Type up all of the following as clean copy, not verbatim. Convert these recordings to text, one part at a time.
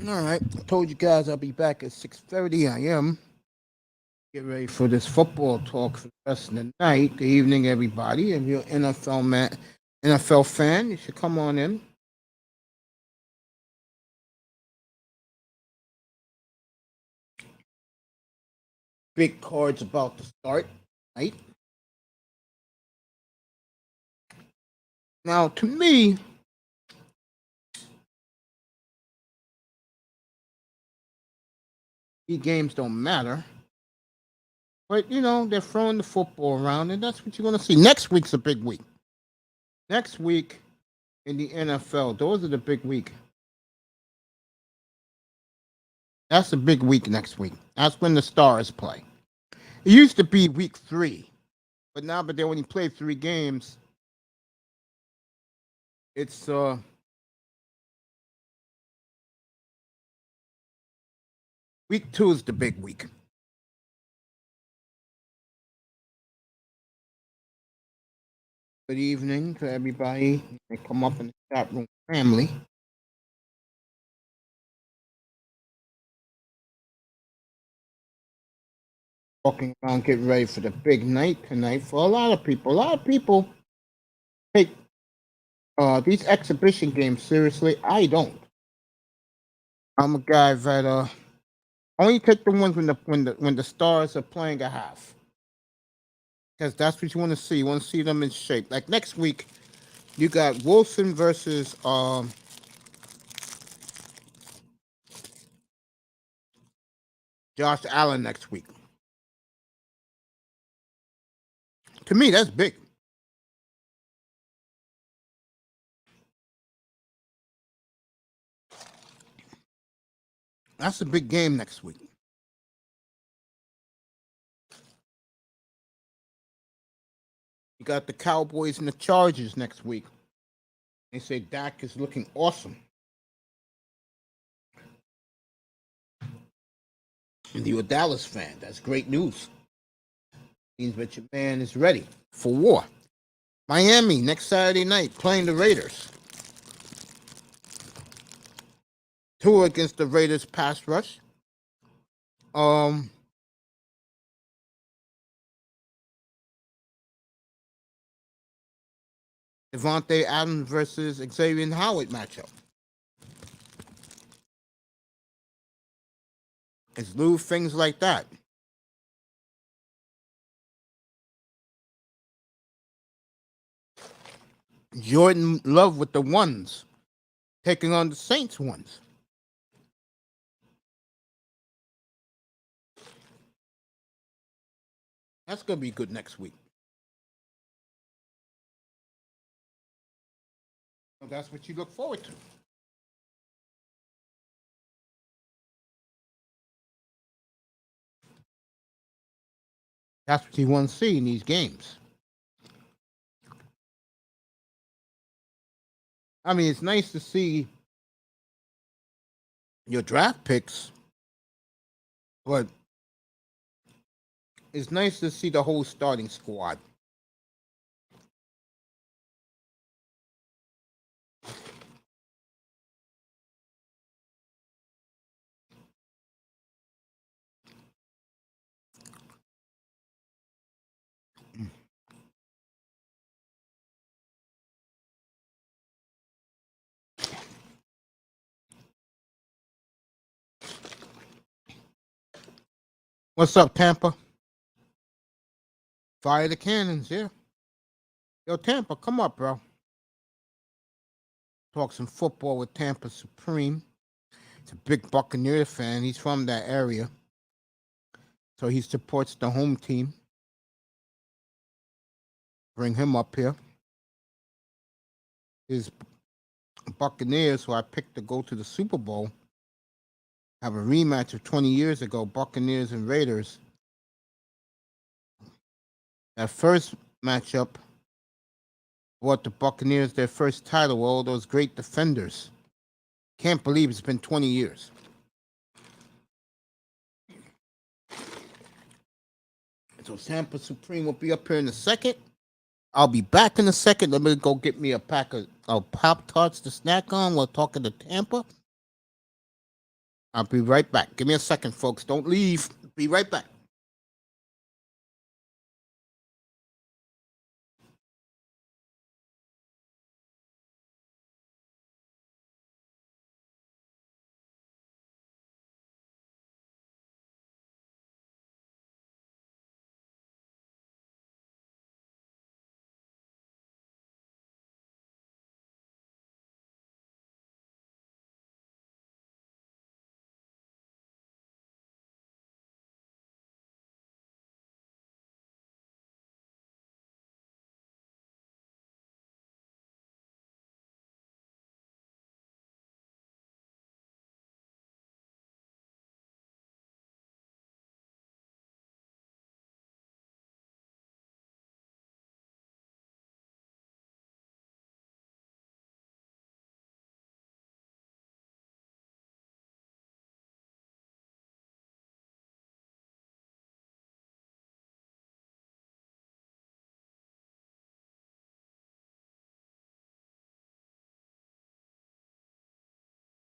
All right. I told you guys I'll be back at 6:30. I am. Get ready for this football talk for the rest of the night. Good evening, everybody. If you're an NFL fan, you should come on in. Big cards about to start tonight. Now, to me, these games don't matter. But, they're throwing the football around, and that's what you're going to see. Next week's a big week. Next week in the NFL, those are the big week. That's a big week next week. That's when the stars play. It used to be week 3, but now, they only play 3 games. It's week 2 is the big week. Good evening to everybody. They come up in the chat room family. Walking around getting ready for the big night tonight for a lot of people. A lot of people take these exhibition games seriously. I don't. I'm a guy that only take the ones when the stars are playing a half. Because that's what you want to see. You want to see them in shape. Like next week, you got Wilson versus Josh Allen next week. To me, that's big. That's a big game next week. You got the Cowboys and the Chargers next week. They say Dak is looking awesome. And you're a Dallas fan. That's great news. Means that your man is ready for war. Miami next Saturday night playing the Raiders. Tua against the Raiders pass rush. Devontae Adams versus Xavier Howard matchup. It's little things like that. Jordan Love with the ones taking on the Saints ones. That's going to be good next week. So that's what you look forward to. That's what you want to see in these games. I mean, it's nice to see your draft picks, but it's nice to see the whole starting squad. What's up, Tampa? Fire the cannons, yeah. Yo, Tampa, come up, bro. Talk some football with Tampa Supreme. He's a big Buccaneer fan. He's from that area. So he supports the home team. Bring him up here. His Buccaneers, who I picked to go to the Super Bowl, have a rematch of 20 years ago, Buccaneers and Raiders. That first matchup brought the Buccaneers their first title with all those great defenders. Can't believe it's been 20 years. So Tampa Supreme will be up here in a second. I'll be back in a second. Let me go get me a pack of Pop-Tarts to snack on while talking to Tampa. I'll be right back. Give me a second, folks. Don't leave. Be right back.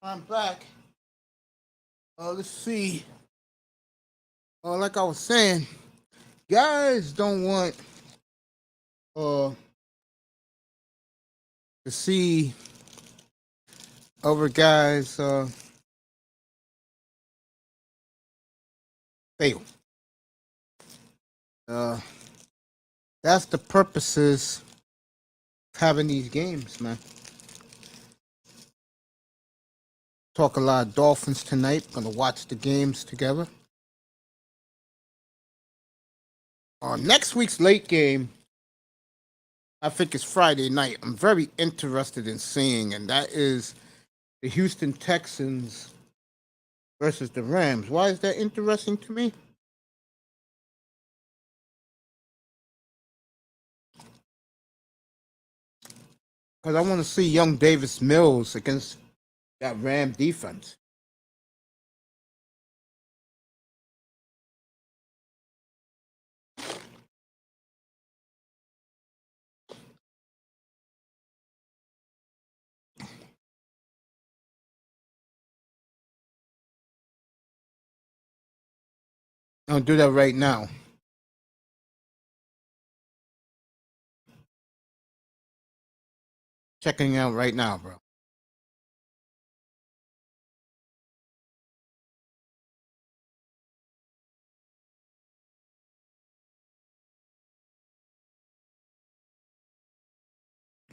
I'm back. Let's see. Like I was saying, guys don't want uh to see other guys fail. Uh, that's the purposes of having these games, man. Talk a lot of Dolphins tonight. Gonna watch the games together. Next week's late game, I think it's Friday night. I'm very interested in seeing, and that is the Houston Texans versus the Rams. Why is that interesting to me? Because I want to see young Davis Mills against that Ram defense. I'll do that right now. Checking out right now, bro.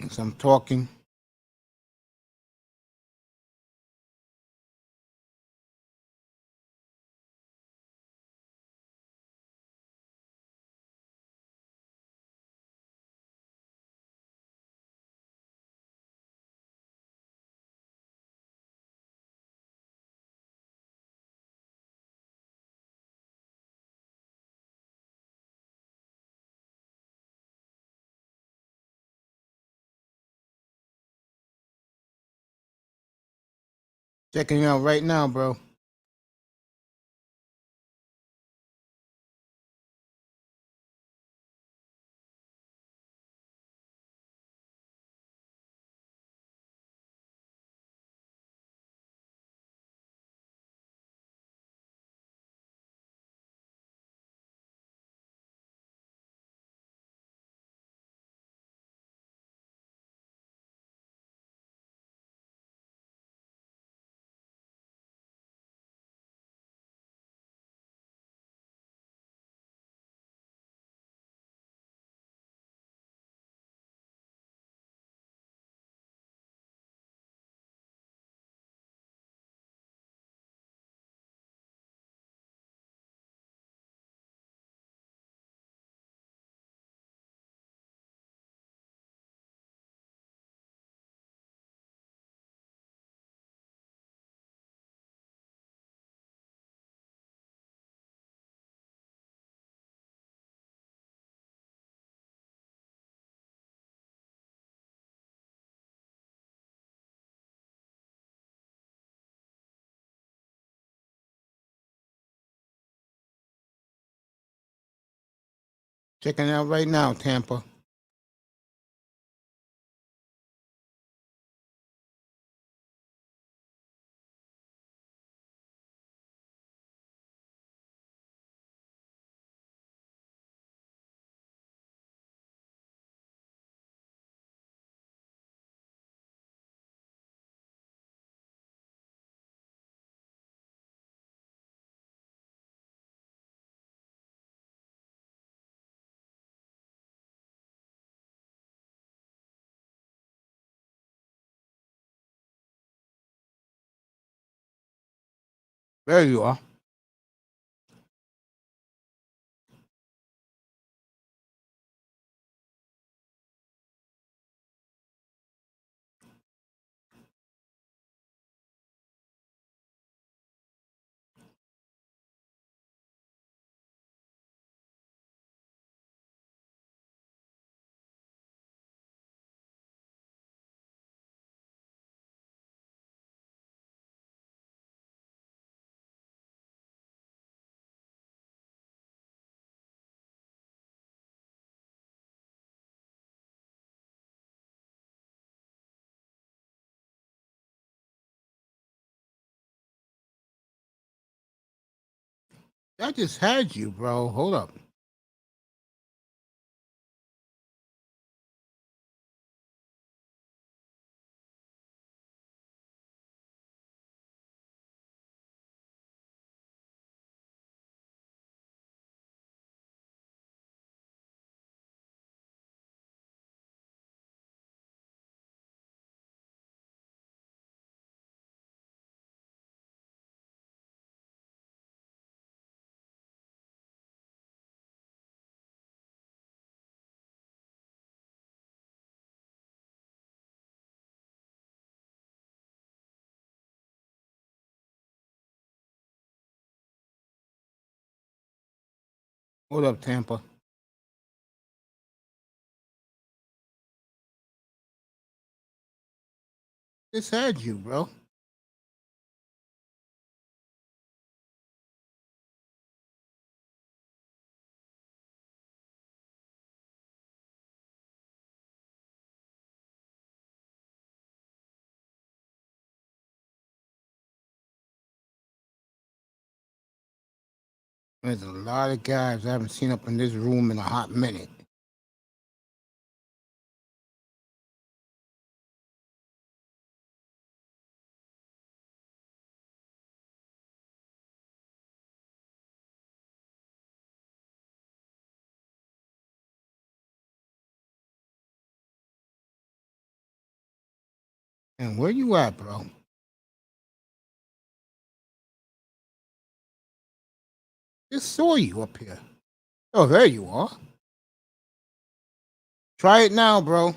As I'm talking. Checking out right now, bro. Checking out right now, Tampa. There you are. I just had you, bro. Hold up. Hold up, Tampa. Just had you, bro. There's a lot of guys I haven't seen up in this room in a hot minute. And where you at, bro? Just saw you up here. Oh, there you are. Try it now, bro.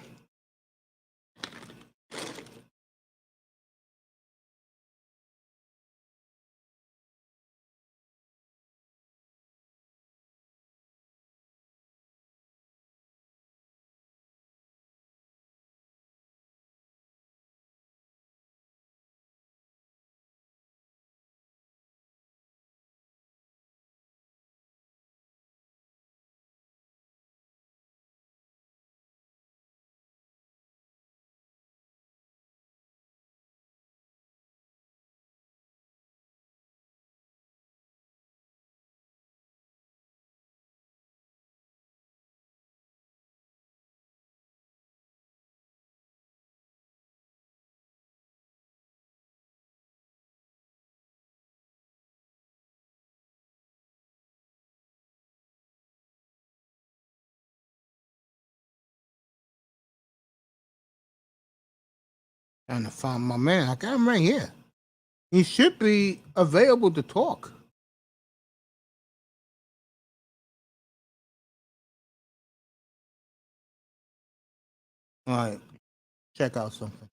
Trying to find my man. I got him right here. He should be available to talk. All right, check out something.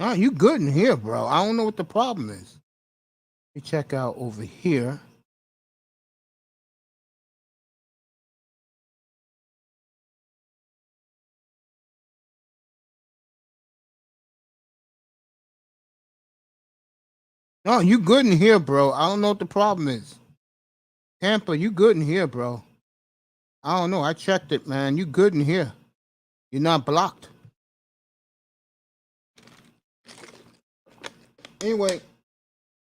Oh, you good in here, bro. I don't know what the problem is. Let me check out over here. No, you good in here, bro. I don't know what the problem is. Tampa, you good in here, bro. I don't know. I checked it, man. You good in here. You're not blocked. Anyway,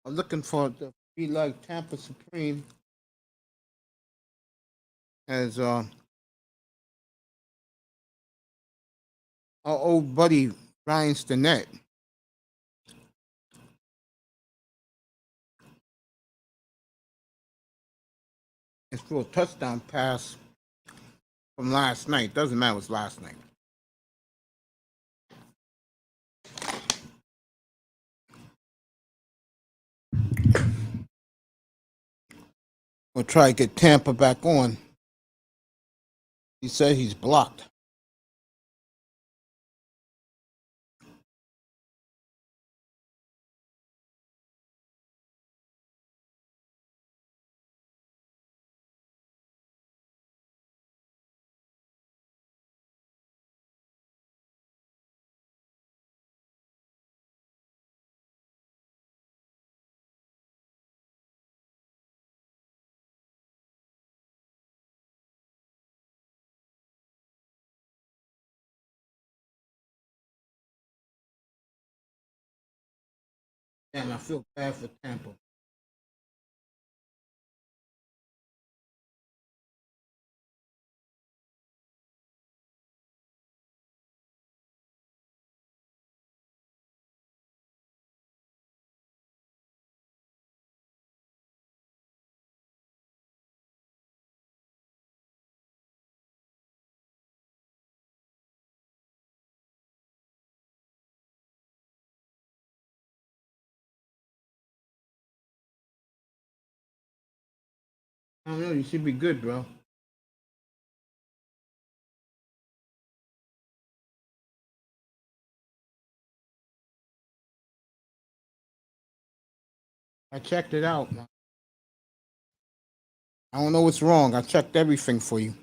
I'm looking for the Be Like Tampa Supreme as our old buddy Ryan Stinnett. It's for a touchdown pass from last night. Doesn't matter, it was last night. We'll try to get Tampa back on. He said he's blocked. Damn, I feel bad for Tampa. I don't know. You should be good, bro. I checked it out. I don't know what's wrong. I checked everything for you.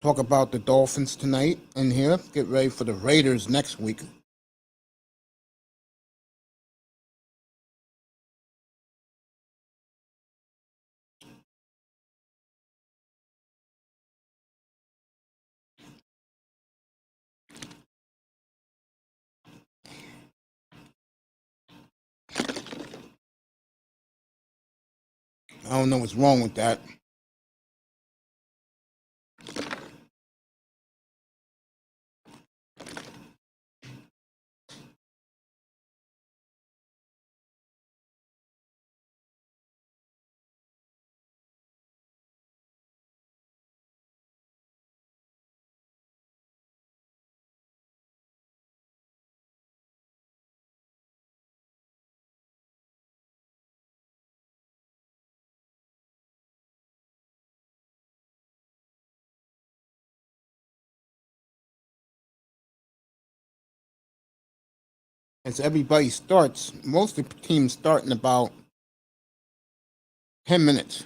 Talk about the Dolphins tonight in here. Get ready for the Raiders next week. I don't know what's wrong with that. As everybody starts, most of the teams start in about 10 minutes.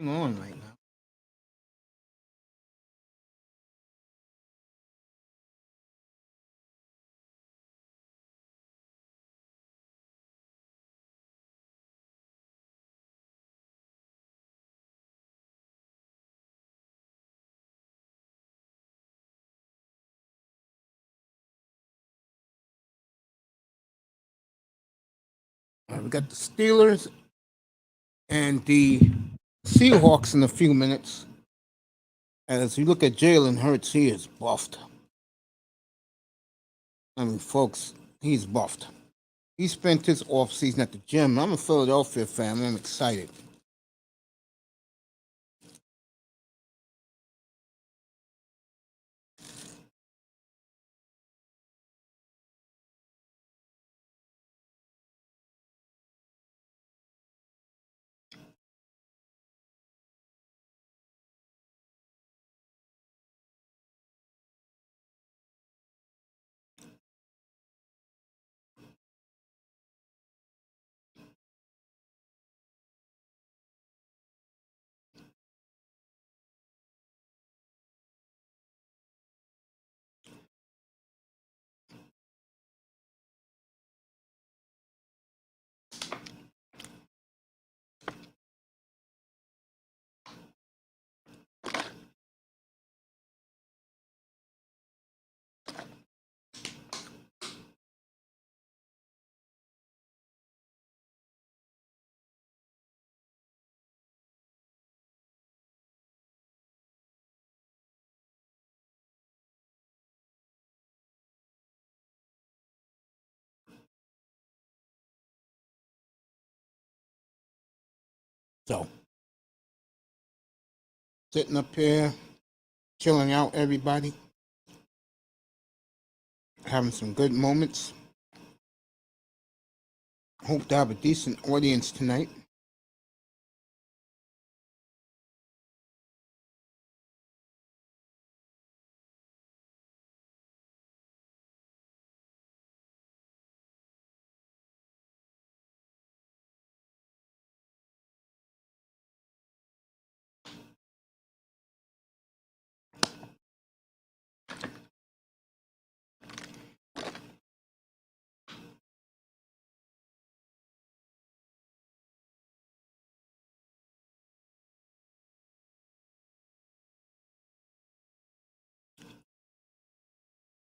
What's going on right now? We got the Steelers and the Seahawks in a few minutes. As you look at Jalen Hurts, he is buffed. I mean, folks, he's buffed. He spent his offseason at the gym. I'm a Philadelphia fan. I'm excited. So, sitting up here, chilling out, everybody, having some good moments. Hope to have a decent audience tonight.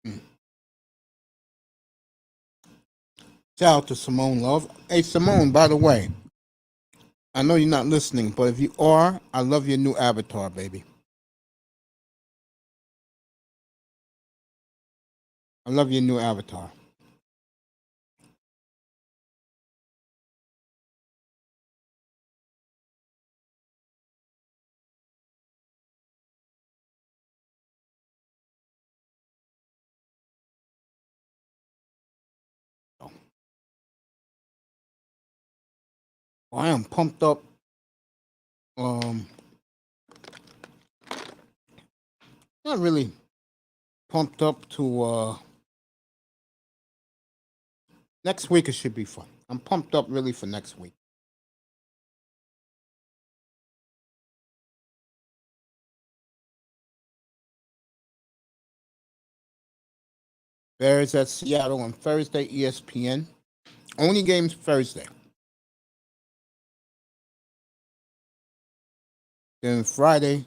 Mm. Shout out to Simone Love. Hey, Simone, by the way, I know you're not listening, but if you are, I love your new avatar, baby. I love your new avatar. I am pumped up. Um, Not really pumped up to next week. It should be fun. I'm pumped up really for next week. Bears at Seattle on Thursday, ESPN. Only games Thursday. Then Friday,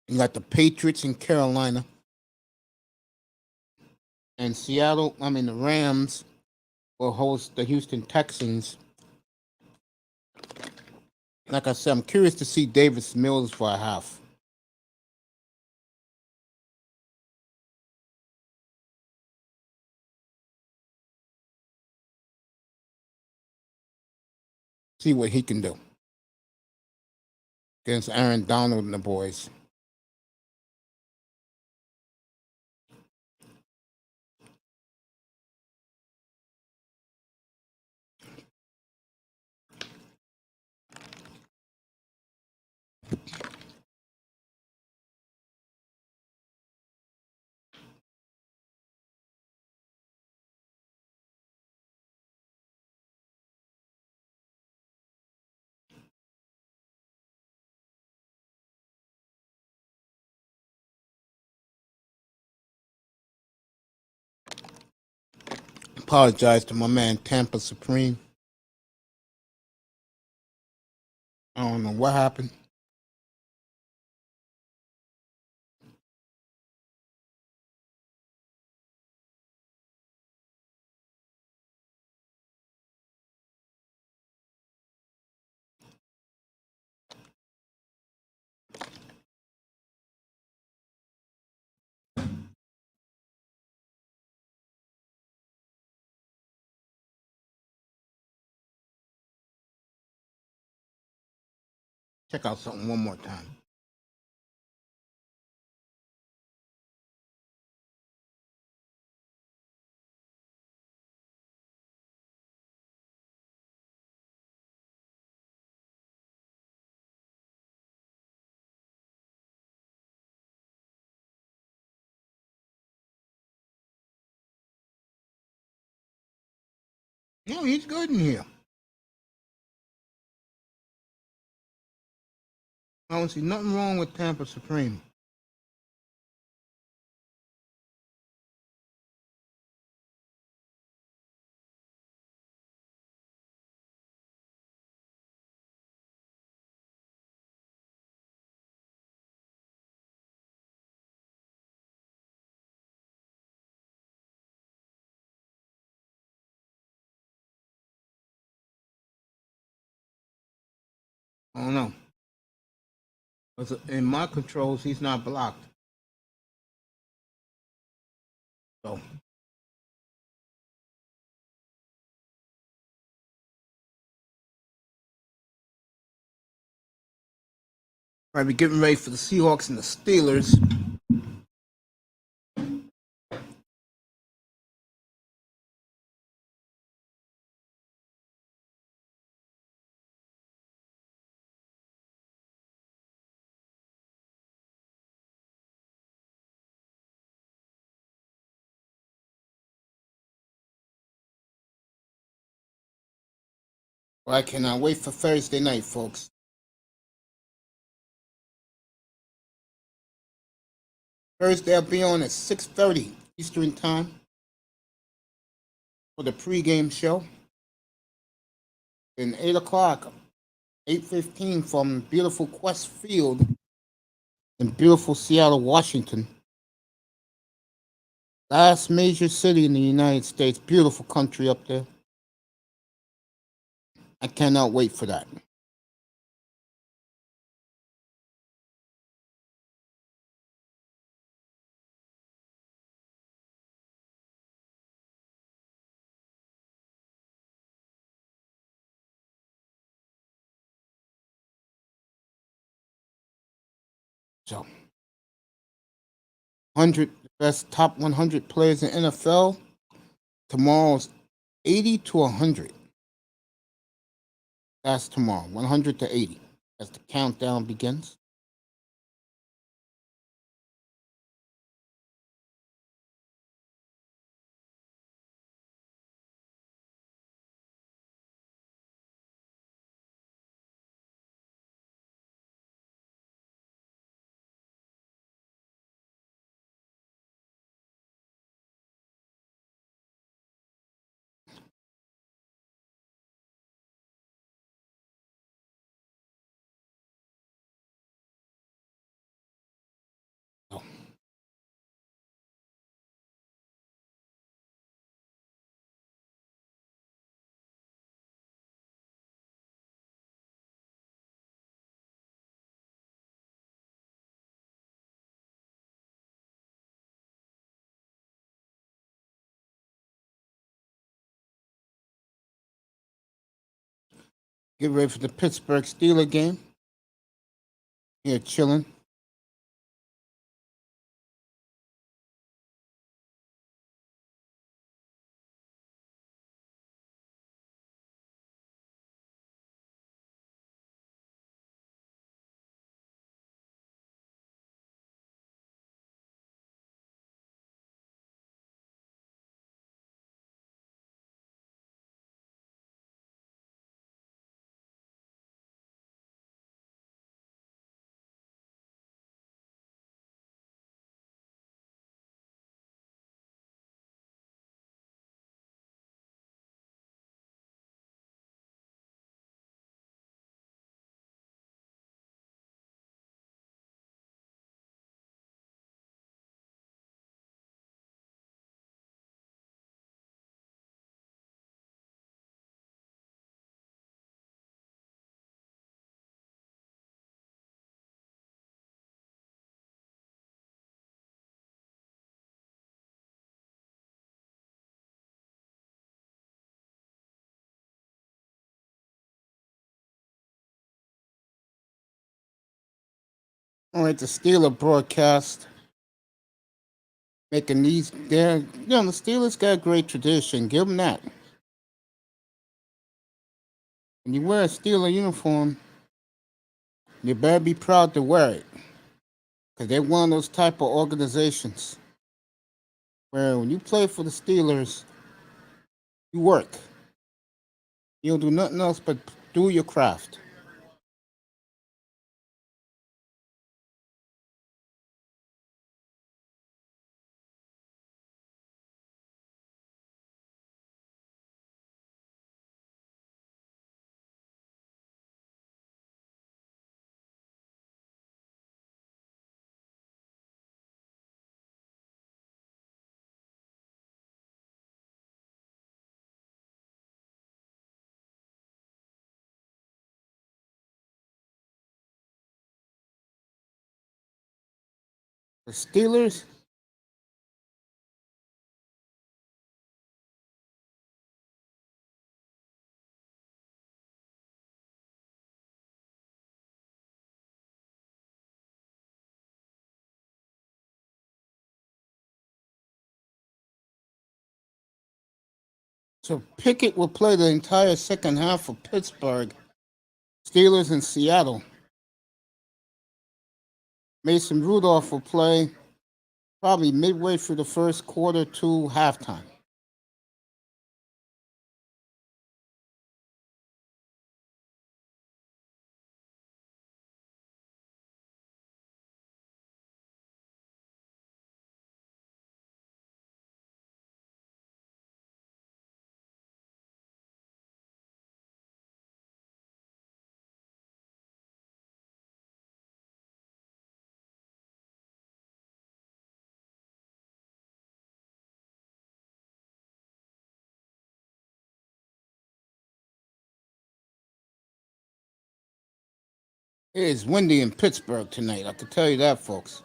you got the Patriots in Carolina. And the Rams will host the Houston Texans. Like I said, I'm curious to see Davis Mills for a half. See what he can do against Aaron Donald and the boys. Apologize to my man Tampa Supreme. I don't know what happened. check out something one more time. No, he's good in here. I don't see nothing wrong with Tampa Supreme. I don't know. In my controls, he's not blocked. So probably getting ready for the Seahawks and the Steelers. Well, I cannot wait for Thursday night, folks. Thursday I'll be on at 6:30 Eastern Time for the pregame show. And 8 o'clock, 8:15 from beautiful Quest Field in beautiful Seattle, Washington. Last major city in the United States. Beautiful country up there. I cannot wait for that. So, 100 best top 100 players in NFL. Tomorrow's 80 to 100. That's tomorrow, 100 to 80, as the countdown begins. So, get ready for the Pittsburgh Steelers game. Here chilling. All right, the Steeler broadcast making these. The Steelers got a great tradition. Give them that. When you wear a Steeler uniform, you better be proud to wear it, because they're one of those type of organizations where when you play for the Steelers, you work. You don't do nothing else but do your craft. The Steelers, so Pickett will play the entire second half for Pittsburgh. Steelers in Seattle. Mason Rudolph will play probably midway through the first quarter to halftime. It is windy in Pittsburgh tonight. I can tell you that, folks.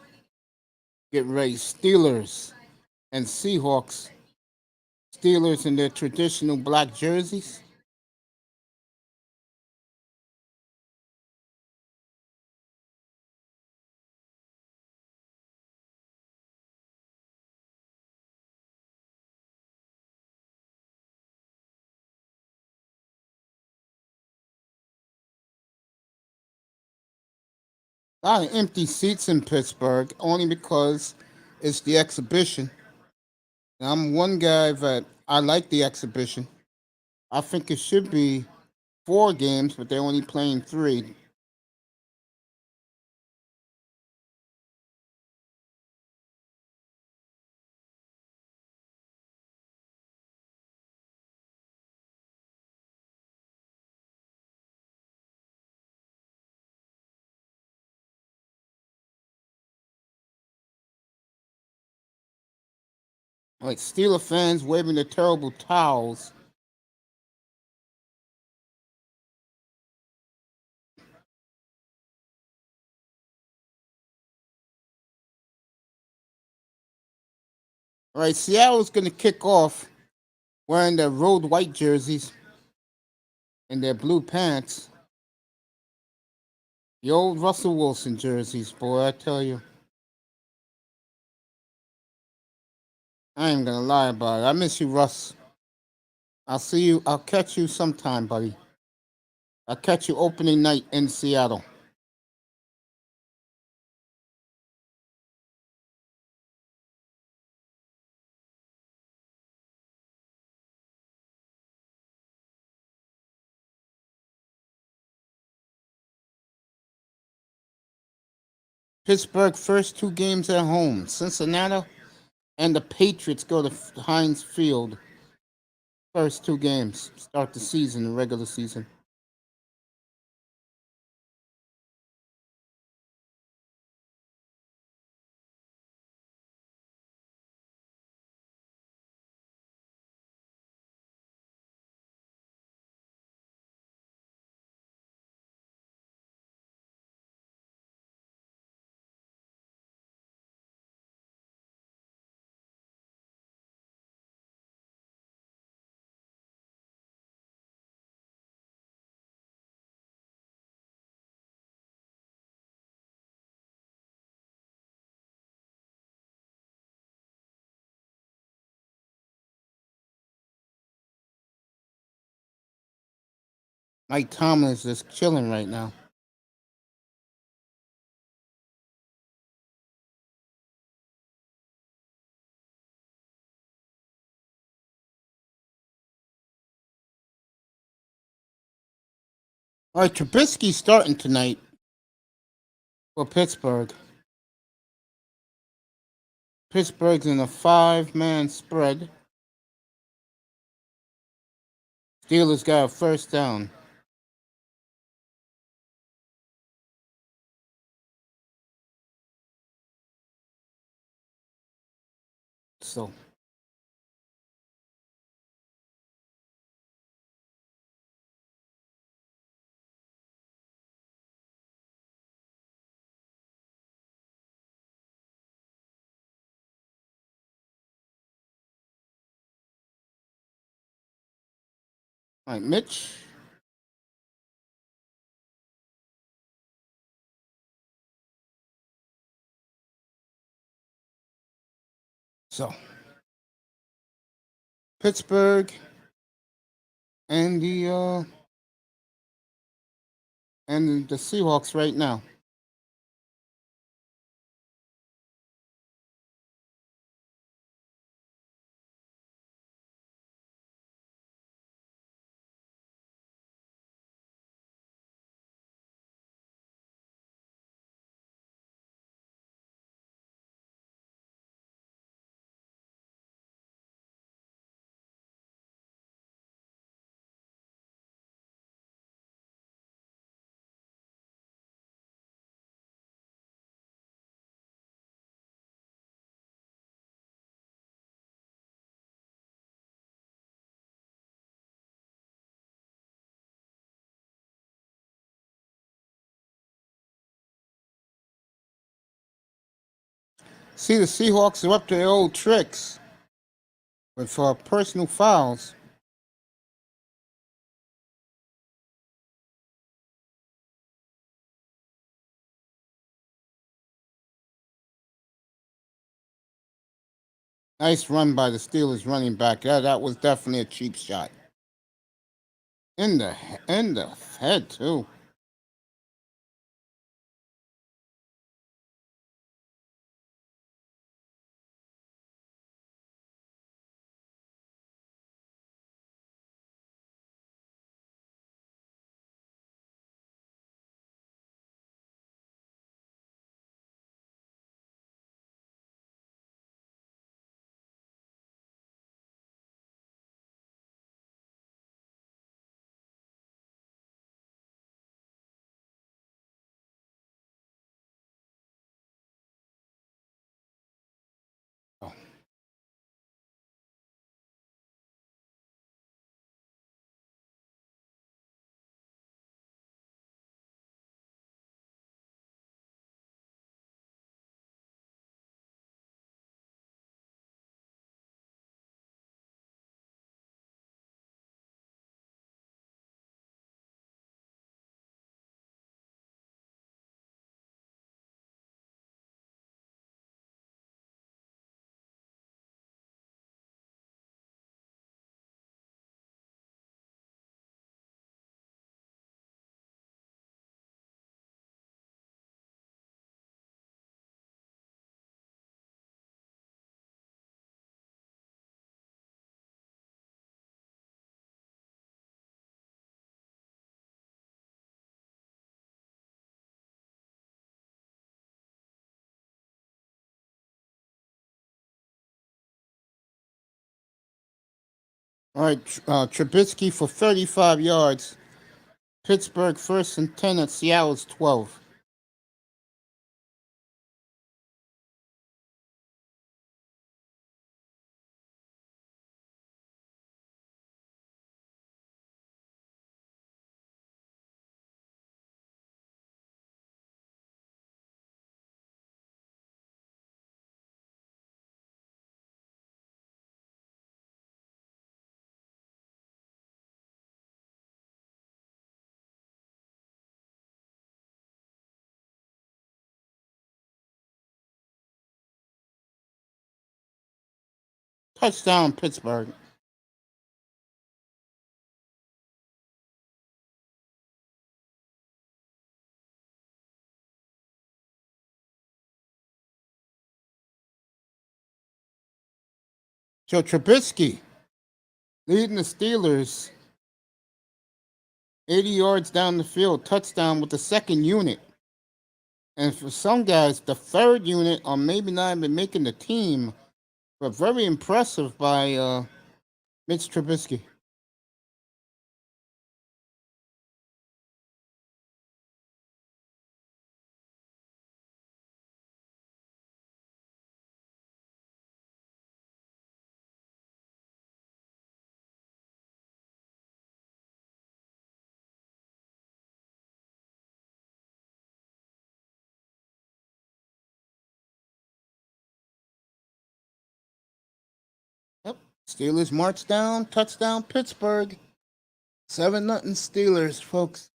Get ready, Steelers and Seahawks. Steelers in their traditional black jerseys. A lot of empty seats in Pittsburgh, only because it's the exhibition. And I'm one guy that I like the exhibition. I think it should be 4 games, but they're only playing 3. Like Steeler fans waving their terrible towels. All right, Seattle's going to kick off wearing their road white jerseys and their blue pants. The old Russell Wilson jerseys, boy, I tell you. I ain't gonna lie about it. I miss you, Russ. I'll see you. I'll catch you sometime, buddy. I'll catch you opening night in Seattle. Pittsburgh first 2 games at home. Cincinnati and the Patriots go to Heinz Field. First 2 games. Start the season, the regular season. Mike Tomlin is just chilling right now. All right, Trubisky's starting tonight for Pittsburgh. Pittsburgh's in a 5-man spread. Steelers got a first down. So all right, Mitch. So Pittsburgh and the Seahawks right now. See, the Seahawks are up to their old tricks, but for personal fouls. Nice run by the Steelers running back. Yeah, that was definitely a cheap shot. In the head too. Oh. All right, Trubisky for 35 yards. Pittsburgh first and 10 at Seattle's 12. Touchdown, Pittsburgh. Joe Trubisky leading the Steelers 80 yards down the field, touchdown with the second unit. And for some guys, the third unit, or maybe not even making the team, but very impressive by Mitch Trubisky. Yep. Steelers march down, touchdown Pittsburgh. 7-0 Steelers, folks.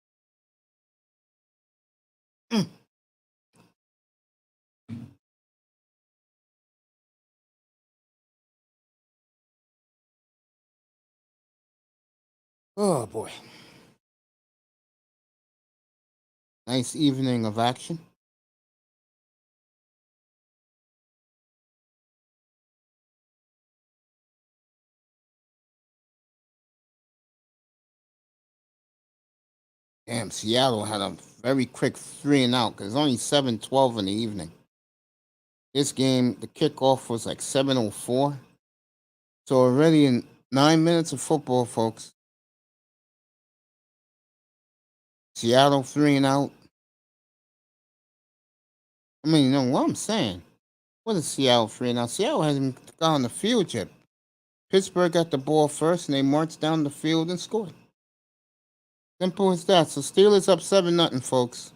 Oh boy. Nice evening of action. Damn, Seattle had a very quick 3-and-out because it's only 7:12 in the evening. This game, the kickoff was like 7:04. So already in 9 minutes of football, folks. Seattle 3-and-out. I mean, you know what I'm saying? What is Seattle 3-and-out? Seattle hasn't got on the field yet. Pittsburgh got the ball first, and they marched down the field and scored. Simple as that. So Steelers up 7-0, folks.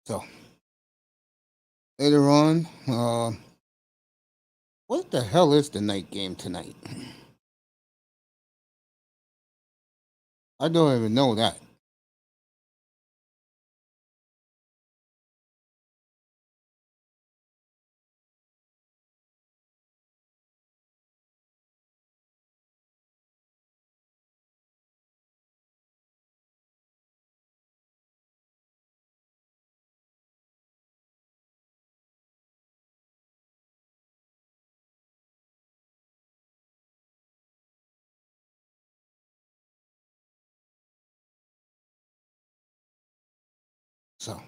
So later on, what the hell is the night game tonight? I don't even know that. So,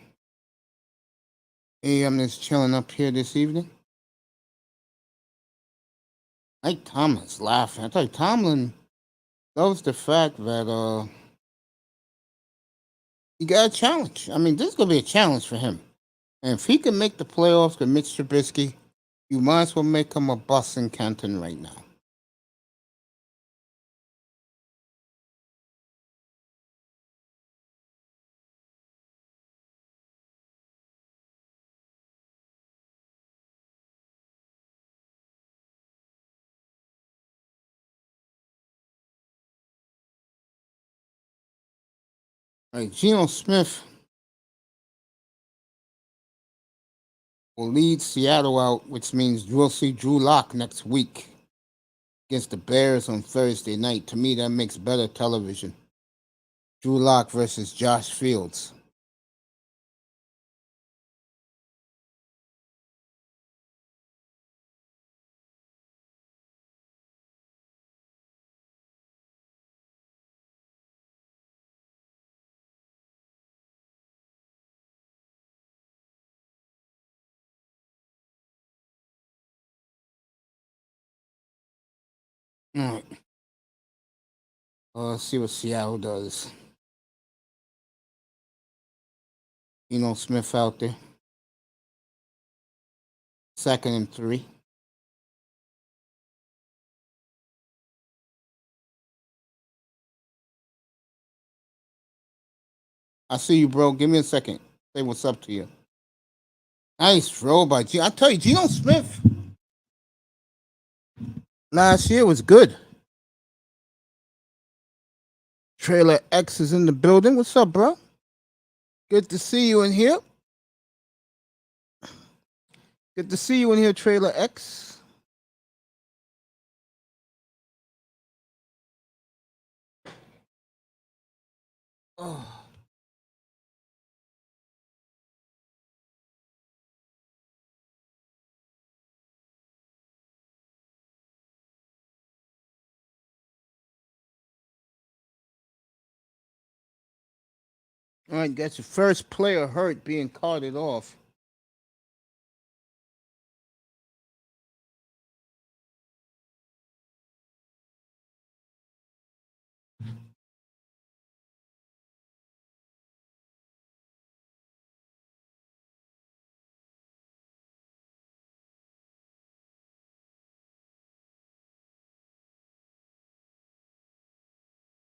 hey, I'm just chilling up here this evening. Mike Tomlin's laughing. I thought Tomlin loves the fact that he got a challenge. I mean, this is gonna be a challenge for him. And if he can make the playoffs with Mitch Trubisky, you might as well make him a bus in Canton right now. All right, Geno Smith will lead Seattle out, which means we'll see Drew Lock next week against the Bears on Thursday night. To me, that makes better television. Drew Lock versus Josh Fields. All right. Let's see what Seattle does. Smith out there. 2nd and 3. I see you, bro. Give me a second. Say what's up to you. Nice throw by G. I tell you, Geno Smith last year was good. Trailer X is in the building. What's up, bro? Good to see you in here. Good to see you in here, Trailer X. Oh. All right, that's your first player hurt being carted off.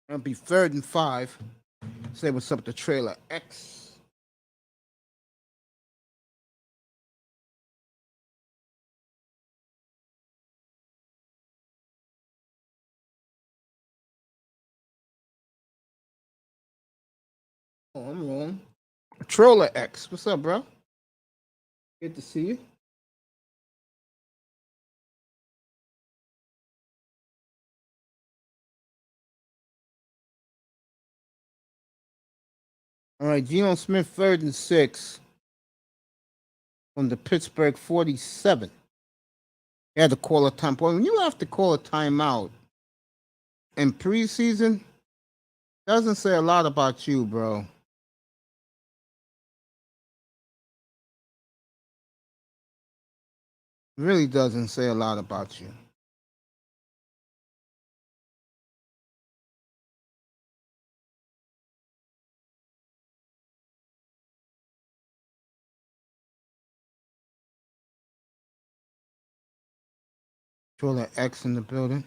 It'll be 3rd and 5. Say what's up to Trailer X. Oh, I'm wrong. Trailer X. What's up, bro? Good to see you. All right, Geno Smith, 3rd and 6 from the Pittsburgh 47. He had to call a time. Boy, when you have to call a timeout in preseason, doesn't say a lot about you, bro. Really doesn't say a lot about you. Trailer X in the building.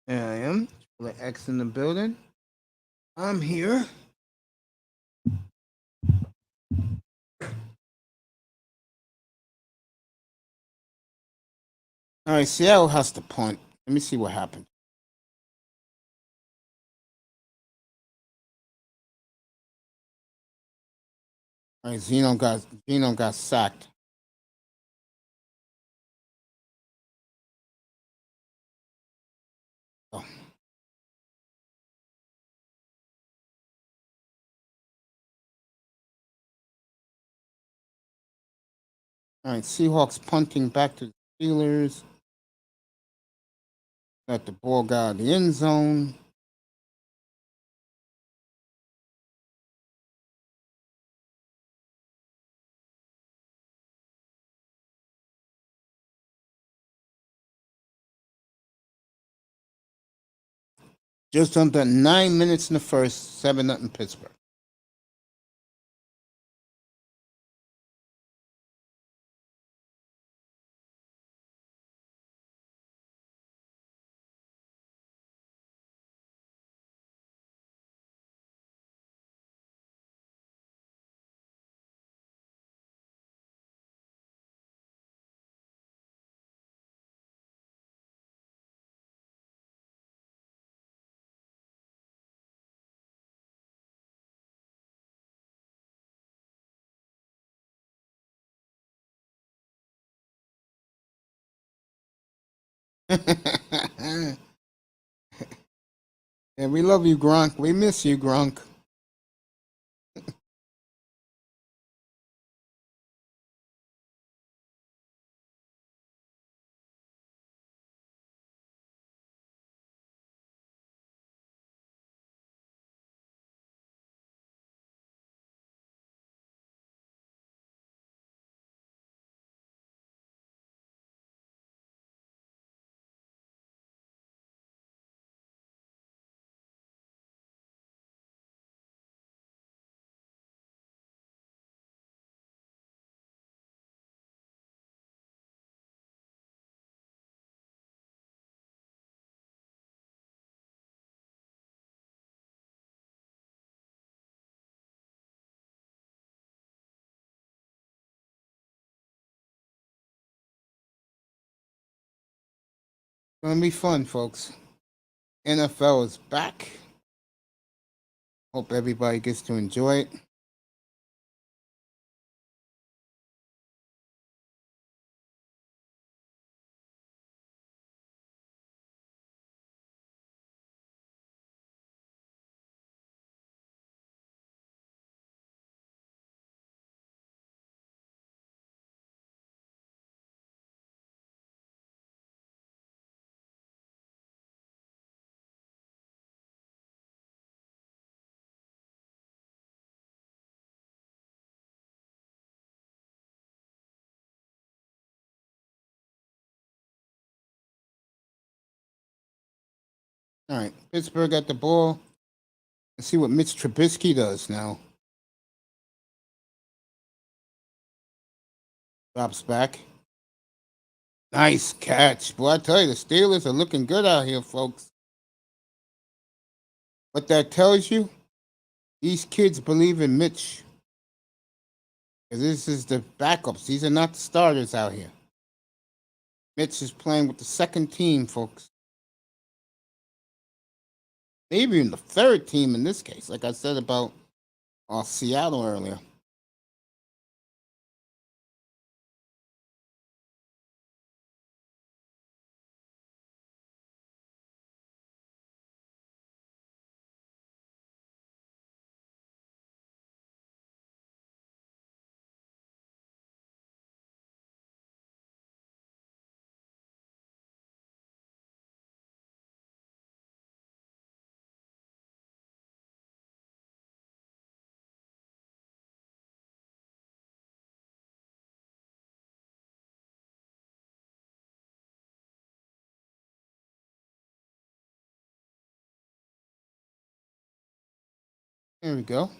There I am. Trailer X in the building. I'm here. All right, Seattle has to punt. Let me see what happened. All right, Geno got sacked. Oh. All right, Seahawks punting back to the Steelers. Got the ball got out of the end zone. Just under 9 minutes in the first, 7-0 Pittsburgh. And we love you, Gronk. We miss you, Gronk. Gonna be fun, folks. NFL is back. Hope everybody gets to enjoy it. All right, Pittsburgh got the ball. Let's see what Mitch Trubisky does now. Drops back. Nice catch. Boy, I tell you, the Steelers are looking good out here, folks. What that tells you, these kids believe in Mitch. This is the backups. These are not the starters out here. Mitch is playing with the second team, folks. Maybe even the third team in this case, like I said about Seattle earlier. There we go.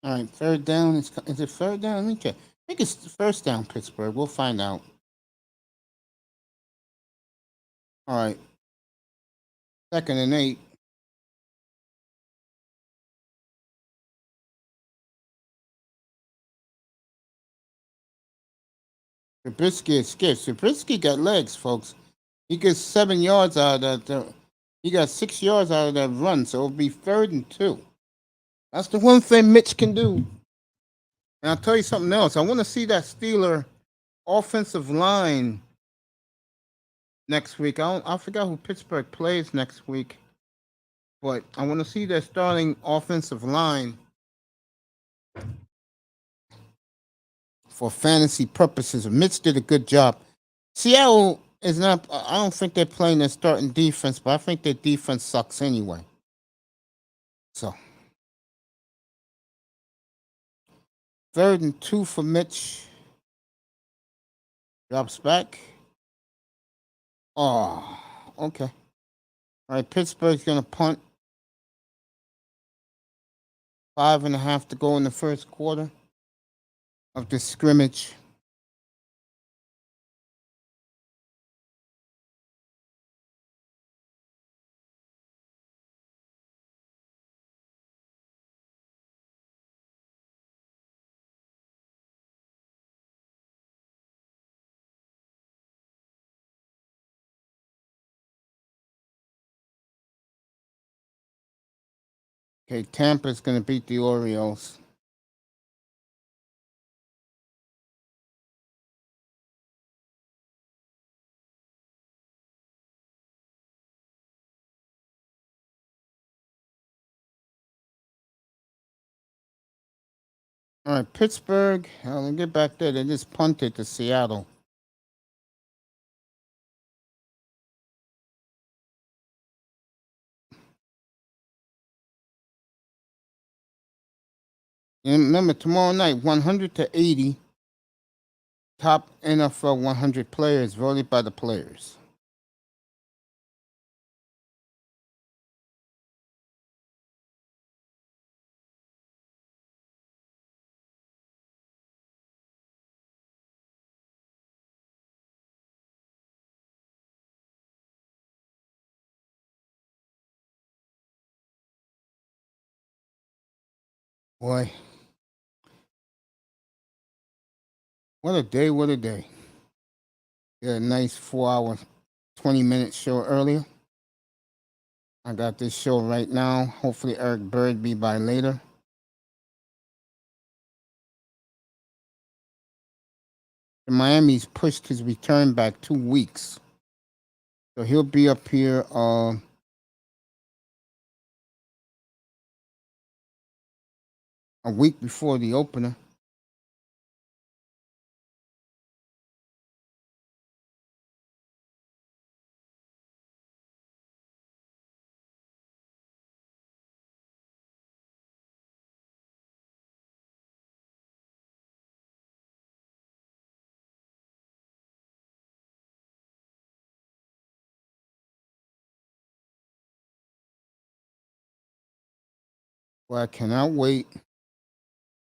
All right, third down. Is it third down? Let me check. I think it's first down, Pittsburgh. We'll find out. All right, 2nd and 8. Trubisky escapes. Trubisky got legs, folks. He gets 7 yards out of that. He got 6 yards out of that run, so it'll be 3rd and 2. That's the one thing Mitch can do. And I'll tell you something else. I want to see that Steeler offensive line next week. I forgot who Pittsburgh plays next week, but I want to see their starting offensive line for fantasy purposes. Mitch did a good job. Seattle is not. I don't think they're playing their starting defense, but I think their defense sucks anyway. So 3rd and 2 for Mitch. Drops back. Oh, okay. All right, Pittsburgh's gonna punt. 5.5 to go in the first quarter of the scrimmage. Okay, Tampa's going to beat the Orioles. All right, Pittsburgh. Let me get back there. They just punted to Seattle. And remember, tomorrow night, 100 to 80, top NFL 100 players voted by the players. Boy, what a day, what a day. Yeah, a nice 4 hour, 20-minute show earlier. I got this show right now. Hopefully Eric Bird be by later. And Miami's pushed his return back 2 weeks. So he'll be up here a week before the opener. Well, I cannot wait.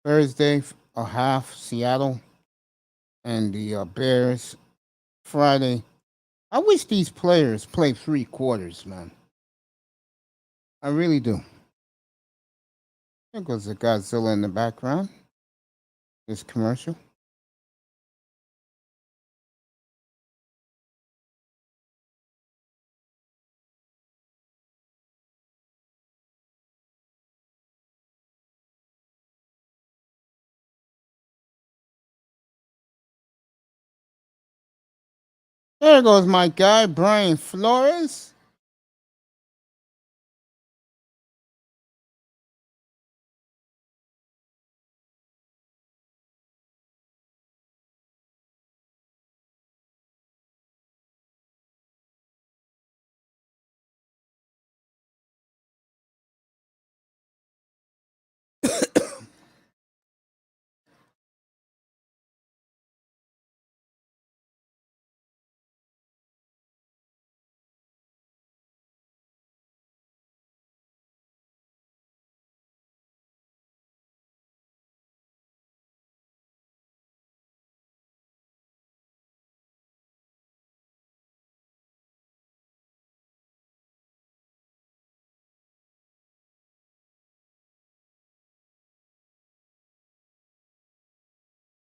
Thursday, a half, Seattle and the Bears. Friday. I wish these players play 3 quarters, man. I really do. There goes the Godzilla in the background. This commercial. There goes my guy, Brian Flores.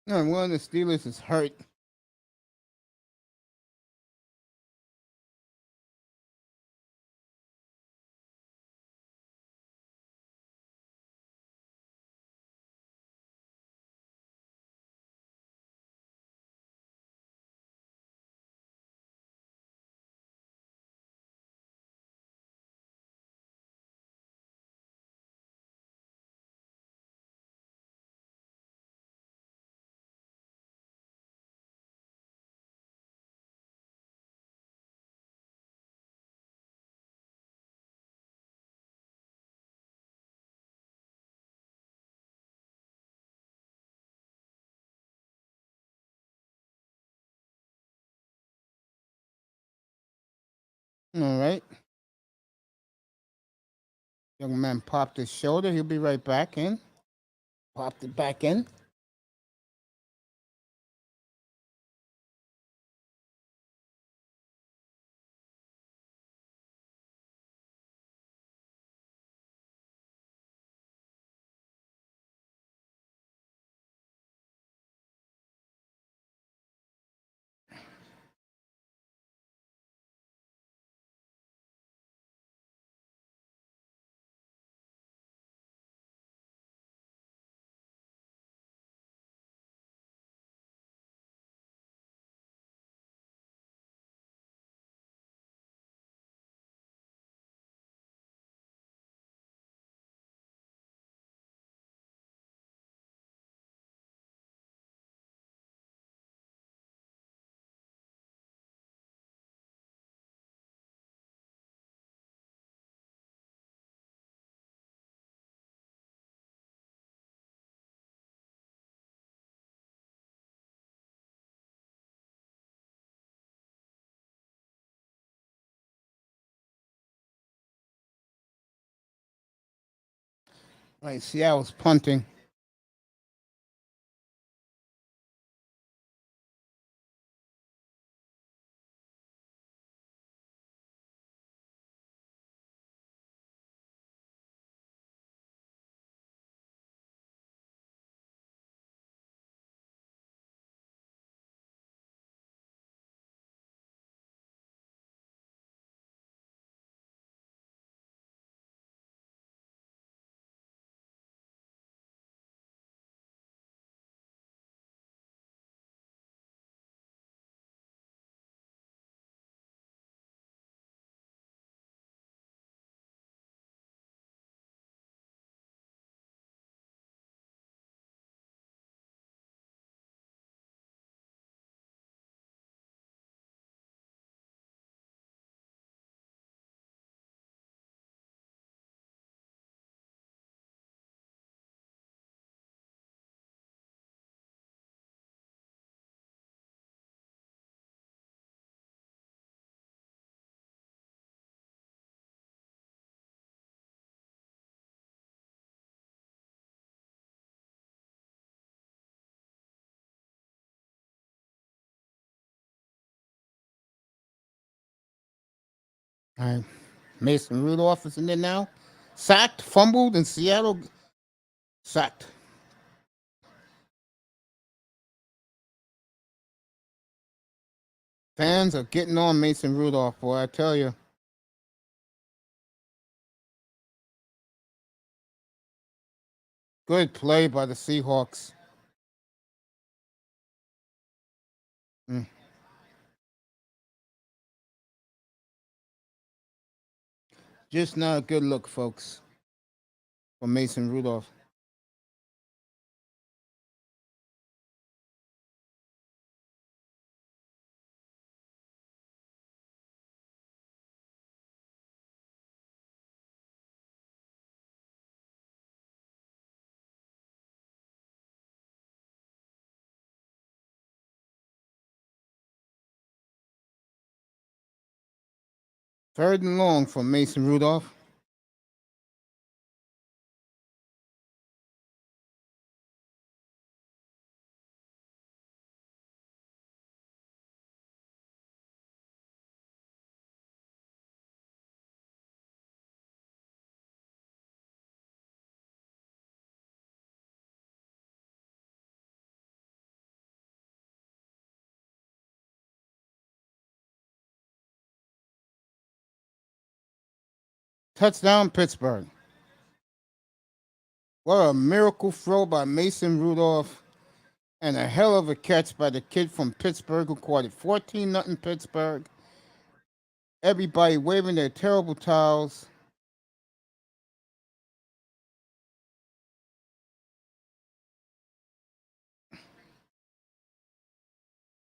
No, one of the Steelers is hurt. All right. Young man popped his shoulder. He'll be right back in. Popped it back in. Right, Seattle's punting. All right. Mason Rudolph is in there now. Sacked, fumbled, and Seattle sacked. Fans are getting on Mason Rudolph, boy, I tell you. Good play by the Seahawks. Mm. Just not a good look, folks, for Mason Rudolph. Third and long for Mason Rudolph. Touchdown, Pittsburgh. What a miracle throw by Mason Rudolph, and a hell of a catch by the kid from Pittsburgh who caught it. 14-0 Pittsburgh. Everybody waving their terrible towels.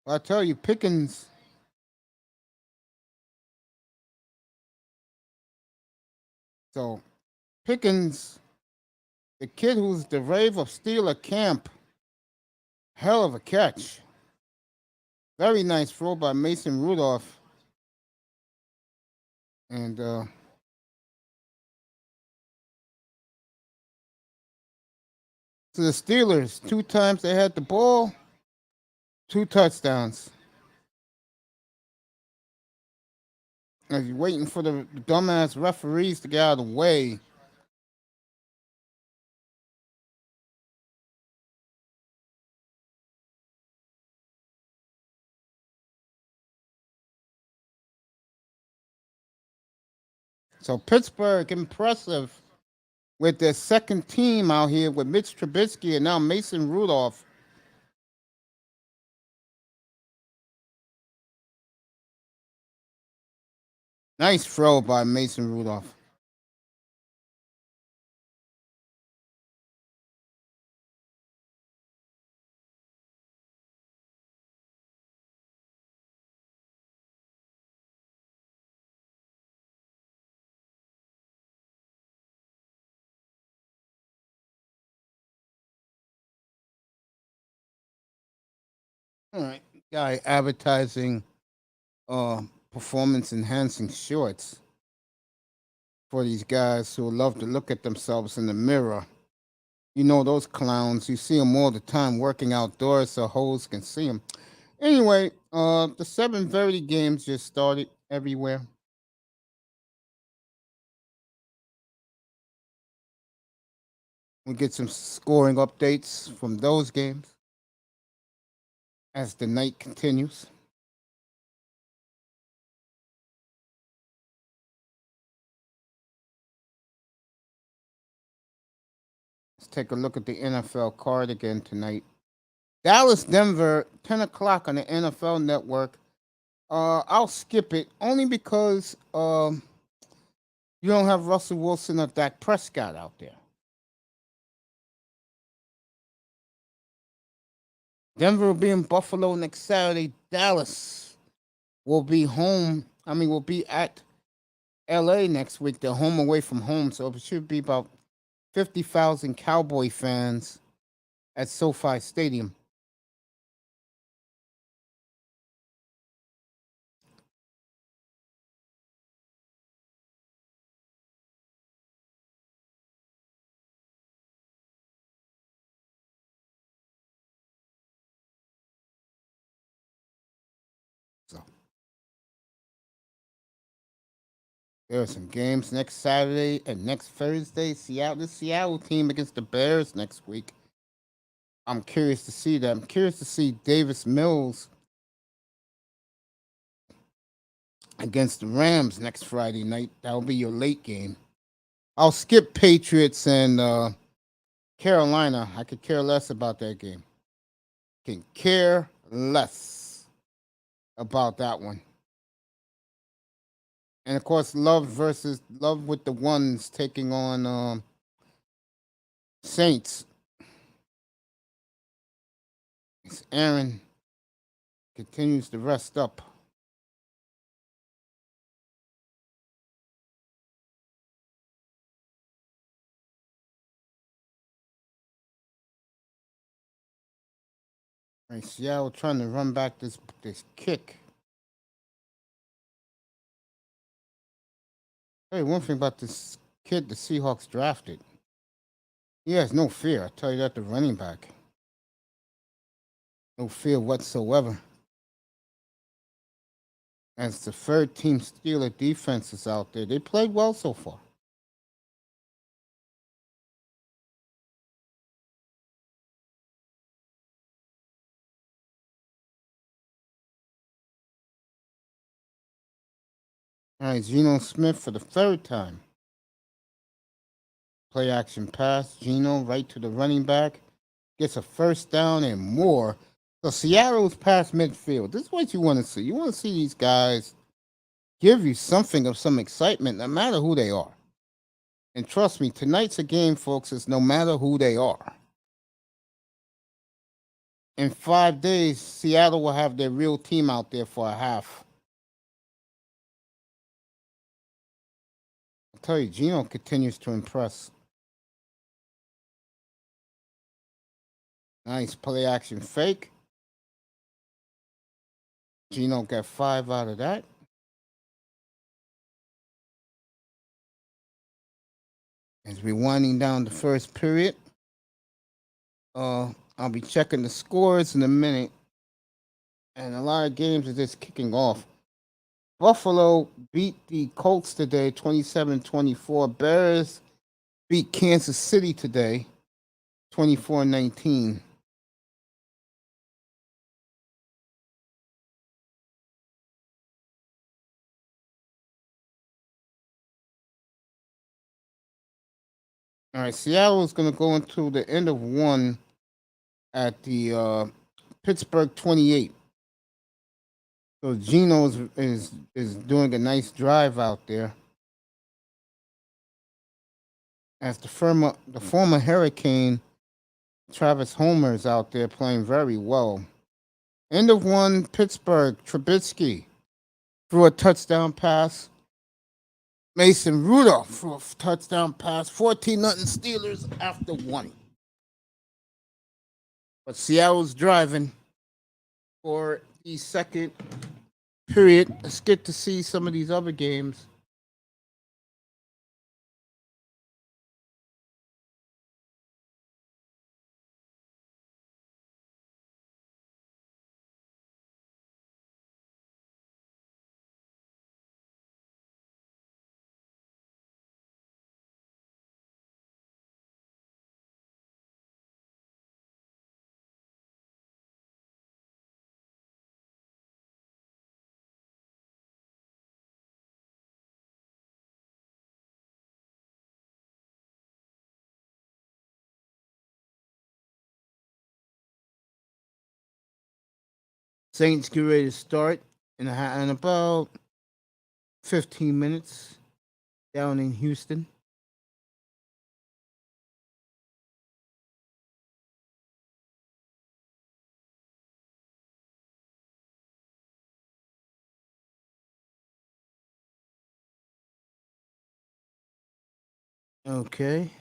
I tell you, Pickens. So, Pickens, the kid who's the rave of Steeler camp, hell of a catch. Very nice throw by Mason Rudolph. And to the Steelers, 2 times they had the ball, 2 touchdowns. As you're waiting for the dumbass referees to get out of the way. So Pittsburgh, impressive with their second team out here with Mitch Trubisky and now Mason Rudolph. Nice throw by Mason Rudolph. All right, guy advertising performance enhancing shorts for these guys who love to look at themselves in the mirror. You know those clowns. You see them all the time working outdoors so hoes can see them. Anyway, the 7:30 games just started everywhere. We get some scoring updates from those games as the night continues. Let's take a look at the NFL card again tonight. Dallas, Denver, 10 o'clock on the NFL Network. I'll skip it only because you don't have Russell Wilson or Dak Prescott out there. Denver will be in Buffalo next Saturday. Dallas will be home. Will be at LA next week. They're home away from home, so it should be about 50,000 Cowboy fans at SoFi Stadium. So there are some games next Saturday and next Thursday. The Seattle team against the Bears next week. I'm curious to see that. I'm curious to see Davis Mills against the Rams next Friday night. That'll be your late game. I'll skip Patriots and Carolina. I could care less about that game. Can care less about that one. And of course, Love with the ones taking on Saints. Aaron continues to rest up. Right, Seattle trying to run back this kick. Hey, one thing about this kid the Seahawks drafted. He has no fear. I tell you that, the running back. No fear whatsoever. As the third team Steeler defenses out there, they played well so far. All right, Geno Smith for the third time. Play action pass. Geno right to the running back. Gets a first down and more. So Seattle's past midfield. This is what you want to see. You want to see these guys give you something of some excitement, no matter who they are. And trust me, tonight's a game, folks, is no matter who they are. In 5 days, Seattle will have their real team out there for a half. I'll tell you, Geno continues to impress. Nice play action fake. Geno got 5 out of that. As we're winding down the first period, I'll be checking the scores in a minute. And a lot of games are just kicking off. Buffalo beat the Colts today, 27-24. Bears beat Kansas City today, 24-19. All right, Seattle is going to go into the end of one at the Pittsburgh 28. So Geno is doing a nice drive out there. As the former Hurricane Travis Homer is out there playing very well. End of one, Pittsburgh. Trubisky threw a touchdown pass. Mason Rudolph threw a touchdown pass. 14-0 Steelers after one. But Seattle's driving for the second period. Let's get to see some of these other games. Saints get ready to start in about 15 minutes down in Houston. Okay.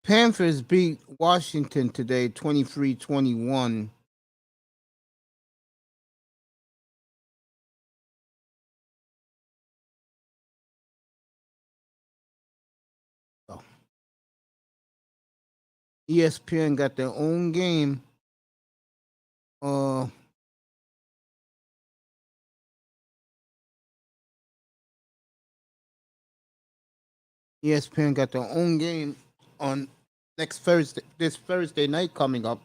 Panthers beat Washington today 23-21. Oh. ESPN got their own game. Uh ESPN got their own game on this Thursday night coming up.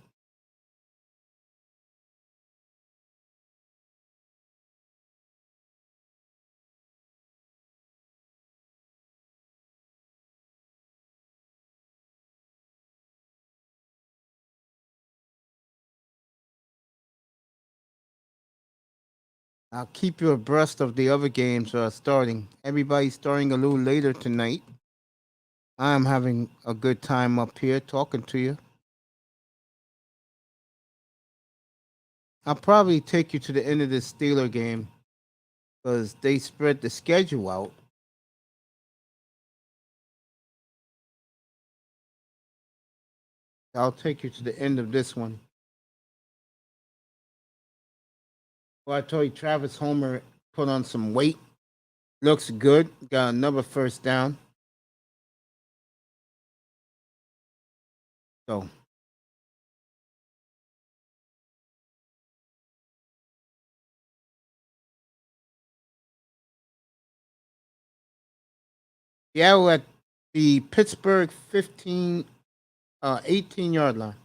I'll keep you abreast of the other games starting. Everybody's starting a little later tonight. I'm having a good time up here talking to you. I'll probably take you to the end of the Steeler game because they spread the schedule out. I'll take you to the end of this one. Well, I told you Travis Homer put on some weight. Looks good. Got another first down. So yeah, we're at the Pittsburgh 18-yard line.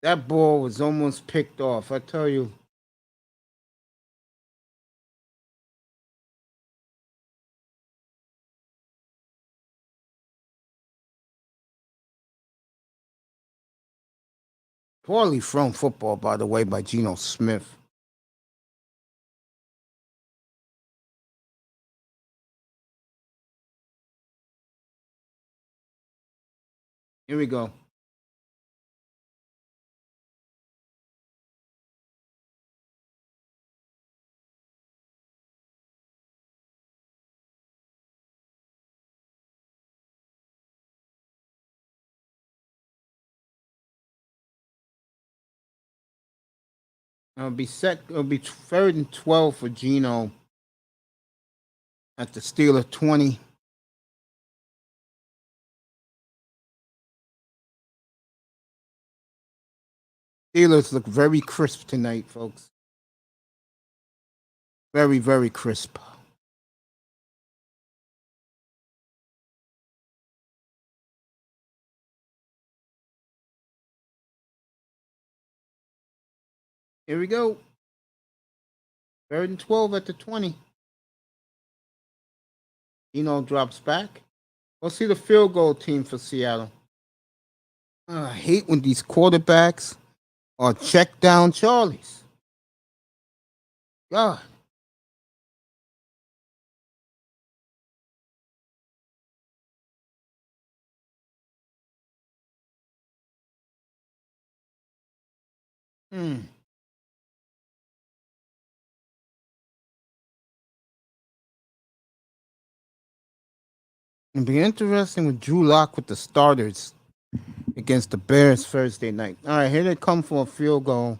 That ball was almost picked off. I tell you. Poorly thrown football, by the way, by Geno Smith. Here we go. It'll be 3rd and 12 for Geno at the Steeler 20. Steelers look very crisp tonight, folks. Very, very crisp. Here we go. 3rd and 12 at the 20. Geno drops back. We'll see the field goal team for Seattle. I hate when these quarterbacks are check down Charlies. God. Hmm. It'll be interesting with Drew Lock with the starters against the Bears Thursday night. All right, here they come for a field goal.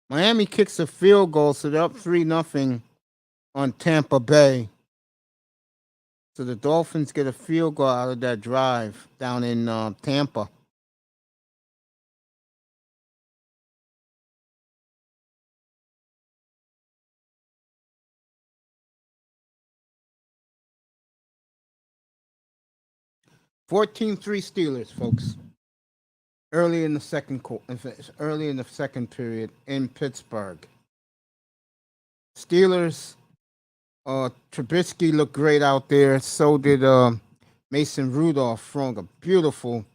Miami kicks a field goal, so they're up 3-0 on Tampa Bay. So the Dolphins get a field goal out of that drive down in Tampa. 14-3 Steelers, folks. Early in the early in the second period in Pittsburgh. Steelers. Trubisky looked great out there. So did Mason Rudolph, throwing a beautiful,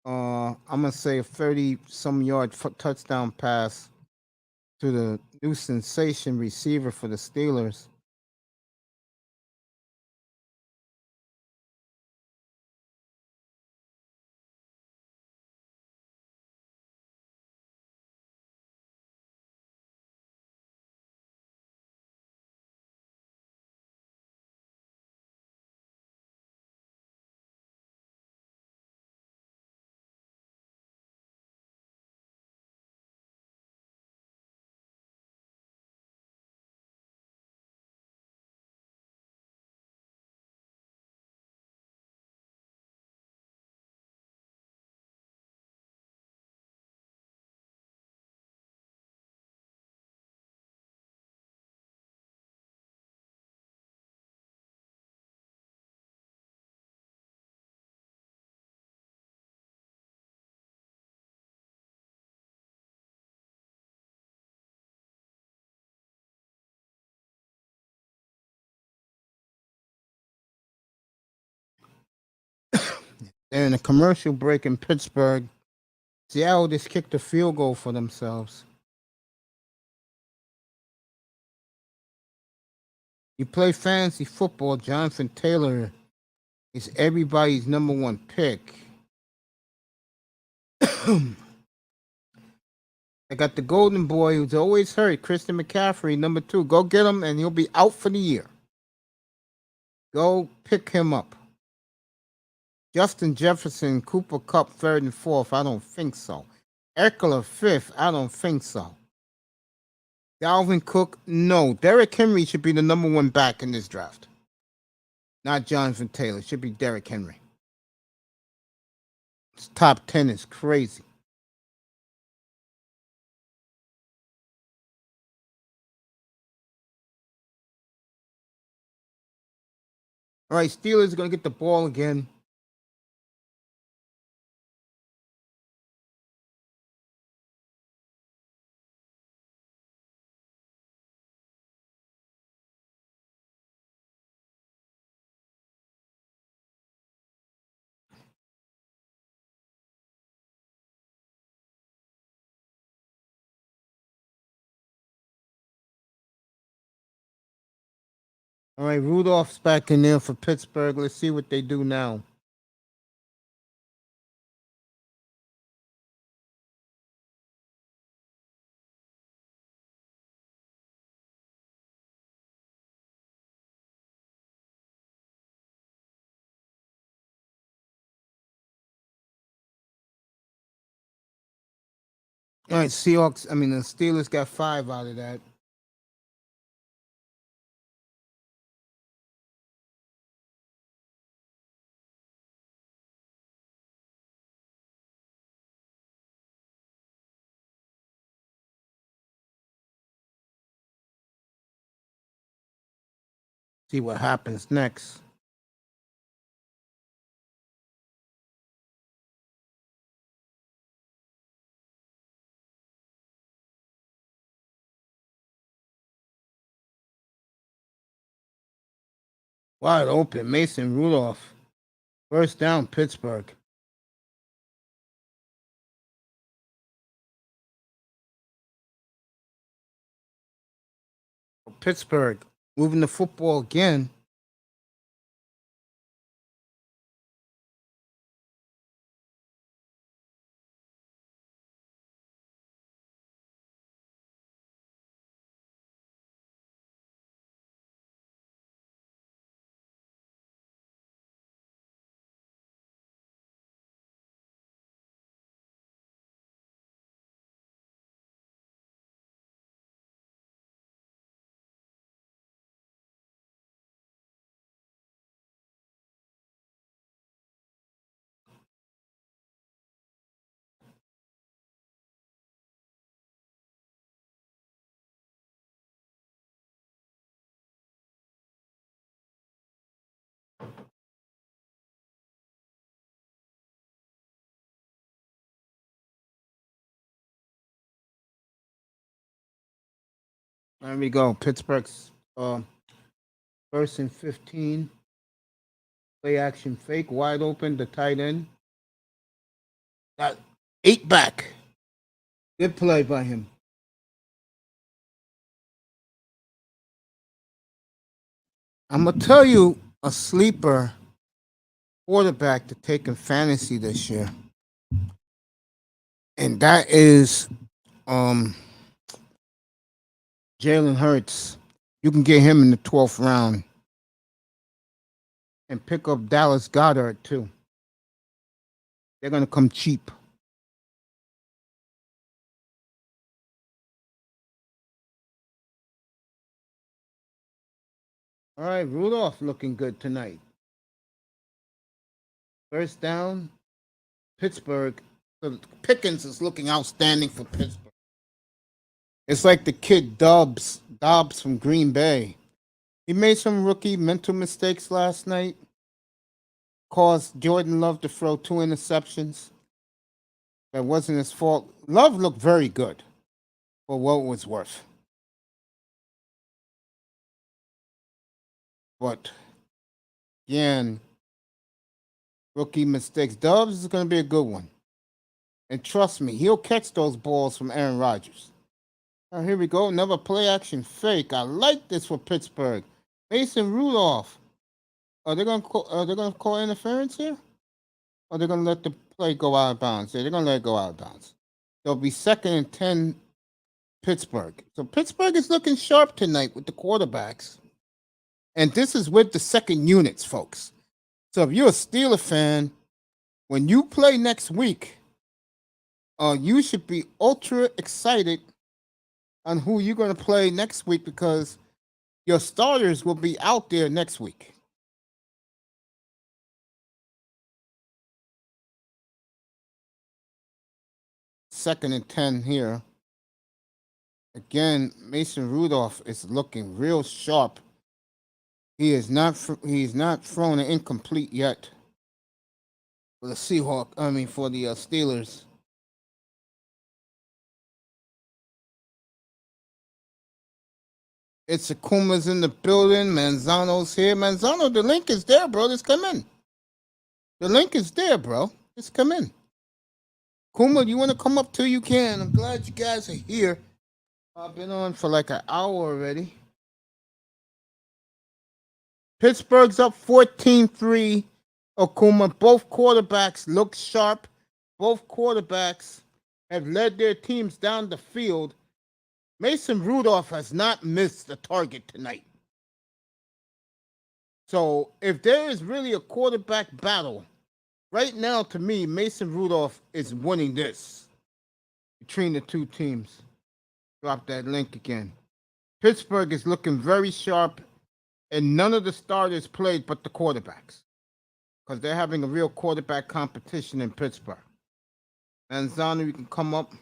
I'm gonna say, a 30-some yard touchdown pass to the new sensation receiver for the Steelers. And a commercial break in Pittsburgh. Seattle just kicked a field goal for themselves. You play fantasy football, Jonathan Taylor is everybody's number one pick. I got the golden boy who's always hurt, Christian McCaffrey, number 2. Go get him, and he'll be out for the year. Go pick him up. Justin Jefferson, Cooper Kupp, 3rd and 4th. I don't think so. Eckler, 5th. I don't think so. Dalvin Cook, no. Derrick Henry should be the number 1 back in this draft. Not Jonathan Taylor. It should be Derrick Henry. His top 10 is crazy. All right, Steelers are going to get the ball again. All right, Rudolph's back in there for Pittsburgh. Let's see what they do now. All right, the Steelers got 5 out of that. See what happens next. Wide open, Mason Rudolph. First down, Pittsburgh. Pittsburgh moving the football again. There we go. Pittsburgh's first and 15. Play action fake. Wide open. The tight end. Got 8 back. Good play by him. I'm going to tell you a sleeper quarterback to take in fantasy this year. And that is Jalen Hurts. You can get him in the 12th round. And pick up Dallas Goedert, too. They're going to come cheap. All right, Rudolph looking good tonight. First down, Pittsburgh. Pickens is looking outstanding for Pittsburgh. It's like the kid Dobbs from Green Bay. He made some rookie mental mistakes last night. Caused Jordan Love to throw 2 interceptions. That wasn't his fault. Love looked very good for what it was worth. But, again, rookie mistakes. Dobbs is going to be a good one. And trust me, he'll catch those balls from Aaron Rodgers. Now, here we go. Another play action fake. I like this for Pittsburgh. Mason Rudolph. Are they going to call interference here? Or are they going to let the play go out of bounds? Yeah, they're going to let it go out of bounds. They'll be 2nd and 10 Pittsburgh. So Pittsburgh is looking sharp tonight with the quarterbacks. And this is with the second units, folks. So if you're a Steeler fan, when you play next week, you should be ultra excited on who you're going to play next week because your starters will be out there next week. Second and 10 here. Again, Mason Rudolph is looking real sharp. He's not thrown an incomplete yet for the for the Steelers. It's Akuma's in the building. Manzano's here. Manzano, the link is there, bro. Just come in. The link is there, bro. Just come in. Kuma, you want to come up too? You can. I'm glad you guys are here. I've been on for like an hour already. Pittsburgh's up 14-3. Okuma, both quarterbacks look sharp. Both quarterbacks have led their teams down the field. Mason Rudolph has not missed a target tonight. So if there is really a quarterback battle, right now to me, Mason Rudolph is winning this between the two teams. Drop that link again. Pittsburgh is looking very sharp, and none of the starters played but the quarterbacks because they're having a real quarterback competition in Pittsburgh. Manzano, you can come up.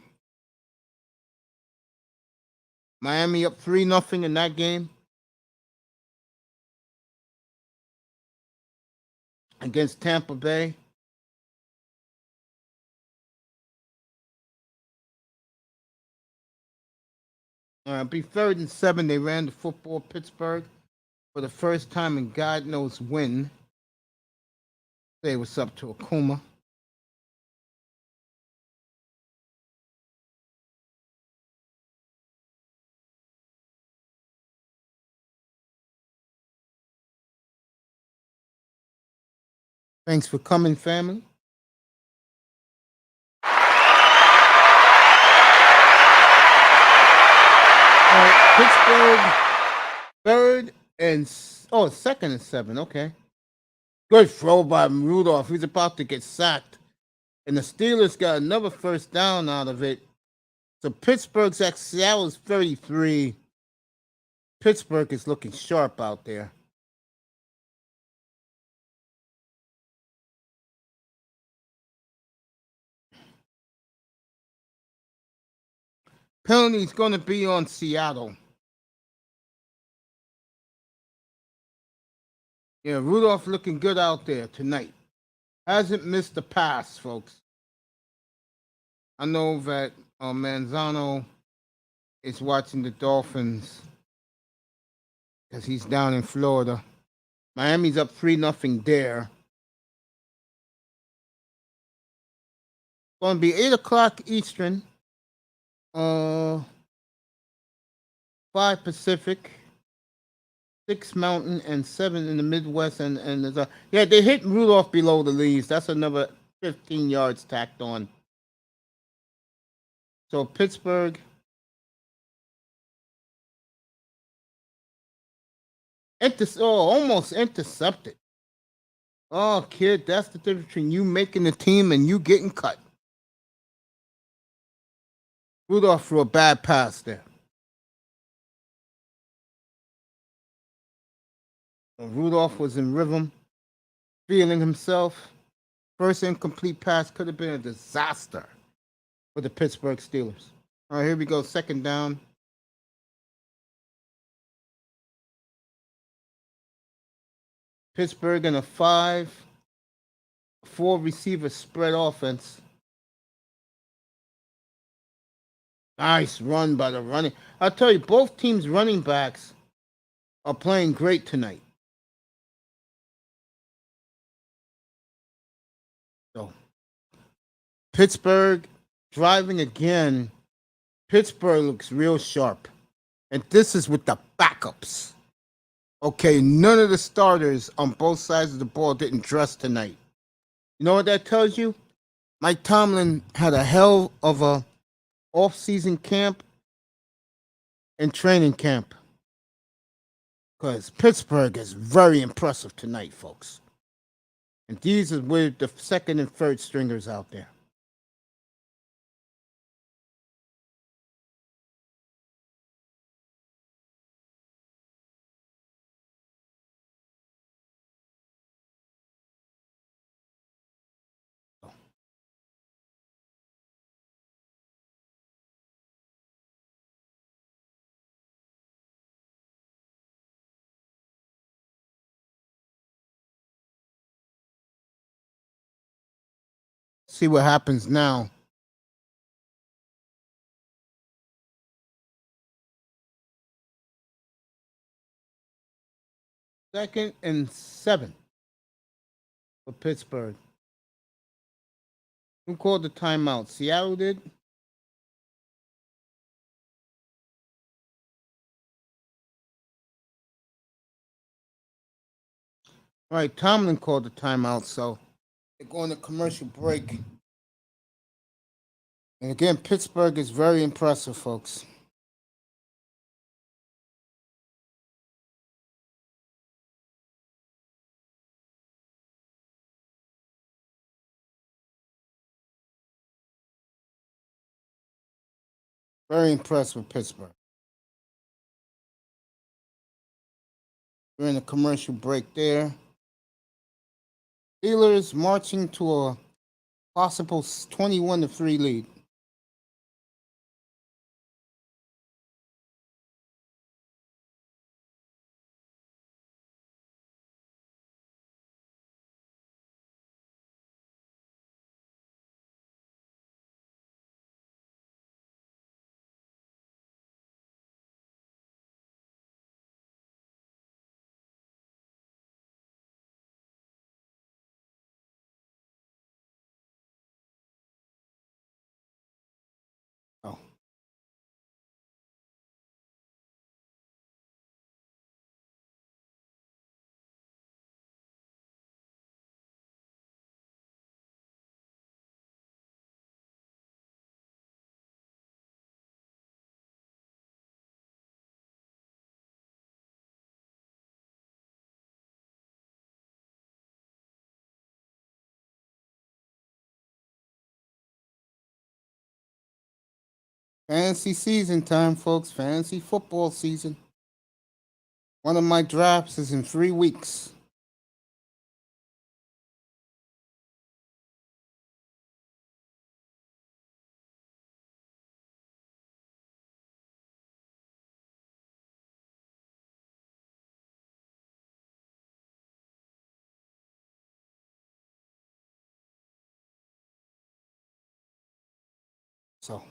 Miami up 3-0 in that game against Tampa Bay. Be 3rd and 7. They ran the football, Pittsburgh, for the first time in God knows when. Say what's up to Akuma. Thanks for coming, family. Pittsburgh, 3rd and 2nd and 7. Okay. Good throw by Rudolph. He's about to get sacked. And the Steelers got another first down out of it. So Pittsburgh's at Seattle's 33. Pittsburgh is looking sharp out there. Penalty's going to be on Seattle. Yeah, Rudolph looking good out there tonight. Hasn't missed a pass, folks. I know that Manzano is watching the Dolphins because he's down in Florida. Miami's up 3-0 there. Going to be 8 o'clock Eastern, 5 Pacific, 6 Mountain, and 7 in the Midwest. And there's yeah, they hit Rudolph below the leaves. That's another 15 yards tacked on. So Pittsburgh. Almost intercepted. Oh, kid, that's the difference between you making the team and you getting cut. Rudolph threw a bad pass there. So Rudolph was in rhythm, feeling himself. First incomplete pass could have been a disaster for the Pittsburgh Steelers. All right, here we go. Second down. Pittsburgh in a 5-4 receiver spread offense. Nice run by the running. I'll tell you, both teams' running backs are playing great tonight. So, Pittsburgh driving again. Pittsburgh looks real sharp. And this is with the backups. Okay, none of the starters on both sides of the ball didn't dress tonight. You know what that tells you? Mike Tomlin had a hell of a off-season camp and training camp. Because Pittsburgh is very impressive tonight, folks. And these are with the second and third stringers out there. See what happens now. Second and 7 for Pittsburgh. Who called the timeout? Seattle did? All right, Tomlin called the timeout, so they're going to commercial break. And again, Pittsburgh is very impressive, folks. Very impressed with Pittsburgh. We're in a commercial break there. Steelers marching to a possible 21-3 lead. Oh. Fantasy season time, folks. Fantasy football season. One of my drafts is in 3 weeks. So,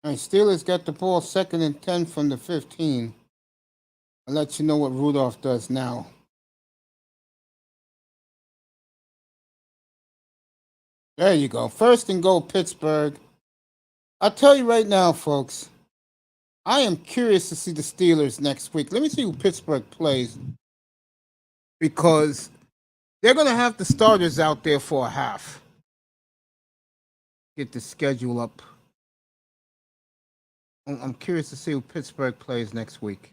All right, Steelers get the ball 2nd and 10 from the 15. I'll let you know what Rudolph does now. There you go. 1st and goal, Pittsburgh. I'll tell you right now, folks, I am curious to see the Steelers next week. Let me see who Pittsburgh plays because they're going to have the starters out there for a half. Get the schedule up. I'm curious to see who Pittsburgh plays next week.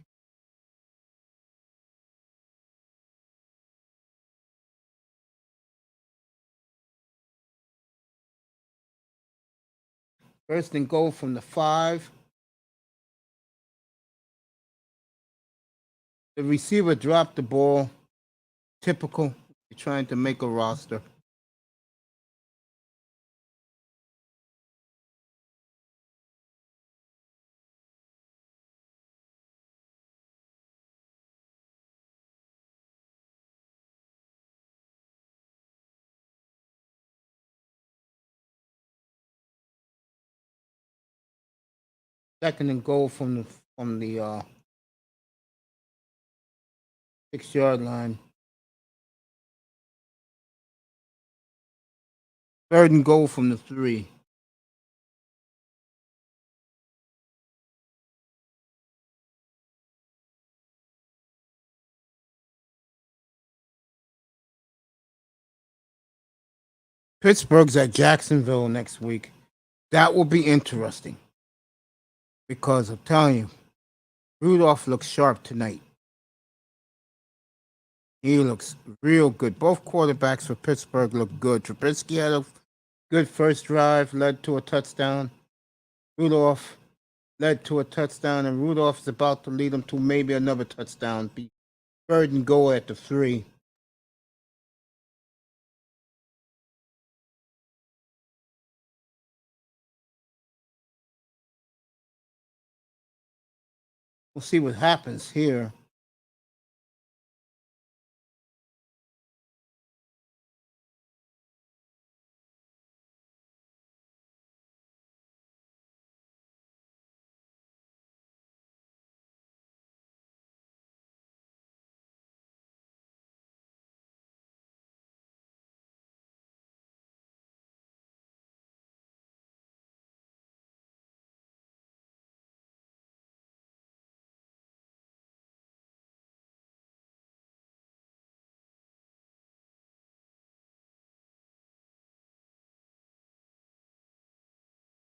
First and goal from the 5. The receiver dropped the ball. Typical. You're trying to make a roster. Second and goal from the 6-yard line. Third and goal from the 3. Pittsburgh's at Jacksonville next week. That will be interesting because I'm telling you, Rudolph looks sharp tonight. He looks real good. Both quarterbacks for Pittsburgh look good. Trubisky had a good first drive, led to a touchdown. Rudolph led to a touchdown, and Rudolph's about to lead them to maybe another touchdown. Be 3rd and goal at the 3. We'll see what happens here.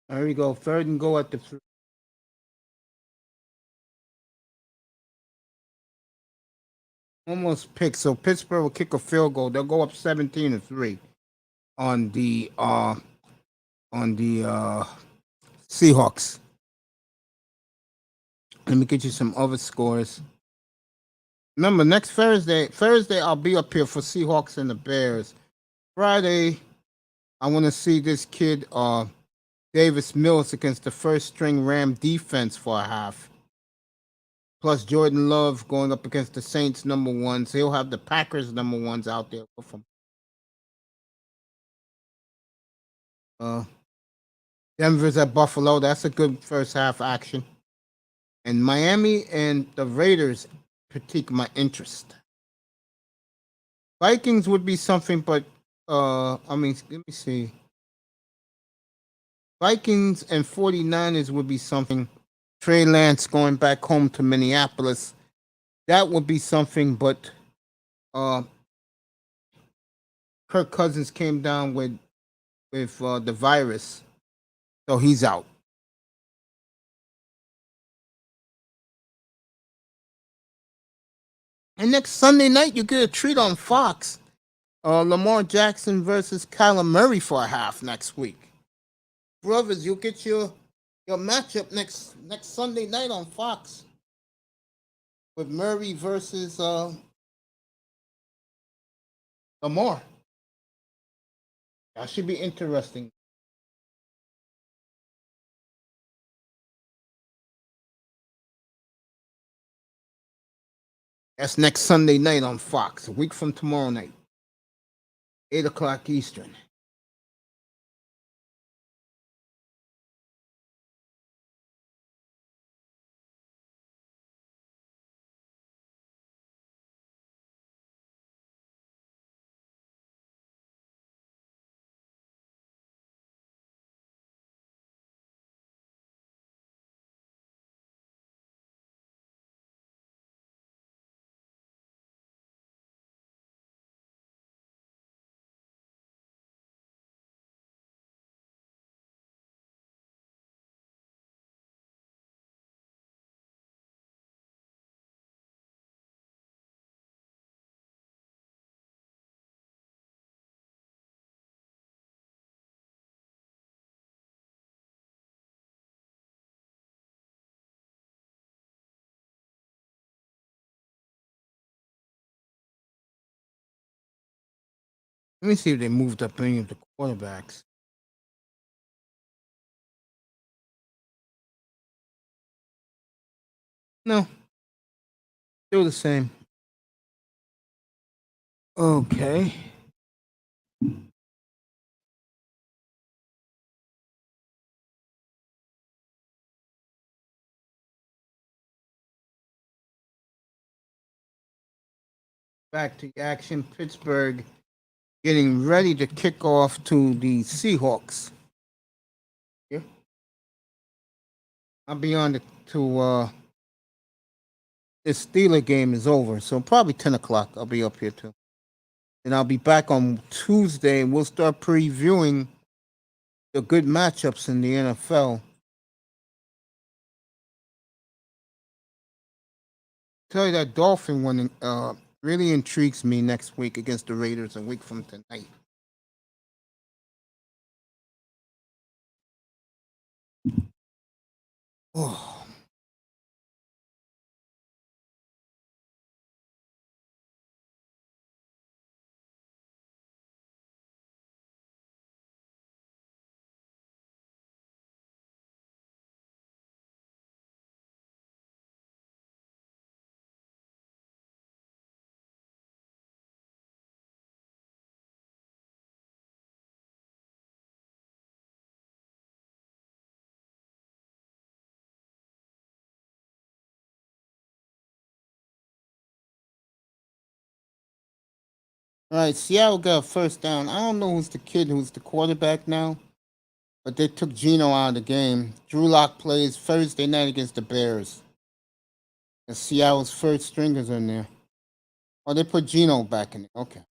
There we go. 3rd and goal at the 3. Almost picked. So Pittsburgh will kick a field goal. They'll go up 17-3 on the Seahawks. Let me get you some other scores. Remember, next Thursday I'll be up here for Seahawks and the Bears. Friday, I want to see this kid, Davis Mills, against the first string Ram defense for a half. Plus Jordan Love going up against the Saints number 1. So he'll have the Packers number 1s out there with him. Denver's at Buffalo. That's a good first half action. And Miami and the Raiders pique my interest. Vikings would be something, but let me see. Vikings and 49ers would be something. Trey Lance going back home to Minneapolis. That would be something, but Kirk Cousins came down with the virus, so he's out. And next Sunday night, you get a treat on Fox. Lamar Jackson versus Kyler Murray for a half next week. Brothers, you'll get your matchup next Sunday night on Fox with Murray versus Lamar. That should be interesting. That's next Sunday night on Fox, a week from tomorrow night, 8 o'clock Eastern. Let me see if they moved up any of the quarterbacks. No, still the same. Okay. Back to action. Pittsburgh getting ready to kick off to the Seahawks. Yeah. I'll be on to this Steeler game is over, so probably 10 o'clock. I'll be up here too, and I'll be back on Tuesday, and we'll start previewing the good matchups in the NFL. Tell you that Dolphin one really intrigues me next week against the Raiders, a week from tonight. Oh. All right, Seattle got a first down. I don't know who's the kid who's the quarterback now, but they took Geno out of the game. Drew Lock plays Thursday night against the Bears. And Seattle's first stringers in there. Oh, they put Geno back in it. Okay.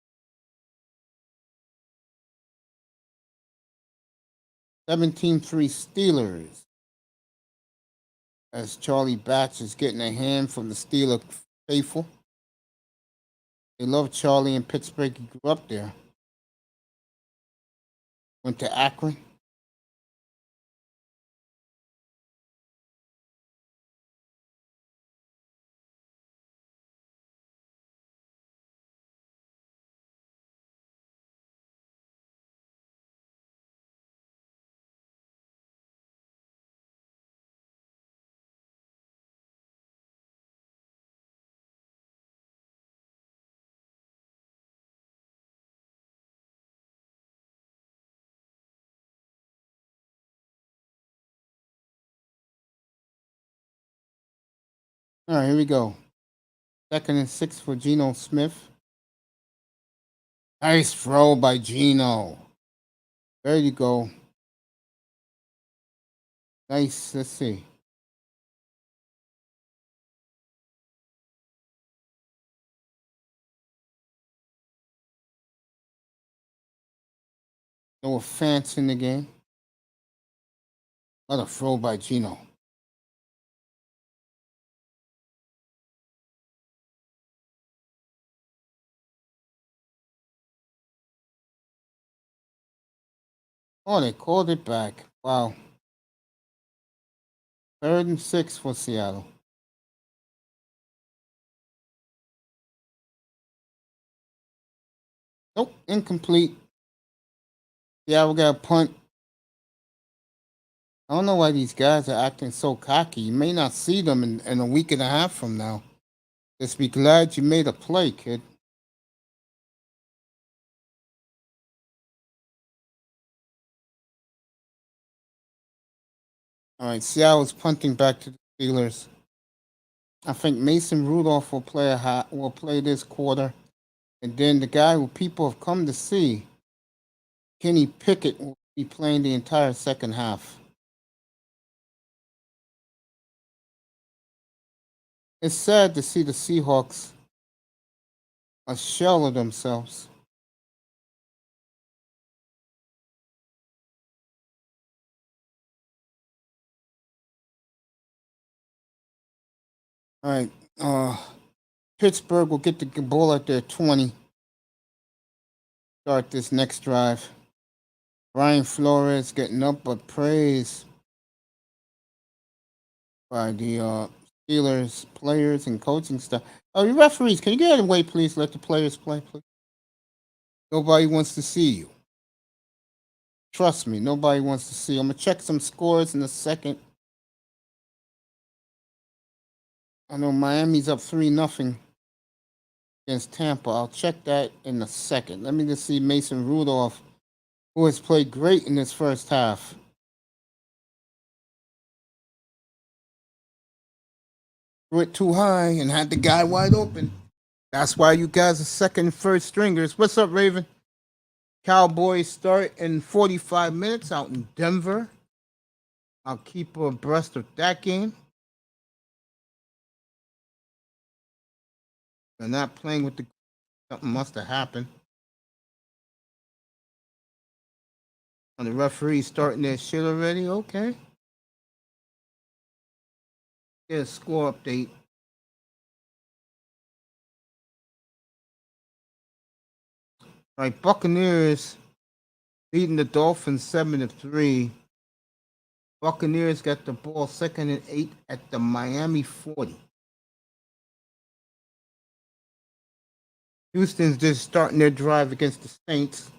17-3 Steelers. As Charlie Batch is getting a hand from the Steeler faithful. They love Charlie in Pittsburgh. He grew up there. Went to Akron. All right, here we go. 2nd and 6 for Geno Smith. Nice throw by Geno. There you go. Nice. Let's see. No offense in the game. Another throw by Geno. Oh, they called it back. Wow. 3rd and 6 for Seattle. Nope, incomplete. Seattle got a punt. I don't know why these guys are acting so cocky. You may not see them in a week and a half from now. Just be glad you made a play, kid. All right, Seattle's punting back to the Steelers. I think Mason Rudolph will play this quarter, and then the guy who people have come to see, Kenny Pickett, will be playing the entire second half. It's sad to see the Seahawks a shell of themselves. All right, Pittsburgh will get the ball at their 20. Start this next drive. Brian Flores getting up, but praise by the Steelers players and coaching staff. Oh, you referees, can you get away, please? Let the players play, please. Nobody wants to see you. Trust me, nobody wants to see you. I'm gonna check some scores in a second. I know Miami's up 3-0 against Tampa. I'll check that in a second. Let me just see Mason Rudolph, who has played great in this first half. Threw it too high and had the guy wide open. That's why you guys are second and first stringers. What's up, Raven? Cowboys start in 45 minutes out in Denver. I'll keep abreast of that game. They're not playing with the... Something must have happened. And the referee's starting their shit already? Okay. Get a score update. All right, Buccaneers leading the Dolphins 7-3. Buccaneers got the ball 2nd and 8 at the Miami 40. Houston's just starting their drive against the Saints.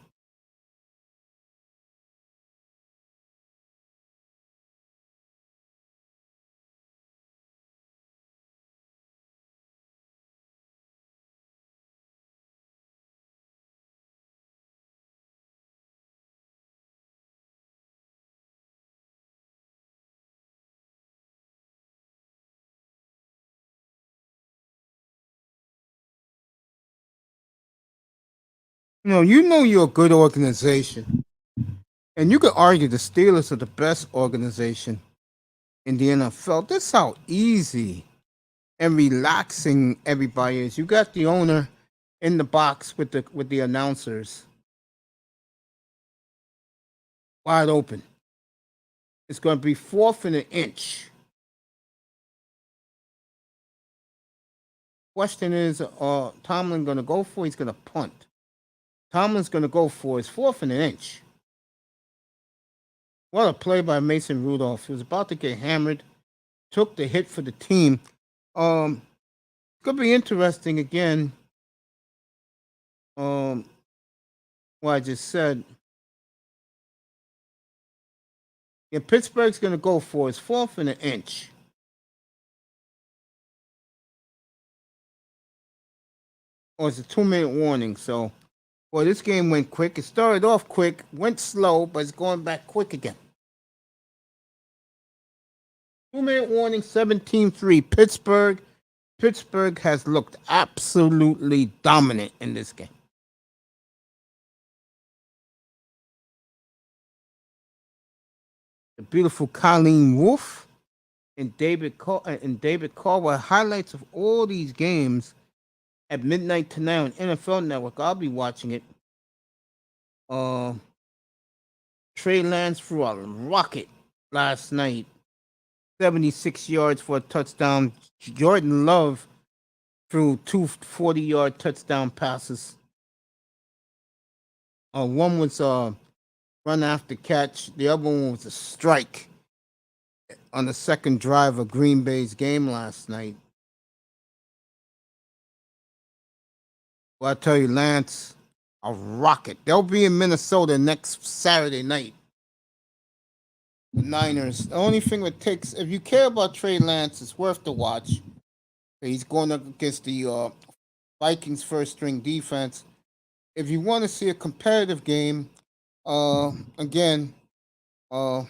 You know you're a good organization. And you could argue the Steelers are the best organization in the NFL. That's how easy and relaxing everybody is. You got the owner in the box with the announcers. Wide open. It's going to be 4th and an inch. Question is, Tomlin going to go for? He's going to punt. Tomlin's going to go for his 4th and an inch. What a play by Mason Rudolph. He was about to get hammered. Took the hit for the team. Could be interesting again. What I just said. Yeah, Pittsburgh's going to go for his 4th and an inch. Or it's a 2-minute warning. So, boy, this game went quick. It started off quick, went slow, but it's going back quick again. 2-minute warning, 17-3. Pittsburgh. Pittsburgh has looked absolutely dominant in this game. The beautiful Colleen Wolfe and David Caldwell. Highlights of all these games at midnight tonight on NFL Network. I'll be watching it. Trey Lance threw a rocket last night. 76 yards for a touchdown. Jordan Love threw 2 40-yard touchdown passes. One was run after catch. The other one was a strike on the second drive of Green Bay's game last night. Well, I tell you, Lance, a rocket. They'll be in Minnesota next Saturday night. The Niners. The only thing that takes, if you care about Trey Lance, it's worth the watch. He's going up against the Vikings first string defense. If you want to see a competitive game, again, Kirk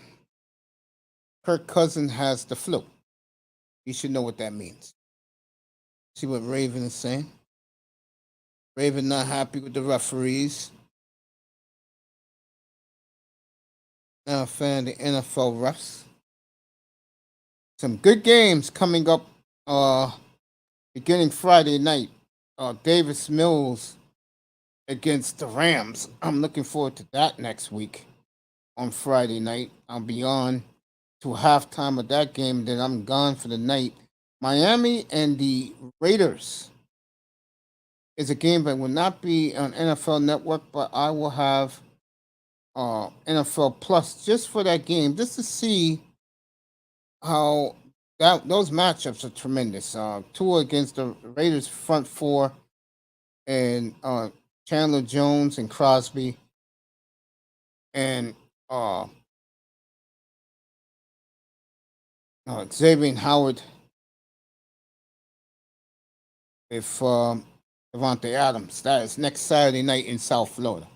Cousins has the flu. You should know what that means. See what Raven is saying? Raven not happy with the referees. Not a fan of the NFL refs. Some good games coming up beginning Friday night. Davis Mills against the Rams. I'm looking forward to that next week on Friday night. I'll be on to halftime of that game, then I'm gone for the night. Miami and the Raiders is a game that will not be on NFL Network, but I will have NFL Plus just for that game, just to see how those matchups are tremendous. Tua against the Raiders front four, and Chandler Jones and Crosby and Xavier Howard with Devontae Adams. That is next Saturday night in South Florida.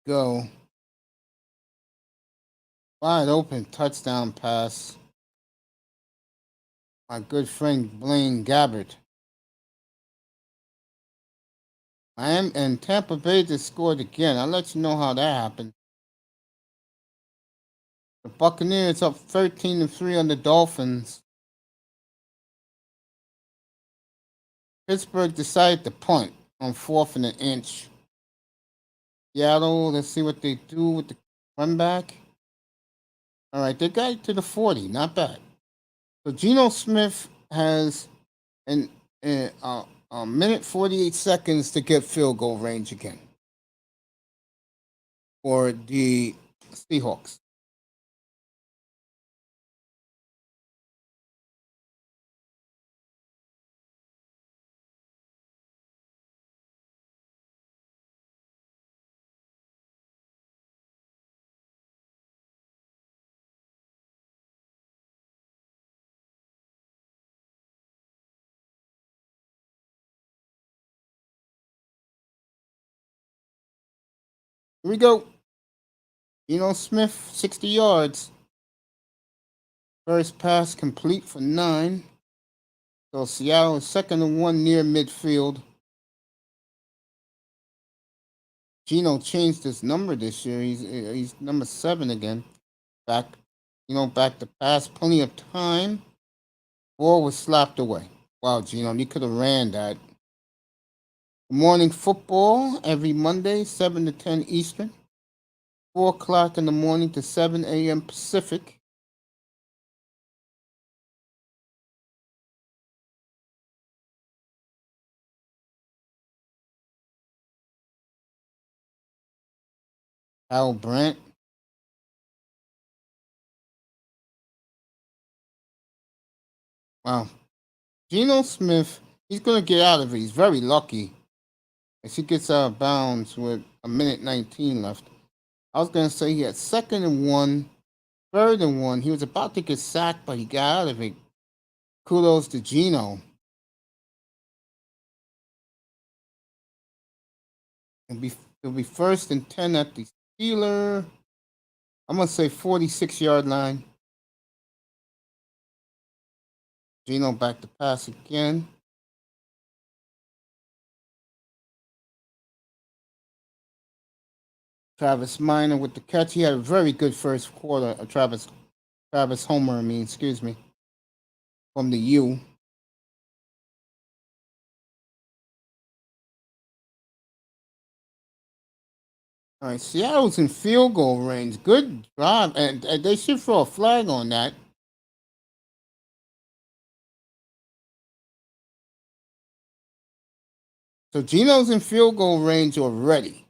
Go. Wide open touchdown pass. My good friend Blaine Gabbert. And Tampa Bay just scored again. I'll let you know how that happened. The Buccaneers up 13-3 on the Dolphins. Pittsburgh decided to punt on 4th and an inch. Seattle, let's see what they do with the run back. All right, they got it to the 40. Not bad. So Geno Smith has a minute 48 seconds to get field goal range again for the Seahawks. Here we go. Geno Smith, 60 yards. First pass complete for 9. So Seattle is 2nd and 1 near midfield. Geno changed his number this year. He's number 7 again. Back to pass. Plenty of time. Ball was slapped away. Wow, Geno, you could have ran that. Morning football every Monday, 7 to 10 Eastern. 4 o'clock in the morning to 7 a.m. Pacific. Al Brandt. Wow. Geno Smith, he's going to get out of it. He's very lucky as he gets out of bounds with a minute 19 left. I was going to say he had 2nd and 1, 3rd and 1. He was about to get sacked, but he got out of it. Kudos to Geno. It'll be 1st and 10 at the Steeler. I'm going to say 46-yard line. Geno back to pass again. Travis Minor with the catch. He had a very good first quarter. Travis Homer, excuse me, from the U. All right, Seattle's in field goal range. Good drive, and they should throw a flag on that. So Geno's in field goal range already.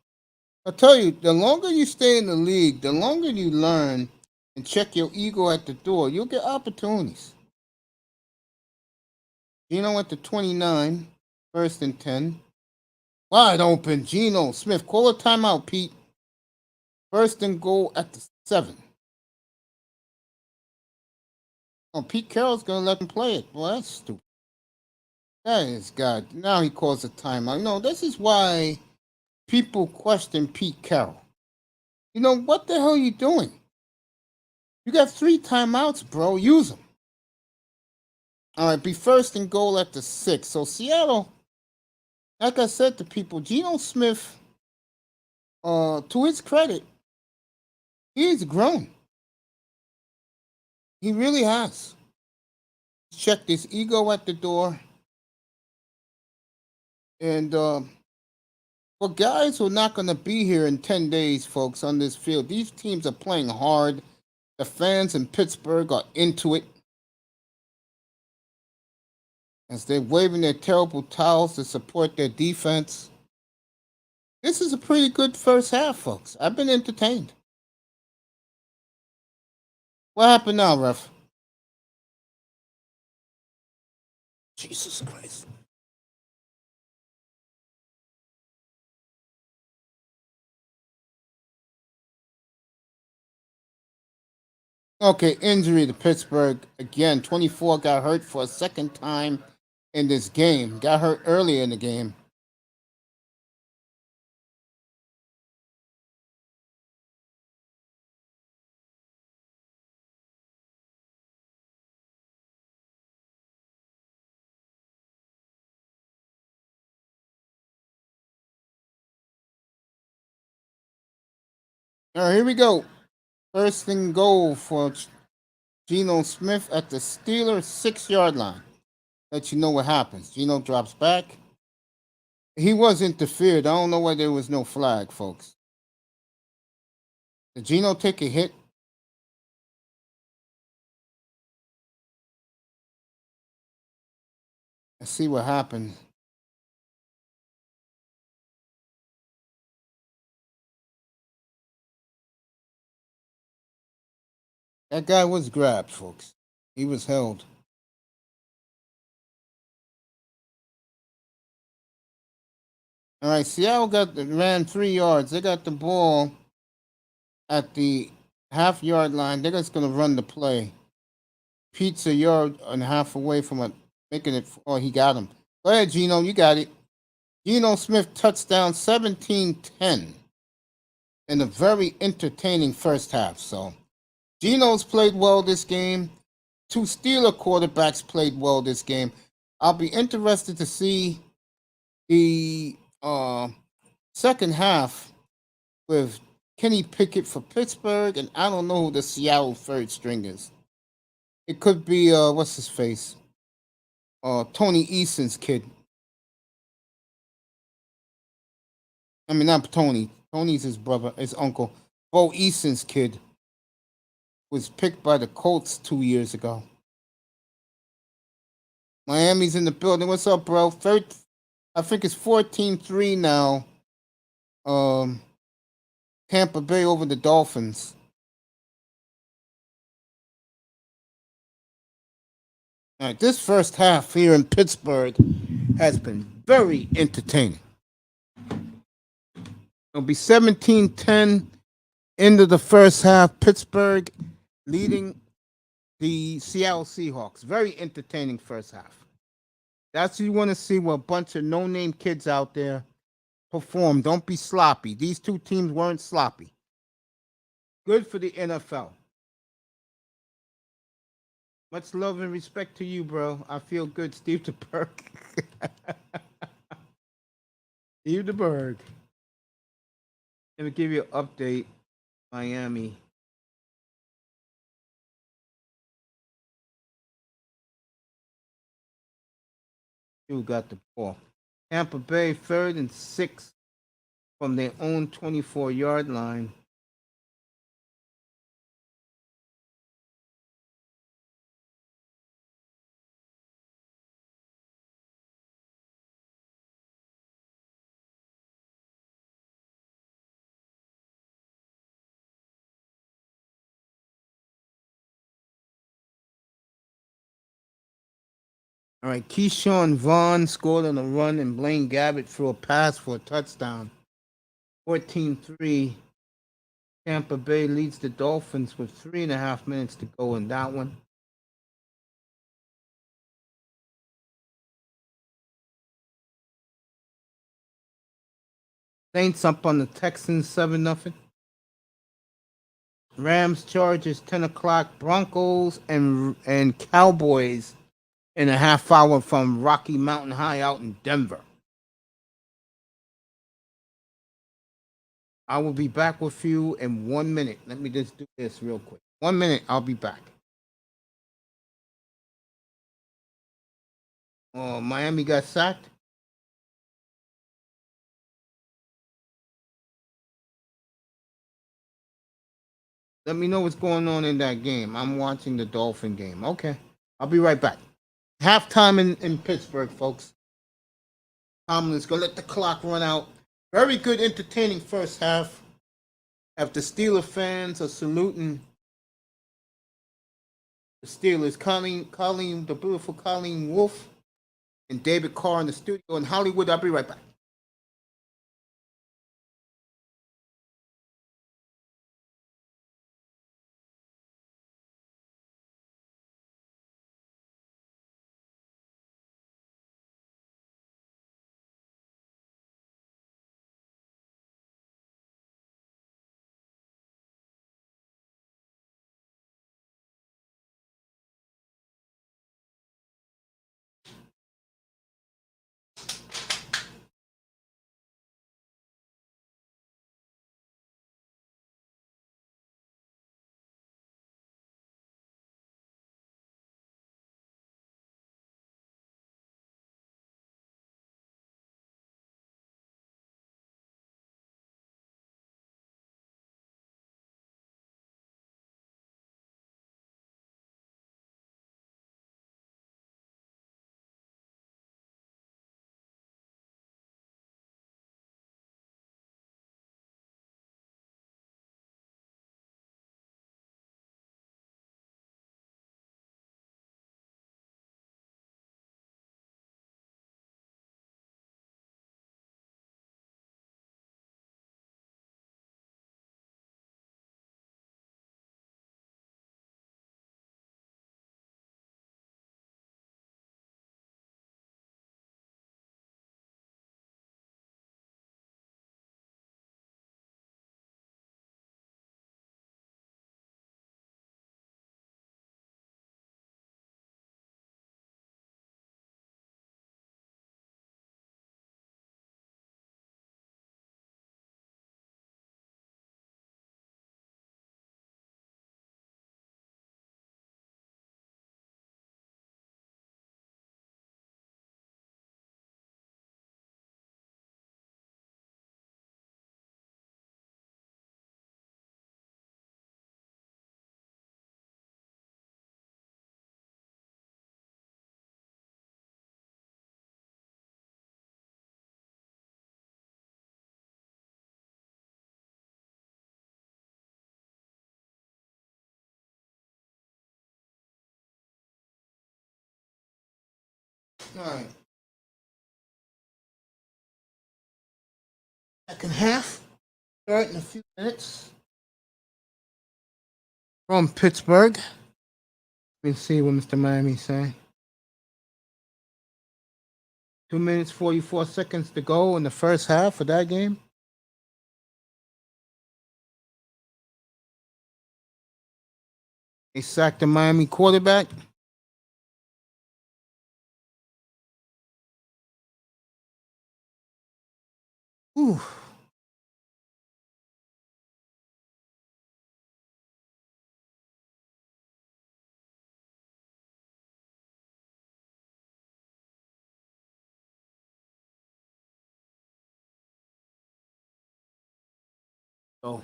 I'll tell you, the longer you stay in the league, the longer you learn and check your ego at the door, you'll get opportunities. Geno at the 29, 1st and 10. Wide open, Geno Smith. Call a timeout, Pete. 1st and goal at the 7. Oh, Pete Carroll's going to let him play it. Well, that's stupid. That is God. Now he calls a timeout. No, this is why people question Pete Carroll. You know, what the hell are you doing? You got 3 timeouts, bro. Use them. All right, be 1st and goal at the 6. So Seattle, like I said to people, Geno Smith, to his credit, he's grown. He really has. Checked his ego at the door. And for guys who are not going to be here in 10 days, folks, on this field, these teams are playing hard. The fans in Pittsburgh are into it. as they're waving their terrible towels to support their defense. This is a pretty good first half, folks. I've been entertained. What happened now, ref? Jesus Christ. Okay, injury to Pittsburgh. Again, 24 got hurt for a second time in this game. Got hurt earlier in the game. All right, here we go. First and goal for Geno Smith at the Steelers 6-yard line. Let you know what happens. Geno drops back. He was interfered. I don't know why there was no flag, folks. Did Geno take a hit? Let's see what happened. That guy was grabbed, folks. He was held. All right, Seattle ran 3 yards. They got the ball at the half-yard line. They're just going to run the play. Pete's a yard and a half away from making it. Oh, he got him. Go ahead, Geno. You got it. Geno Smith touchdown 17-10 in a very entertaining first half. So Geno's played well this game. 2 Steeler quarterbacks played well this game. I'll be interested to see the second half with Kenny Pickett for Pittsburgh, and I don't know who the Seattle third string is. It could be what's his face? Tony Eason's kid. I mean, not Tony. Tony's his brother, his uncle. Bo Eason's kid was picked by the Colts 2 years ago. Miami's in the building. What's up, bro? I think it's 14-3 now. Tampa Bay over the Dolphins. All right, this first half here in Pittsburgh has been very entertaining. It'll be 17-10 into the first half. Pittsburgh leading the Seattle Seahawks. Very entertaining first half. That's what you want to see, with a bunch of no-name kids out there perform. Don't be sloppy. These two teams weren't sloppy. Good for the NFL. Much love and respect to you, bro. I feel good, Steve DeBerg. Steve DeBerg. Let me give you an update. Miami. Who got the ball? Tampa Bay 3rd and 6 from their own 24-yard line. All right, Keyshawn Vaughn scored on a run, and Blaine Gabbert threw a pass for a touchdown. 14-3. Tampa Bay leads the Dolphins with 3.5 minutes to go in that one. Saints up on the Texans 7-0. Rams, Chargers 10 o'clock. Broncos and Cowboys in a half hour from Rocky Mountain High out in Denver. I will be back with you in 1 minute. Let me just do this real quick. 1 minute, I'll be back. Miami got sacked. Let me know what's going on in that game. I'm watching the Dolphin game. Okay, I'll be right back. Halftime in Pittsburgh, folks. Tomlin's gonna let the clock run out. Very good, entertaining first half. After Steeler fans are saluting the Steelers, Colleen, the beautiful Colleen Wolf, and David Carr in the studio in Hollywood. I'll be right back. All right. Second half. Start in a few minutes. From Pittsburgh. Let me see what Mr. Miami say. 2 minutes, 44 seconds to go in the first half of that game. They sacked the Miami quarterback. Ooh. So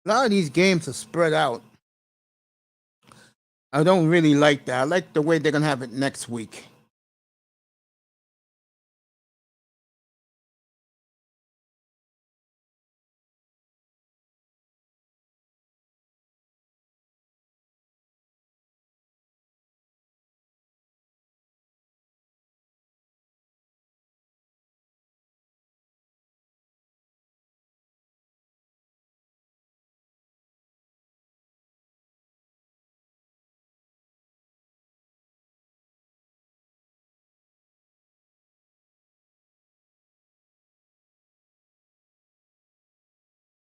a lot of these games are spread out. I don't really like that. I like the way they're gonna have it next week.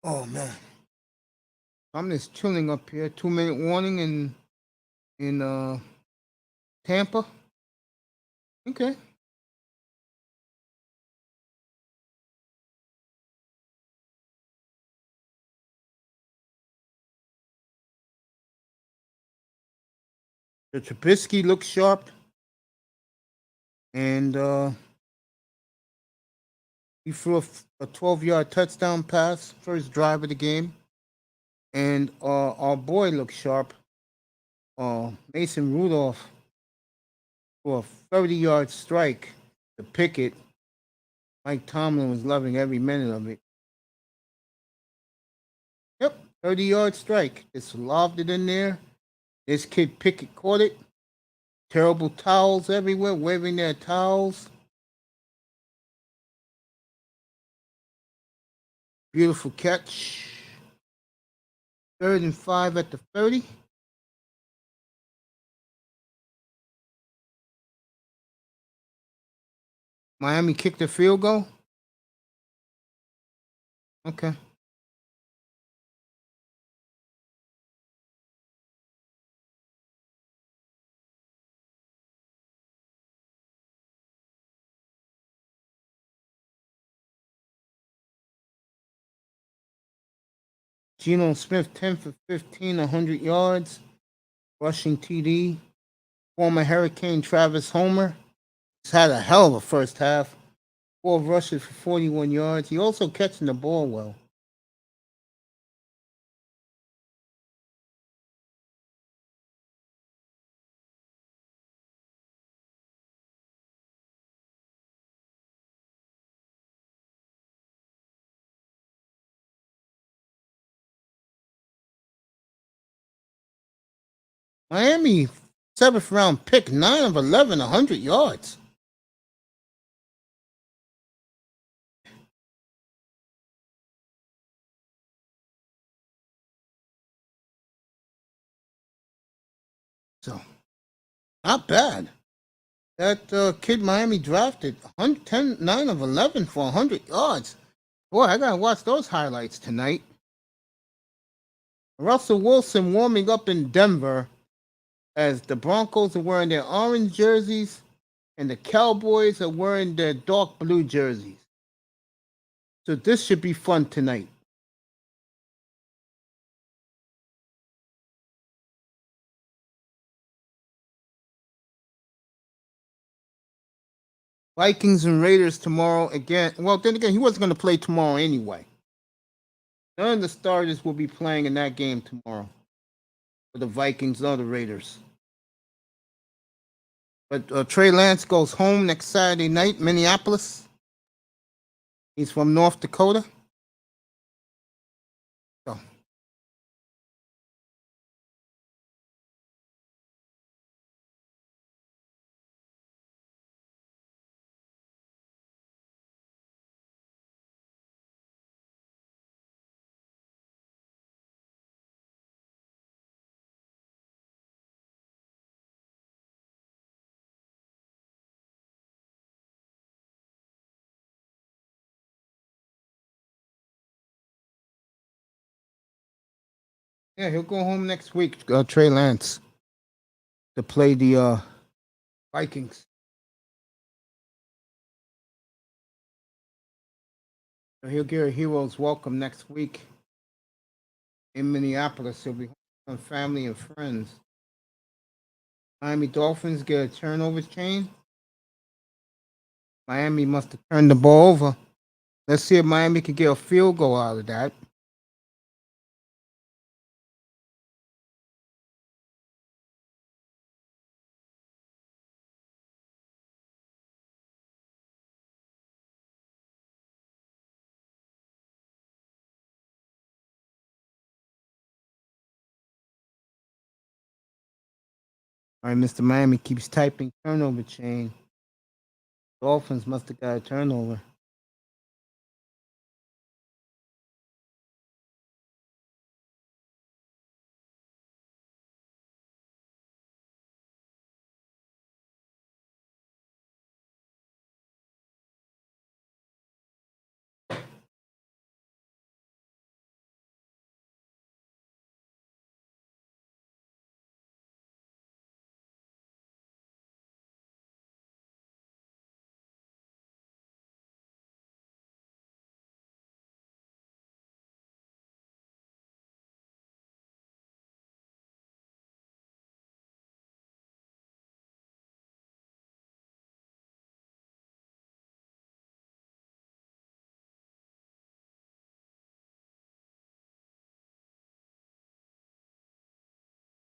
Oh man, I'm just chilling up here. 2 minute warning in Tampa. Okay. The Trubisky looks sharp, and he threw a 12-yard touchdown pass, first drive of the game. And our boy looks sharp. Mason Rudolph for a 30-yard strike to Pickett. Mike Tomlin was loving every minute of it. Yep, 30-yard strike. Just lobbed it in there. This kid Pickett caught it. Terrible towels everywhere, waving their towels. Beautiful catch. 3rd and 5 at the 30. Miami kicked a field goal. Okay. Geno Smith, 10 for 15, 100 yards. Rushing TD. Former Hurricane Travis Homer. He's had a hell of a first half. 4 rushes for 41 yards. He also catching the ball well. Miami, 7th round pick, 9 of 11, 100 yards. So, not bad. That kid Miami drafted, 9 of 11 for 100 yards. Boy, I got to watch those highlights tonight. Russell Wilson warming up in Denver as the Broncos are wearing their orange jerseys and the Cowboys are wearing their dark blue jerseys. So this should be fun tonight. Vikings and Raiders tomorrow again. Well, then again, he wasn't going to play tomorrow anyway. None of the starters will be playing in that game tomorrow for the Vikings or the Raiders. But Trey Lance goes home next Saturday night, Minneapolis. He's from North Dakota. So. Yeah, he'll go home next week, Trey Lance, to play the Vikings. So he'll get a hero's welcome next week in Minneapolis. He'll be home with family and friends. Miami Dolphins get a turnover chain. Miami must have turned the ball over. Let's see if Miami can get a field goal out of that. All right, Mr. Miami keeps typing turnover chain. Dolphins must have got a turnover.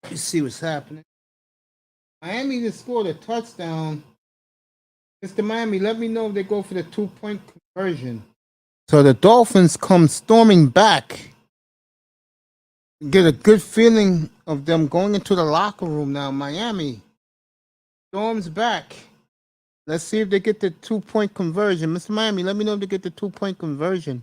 Let's see what's happening. Miami just scored a touchdown. Mr. Miami, let me know if they go for the 2-point conversion. So the Dolphins come storming back. Get a good feeling of them going into the locker room now. Miami storms back. Let's see if they get the 2-point conversion. Mr. Miami, let me know if they get the 2-point conversion.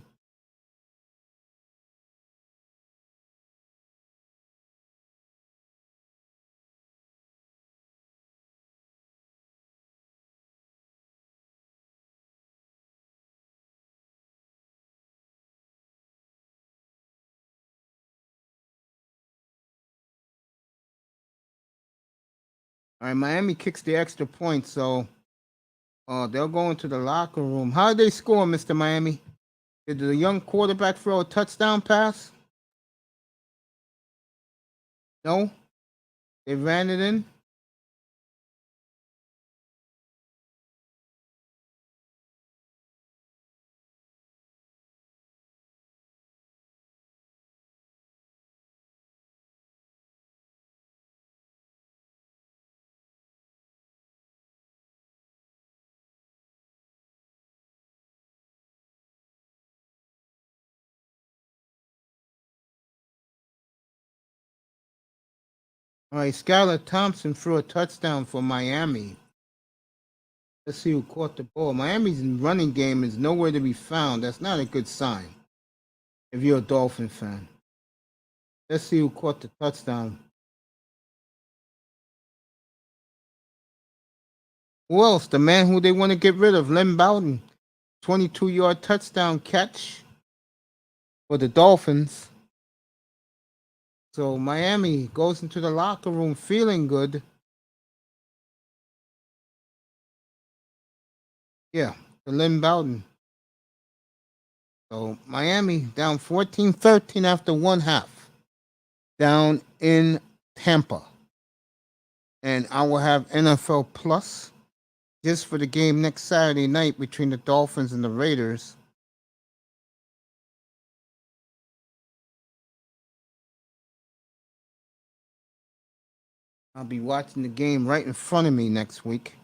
All right, Miami kicks the extra point, so they'll go into the locker room. How did they score, Mr. Miami? Did the young quarterback throw a touchdown pass? No? They ran it in? All right, Skylar Thompson threw a touchdown for Miami. Let's see who caught the ball. Miami's running game is nowhere to be found. That's not a good sign if you're a Dolphin fan. Let's see who caught the touchdown. Who else? The man who they want to get rid of, Lynn Bowden. 22-yard touchdown catch for the Dolphins. So Miami goes into the locker room feeling good. Yeah, for Lynn Bowden. So Miami down 14-13 after one half. Down in Tampa. And I will have NFL Plus just for the game next Saturday night between the Dolphins and the Raiders. I'll be watching the game right in front of me next week.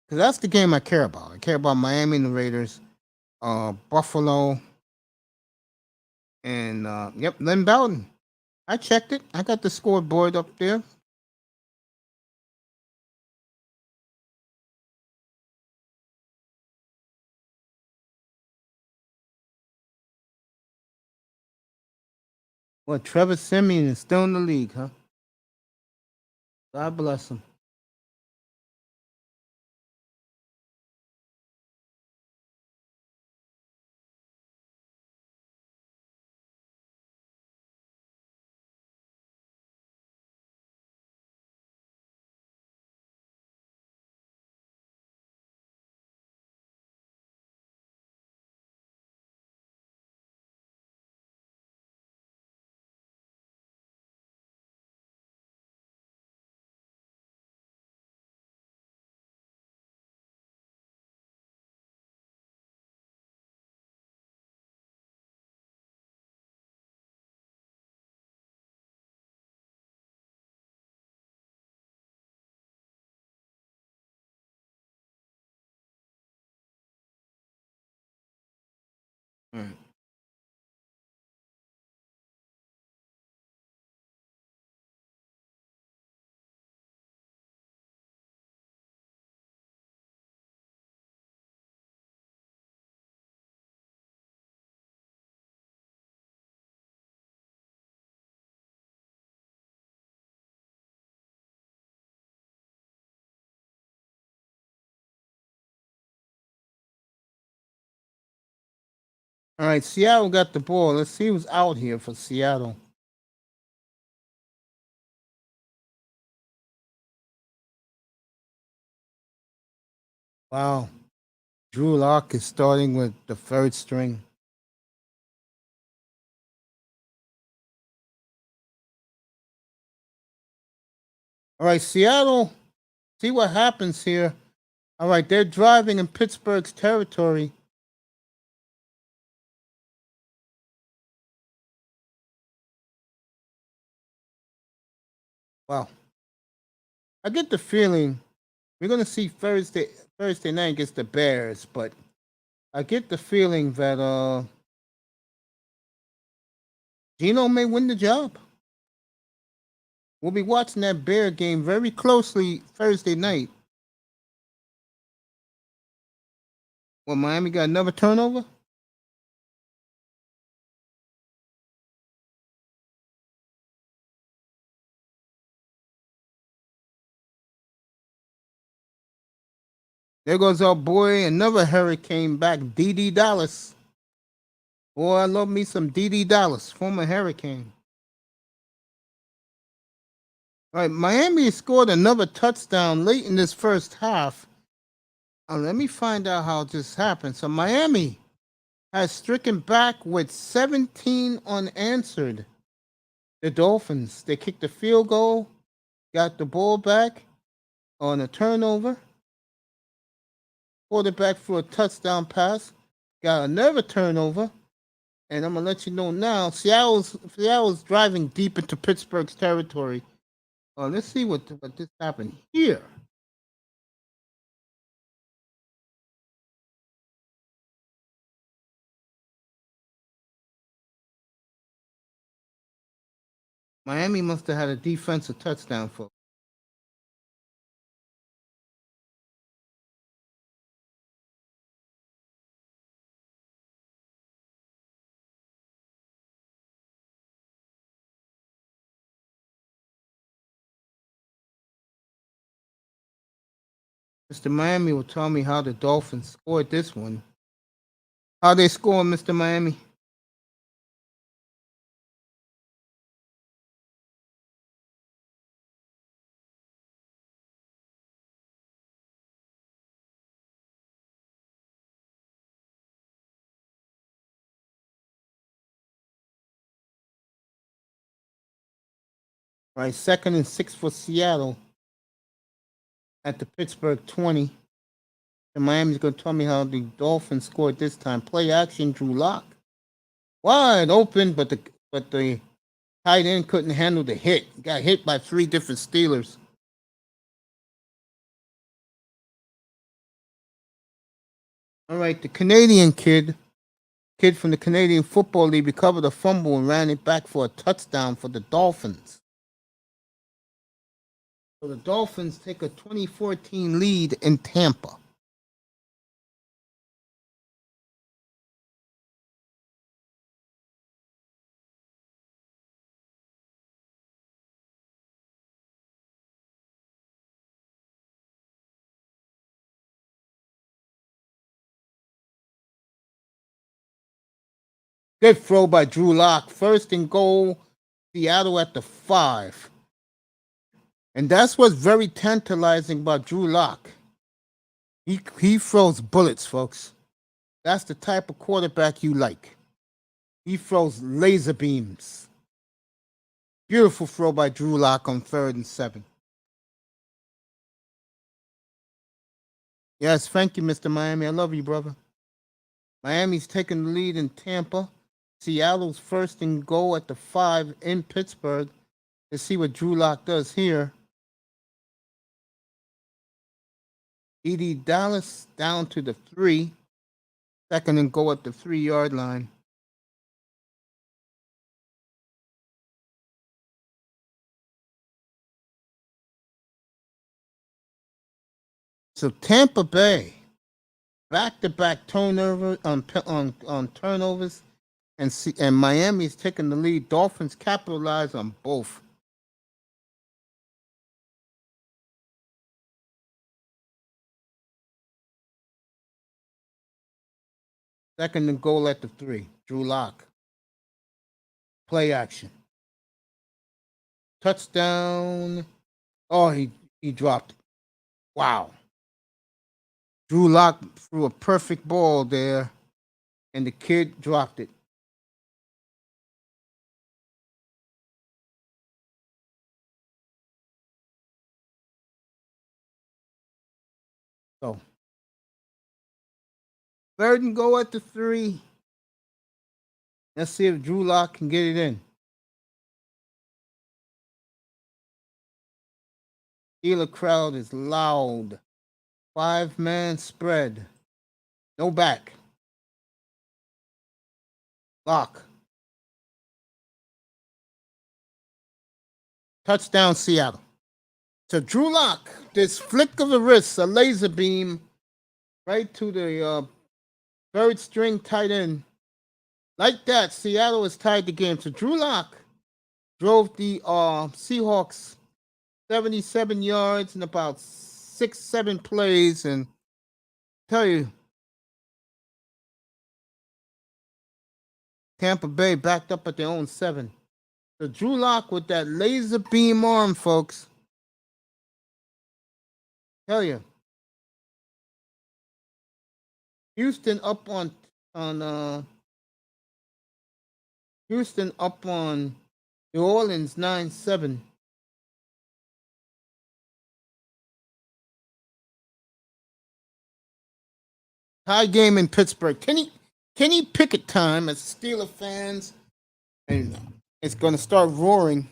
Because that's the game I care about. I care about Miami and the Raiders, Buffalo, and, Lynn Bowden. I checked it. I got the scoreboard up there. Well, Trevor Siemian is still in the league, huh? God bless him. All right. All right, Seattle got the ball. Let's see who's out here for Seattle. Wow. Drew Lock is starting with the third string. All right, Seattle. See what happens here. All right, they're driving in Pittsburgh's territory. Wow. I get the feeling we're gonna see Thursday night against the Bears, but I get the feeling that Gino may win the job. We'll be watching that Bear game very closely Thursday night. Well, Miami got another turnover. There goes our boy, another Hurricane back, D.D. Dallas. Boy, I love me some D.D. Dallas, former Hurricane. All right, Miami scored another touchdown late in this first half. Let me find out how this happened. So Miami has stricken back with 17 unanswered. The Dolphins, they kicked the field goal, got the ball back on a turnover, quarterback for a touchdown pass, got another turnover, and I'm gonna let you know now. Seattle's driving deep into Pittsburgh's territory. Let's see what just happened here. Miami must have had a defensive touchdown for. Mr. Miami will tell me how the Dolphins scored this one. How they score, Mr. Miami? Right, 2nd and 6 for Seattle at the Pittsburgh 20. And Miami's going to tell me how the Dolphins scored this time. Play action, Drew Lock. Wide open, but the tight end couldn't handle the hit. Got hit by 3 different Steelers. All right, the Canadian kid from the Canadian Football League recovered a fumble and ran it back for a touchdown for the Dolphins. So the Dolphins take a 2014 lead in Tampa. Good throw by Drew Lock. 1st and goal, Seattle at the 5. And that's what's very tantalizing about Drew Lock. He throws bullets, folks. That's the type of quarterback you like. He throws laser beams. Beautiful throw by Drew Lock on 3rd and 7. Yes, thank you, Mr. Miami. I love you, brother. Miami's taking the lead in Tampa. Seattle's 1st and goal at the 5 in Pittsburgh. Let's see what Drew Lock does here. D.D. Dallas down to the 3. 2nd and goal at the 3-yard line. So Tampa Bay, back-to-back turnover on turnovers, and Miami's taking the lead. Dolphins capitalize on both. Second and goal at the 3. Drew Lock. Play action. Touchdown. Oh, he dropped it. Wow. Drew Lock threw a perfect ball there, and the kid dropped it. So 3rd and goal at the 3. Let's see if Drew Lock can get it in. Steeler crowd is loud. 5-man spread. No back. Lock. Touchdown Seattle. So Drew Lock, this flick of the wrist, a laser beam right to the third string tight end. Like that, Seattle is tied the game. So Drew Lock drove the Seahawks 77 yards in about 6-7 plays, and tell you, Tampa Bay backed up at their own 7. So Drew Lock with that laser beam arm, folks. Tell you, Houston up on Houston up on New Orleans 9-7. Tie game in Pittsburgh. Kenny Pickett time as Steeler fans, and it's going to start roaring.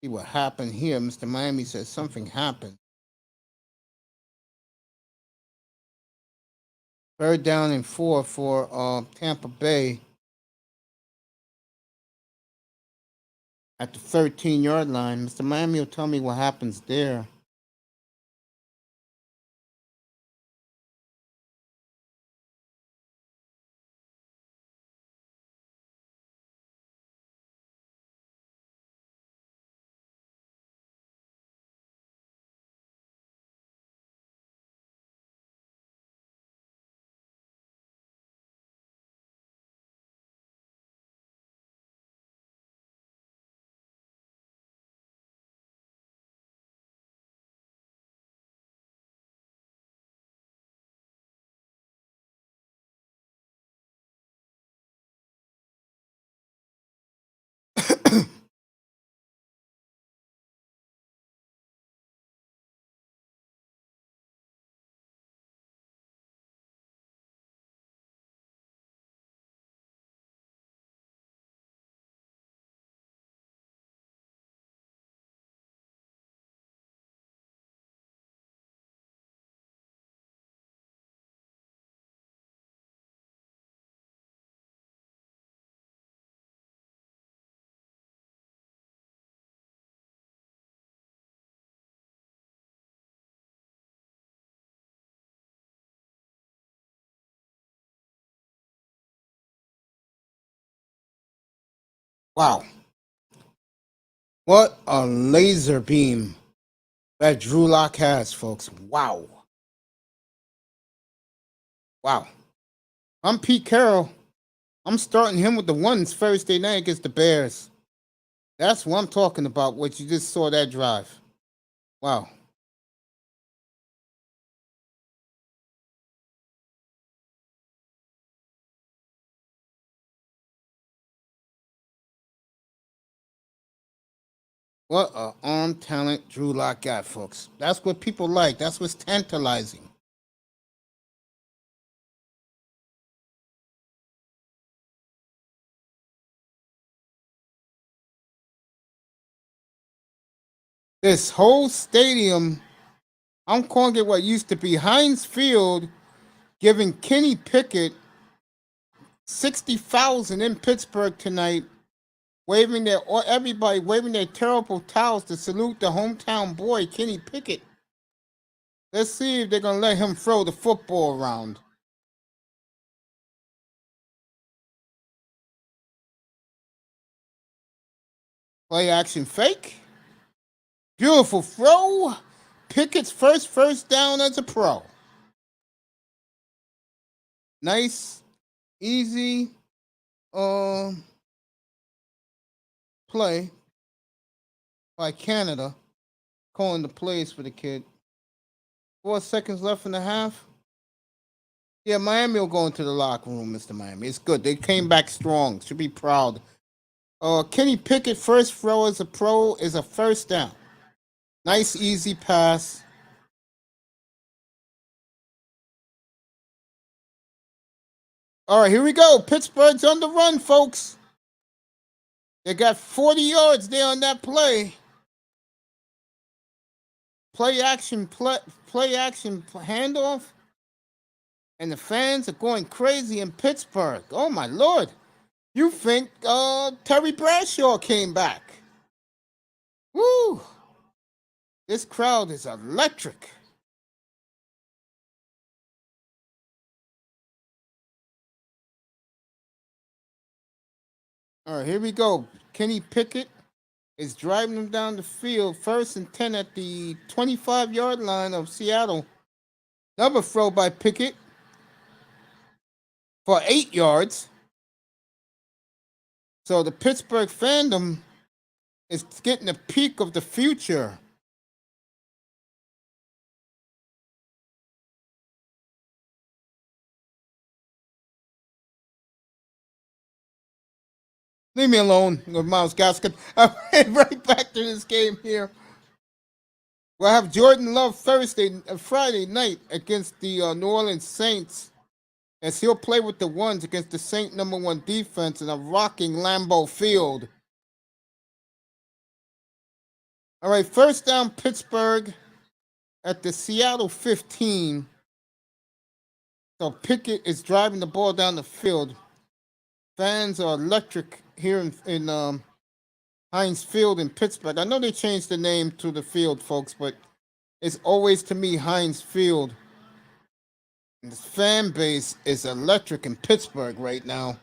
See what happened here. Mr. Miami says something happened. Third down and 4 for Tampa Bay at the 13-yard line. Mr. Miami will tell me what happens there. Wow. What a laser beam that Drew Lock has, folks. Wow. Wow. I'm Pete Carroll. I'm starting him with the ones Thursday night against the Bears. That's what I'm talking about, what you just saw that drive. Wow. What a arm talent Drew Lock got, folks. That's what people like. That's what's tantalizing. This whole stadium, I'm calling it what used to be Heinz Field, giving Kenny Pickett 60,000 in Pittsburgh tonight, everybody waving their terrible towels to salute the hometown boy, Kenny Pickett. Let's see if they're going to let him throw the football around. Play action fake. Beautiful throw. Pickett's first down as a pro. Nice, easy play by Canada, calling the plays for the kid. 4 seconds left in the half. Yeah, Miami will go into the locker room, Mr. Miami. It's good. They came back strong. Should be proud. Kenny Pickett first throw as a pro is a first down. Nice, easy pass. All right, here we go. Pittsburgh's on the run, folks. They got 40 yards there on that play. Play action handoff. And the fans are going crazy in Pittsburgh. Oh, my Lord. You think Terry Bradshaw came back. Woo! This crowd is electric. All right, here we go. Kenny Pickett is driving them down the field. 1st and 10 at the 25-yard line of Seattle. Another throw by Pickett for 8 yards. So the Pittsburgh fandom is getting a peek of the future. Leave me alone with Miles Gaskin. I'm right back to this game here. We'll have Jordan Love Friday night against the New Orleans Saints, as he'll play with the ones against the Saint #1 defense in a rocking Lambeau Field. All right, 1st down Pittsburgh at the Seattle 15. So Pickett is driving the ball down the field. Fans are electric here in Heinz Field in Pittsburgh. I know they changed the name to the field, folks, but it's always to me Heinz Field. And the fan base is electric in Pittsburgh right now.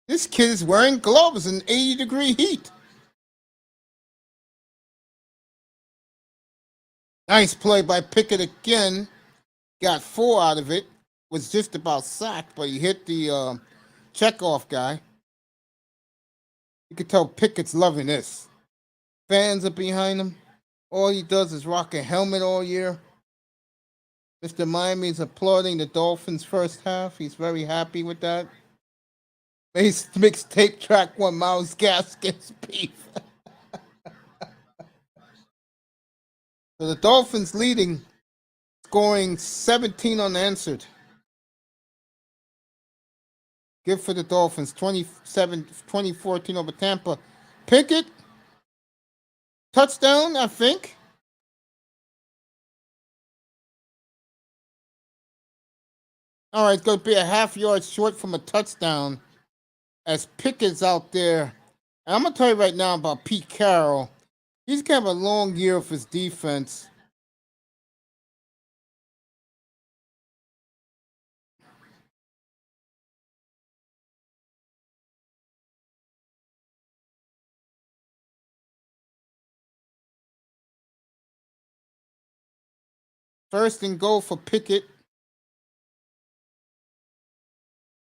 This kid is wearing gloves in 80-degree heat. Nice play by Pickett again. Got 4 out of it. Was just about sacked, but he hit the checkoff guy. You can tell Pickett's loving this. Fans are behind him. All he does is rock a helmet all year. Mr. Miami's applauding the Dolphins' first half. He's very happy with that. Makes tape track 1 Miles Gaskins beef. So the Dolphins leading, scoring 17 unanswered. Good for the Dolphins, 2014 over Tampa. Pickett, touchdown, I think. All right, it's going to be a half yard short from a touchdown as Pickett's out there. And I'm going to tell you right now about Pete Carroll. He's going to have a long year of his defense. First and goal for Pickett.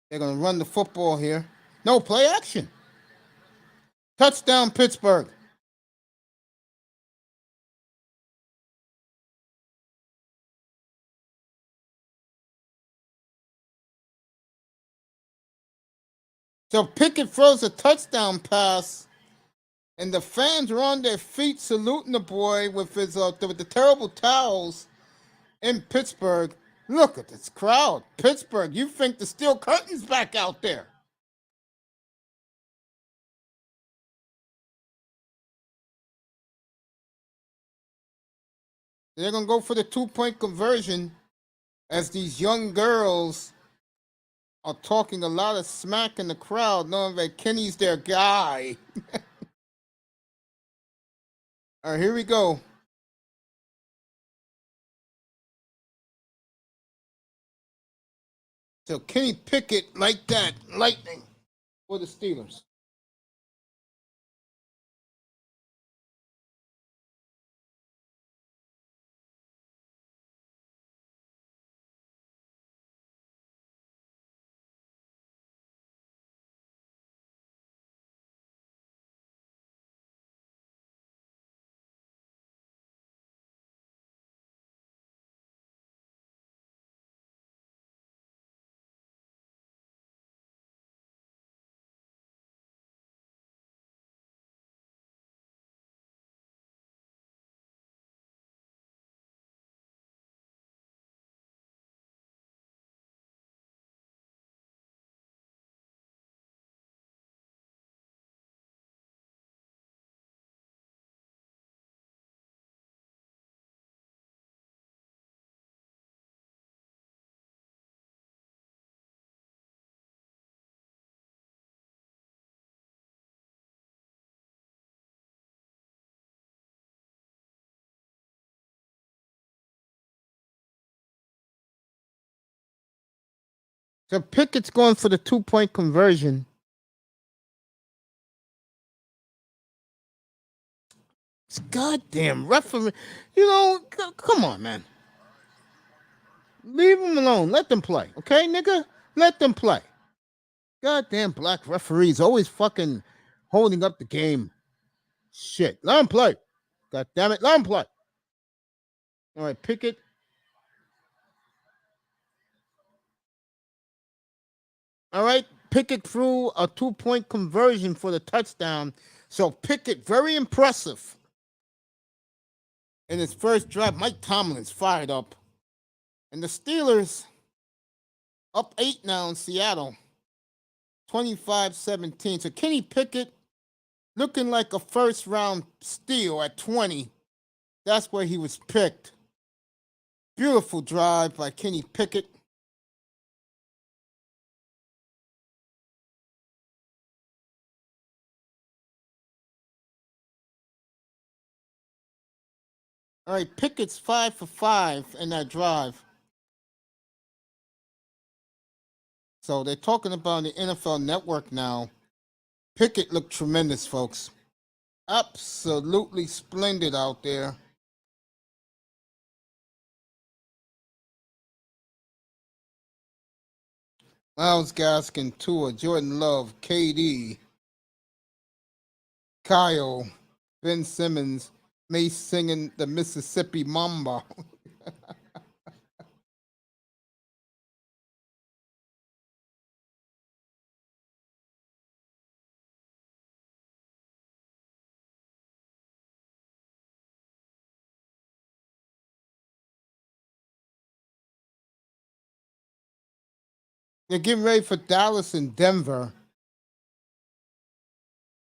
They're going to run the football here. No, play action. Touchdown, Pittsburgh. So Pickett throws a touchdown pass, and the fans are on their feet saluting the boy with the terrible towels in Pittsburgh. Look at this crowd. Pittsburgh, you think the steel curtain's back out there. They're going to go for the 2-point conversion as these young girls are talking a lot of smack in the crowd, knowing that Kenny's their guy. All right, here we go. So Kenny Pickett, like that, lightning for the Steelers. So Pickett's going for the 2-point conversion. It's goddamn referee. You know, come on, man. Leave them alone. Let them play. Okay, nigga? Let them play. Goddamn black referees always fucking holding up the game. Shit. Let them play. God damn it. Let them play. All right, Pickett. All right, Pickett threw a 2-point conversion for the touchdown. So Pickett, very impressive. In his first drive, Mike Tomlin's fired up. And the Steelers up 8 now in Seattle. 25-17. So Kenny Pickett looking like a first round steal at 20. That's where he was picked. Beautiful drive by Kenny Pickett. All right, Pickett's 5 for 5 in that drive. So they're talking about the NFL Network now. Pickett looked tremendous, folks. Absolutely splendid out there. Miles Gaskin, Tua, Jordan Love, KD, Kyle, Ben Simmons, Mace singing the Mississippi Mamba. They're getting ready for Dallas and Denver.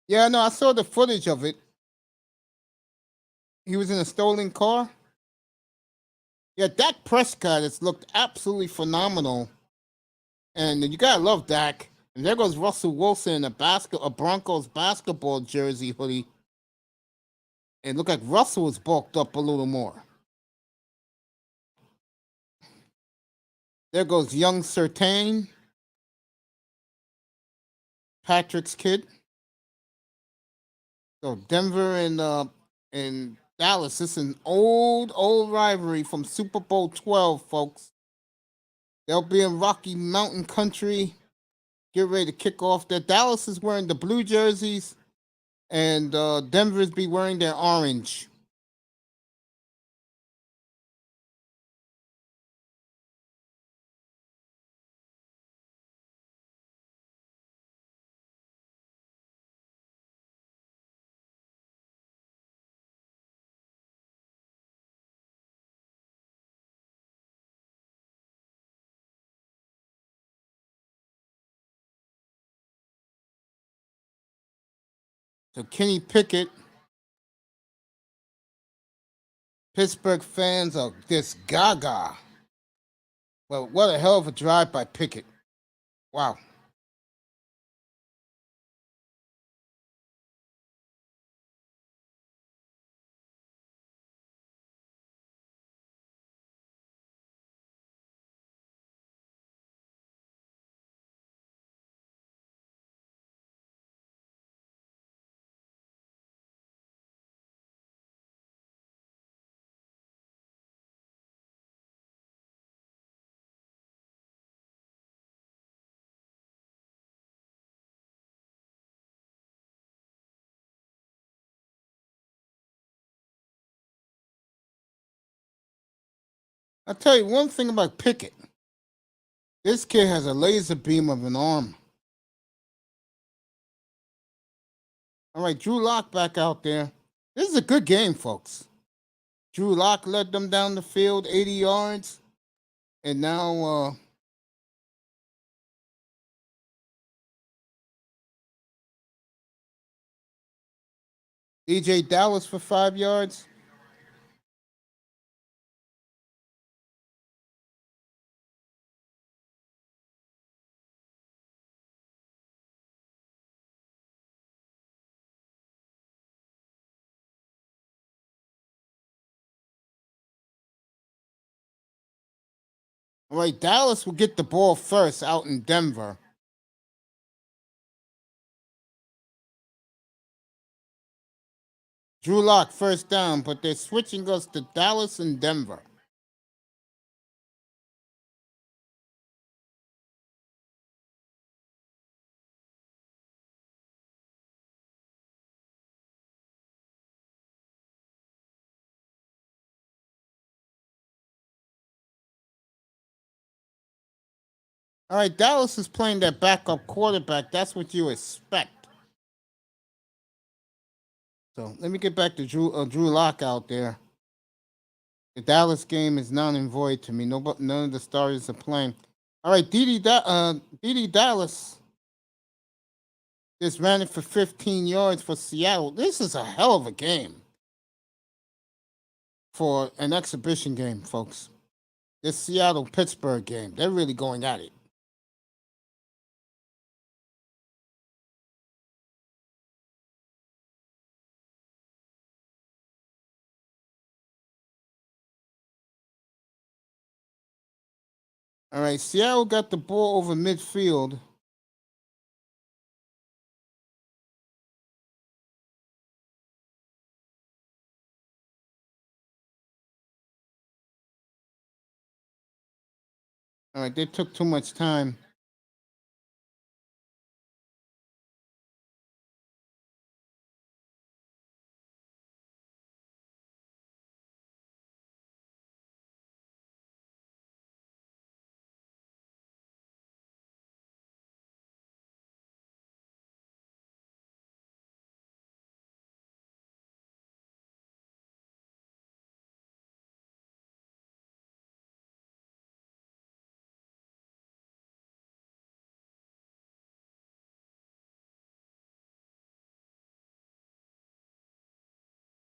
Yeah, no, I saw the footage of it. He was in a stolen car. Yeah, Dak Prescott has looked absolutely phenomenal. And you gotta love Dak. And there goes Russell Wilson in a Broncos basketball jersey hoodie. And look like Russell was bulked up a little more. There goes young Surtain, Patrick's kid. So Denver and Dallas. This is an old rivalry from Super Bowl 12, folks. They'll be in Rocky Mountain Country. Get ready to kick off there. Dallas is wearing the blue jerseys, and Denver's be wearing their orange. So Kenny Pickett, Pittsburgh fans are just gaga. Well, what a hell of a drive by Pickett. Wow. I'll tell you one thing about Pickett. This kid has a laser beam of an arm. All right, Drew Lock back out there. This is a good game, folks. Drew Lock led them down the field 80 yards. And now DJ Dallas for 5 yards. All right, Dallas will get the ball first out in Denver. Drew Lock first down, but they're switching us to Dallas and Denver. All right, Dallas is playing their backup quarterback. That's what you expect. So let me get back to Drew Lock out there. The Dallas game is non and void to me. None of the starters are playing. All right, Dede Dallas just ran it for 15 yards for Seattle. This is a hell of a game for an exhibition game, folks. This Seattle-Pittsburgh game, they're really going at it. All right, Seattle got the ball over midfield. All right, they took too much time.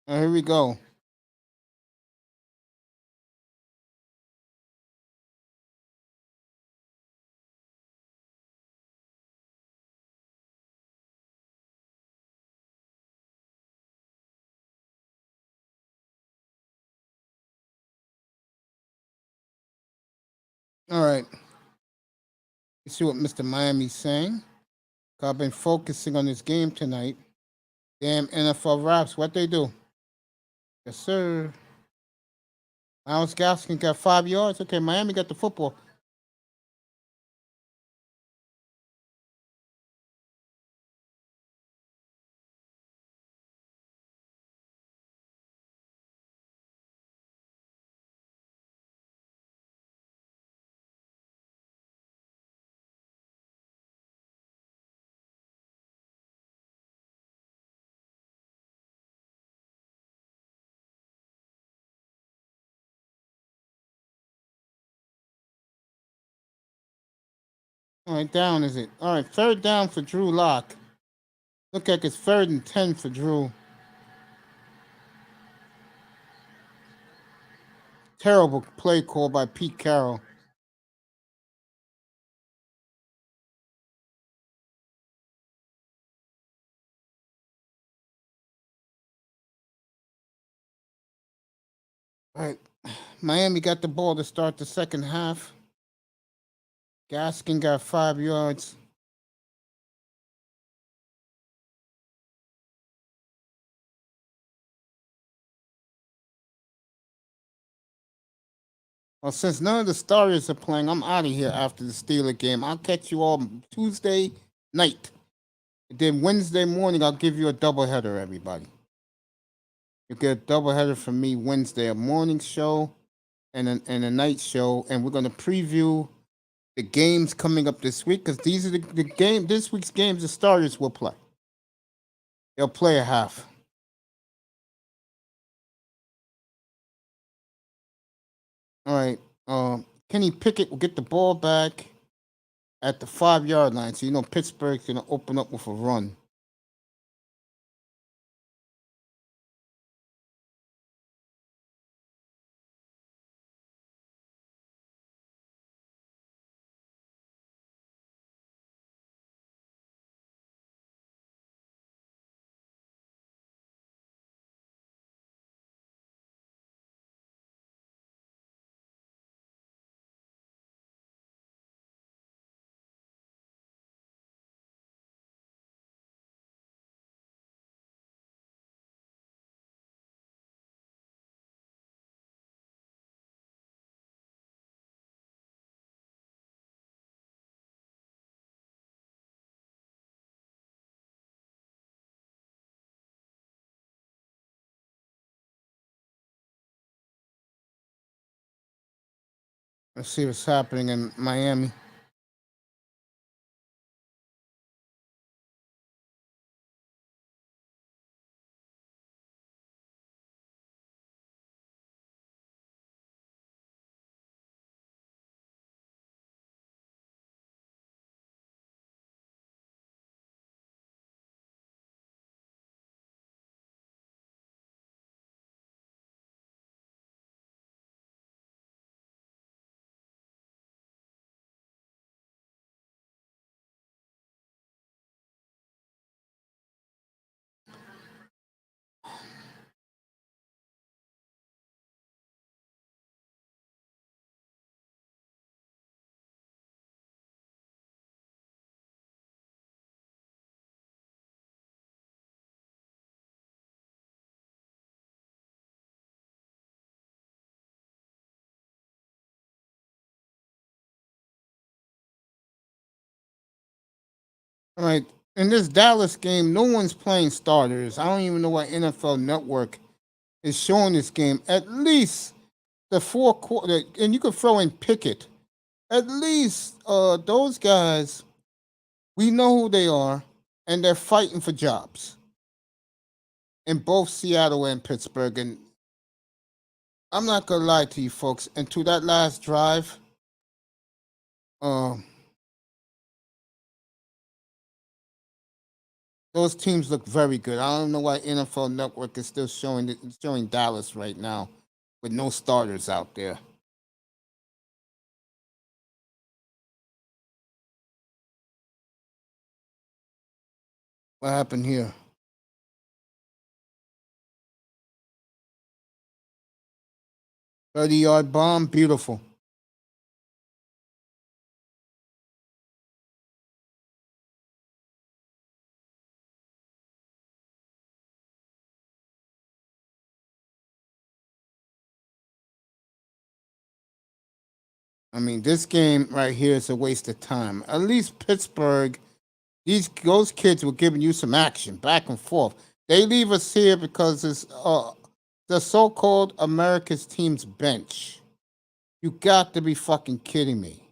Here we go. All right. Let's see what Mr. Miami's saying. I've been focusing on this game tonight. Damn NFL Raps, what they do? Yes, sir. Miles Gaskin got 5 yards. Okay, Miami got the football. All right, down is it? All right, third down for Drew Lock. Look like it's 3rd and 10 for Drew. Terrible play call by Pete Carroll. All right, Miami got the ball to start the second half. Gaskin got 5 yards. Well, since none of the starters are playing, I'm out of here after the Steeler game. I'll catch you all Tuesday night. Then Wednesday morning, I'll give you a doubleheader, everybody. You get a doubleheader from me Wednesday, a morning show and a night show, and we're gonna preview the games coming up this week because these are the game. This week's games, the starters will play. They'll play a half. All right. Kenny Pickett will get the ball back at the 5 yard line, so you know Pittsburgh's gonna open up with a run. Let's see what's happening in Miami. All right. In this Dallas game, no one's playing starters. I don't even know what NFL Network is showing this game. At least the four quarter, and you could throw in Pickett. At least those guys, we know who they are, and they're fighting for jobs in both Seattle and Pittsburgh. And I'm not gonna lie to you folks. And to that last drive, uh, those teams look very good. I don't know why NFL Network is still showing Dallas right now with no starters out there. What happened here? 30-yard bomb, beautiful. I mean, this game right here is a waste of time. At least Pittsburgh, those kids were giving you some action back and forth. They leave us here because it's the so-called America's team's bench. You got to be fucking kidding me.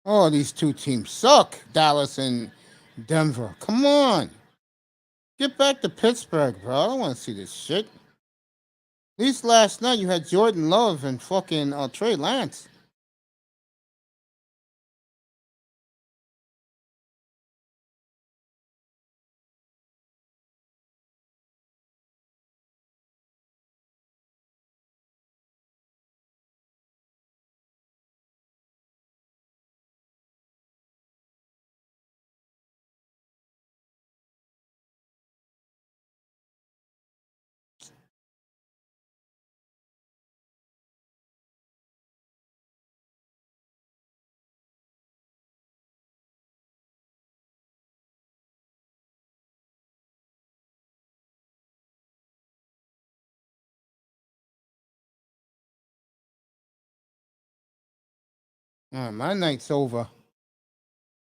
Oh, these two teams suck. Dallas and Denver. Come on. Get back to Pittsburgh, bro. I don't want to see this shit. At least last night you had Jordan Love and fucking Trey Lance. My night's over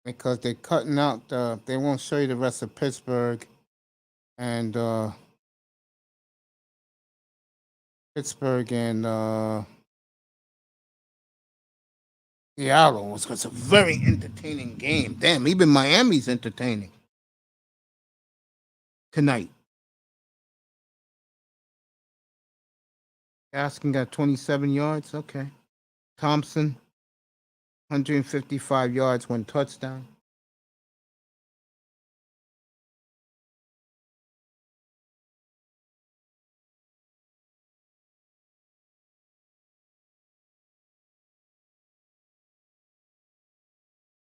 because they're cutting out they won't show you the rest of Pittsburgh and Seattle. It's a very entertaining game. Damn, even Miami's entertaining tonight. Asking got 27 yards. Okay. Thompson, 155 yards, 1 touchdown.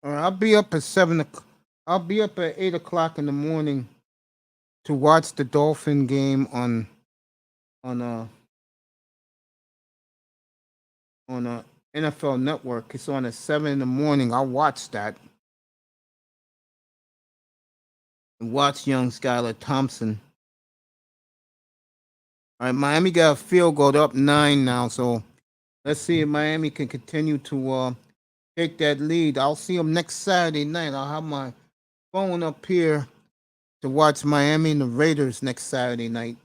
All right, I'll be up at 7 o'clock. I'll be up at 8 o'clock in the morning to watch the Dolphin game on on a NFL Network. It's on at 7 in the morning. I'll watch that and watch young Skylar Thompson. All right, Miami got a field goal up 9 now, so let's see if Miami can continue to take that lead. I'll see them next Saturday night. I'll have my phone up here to watch Miami and the Raiders next Saturday night.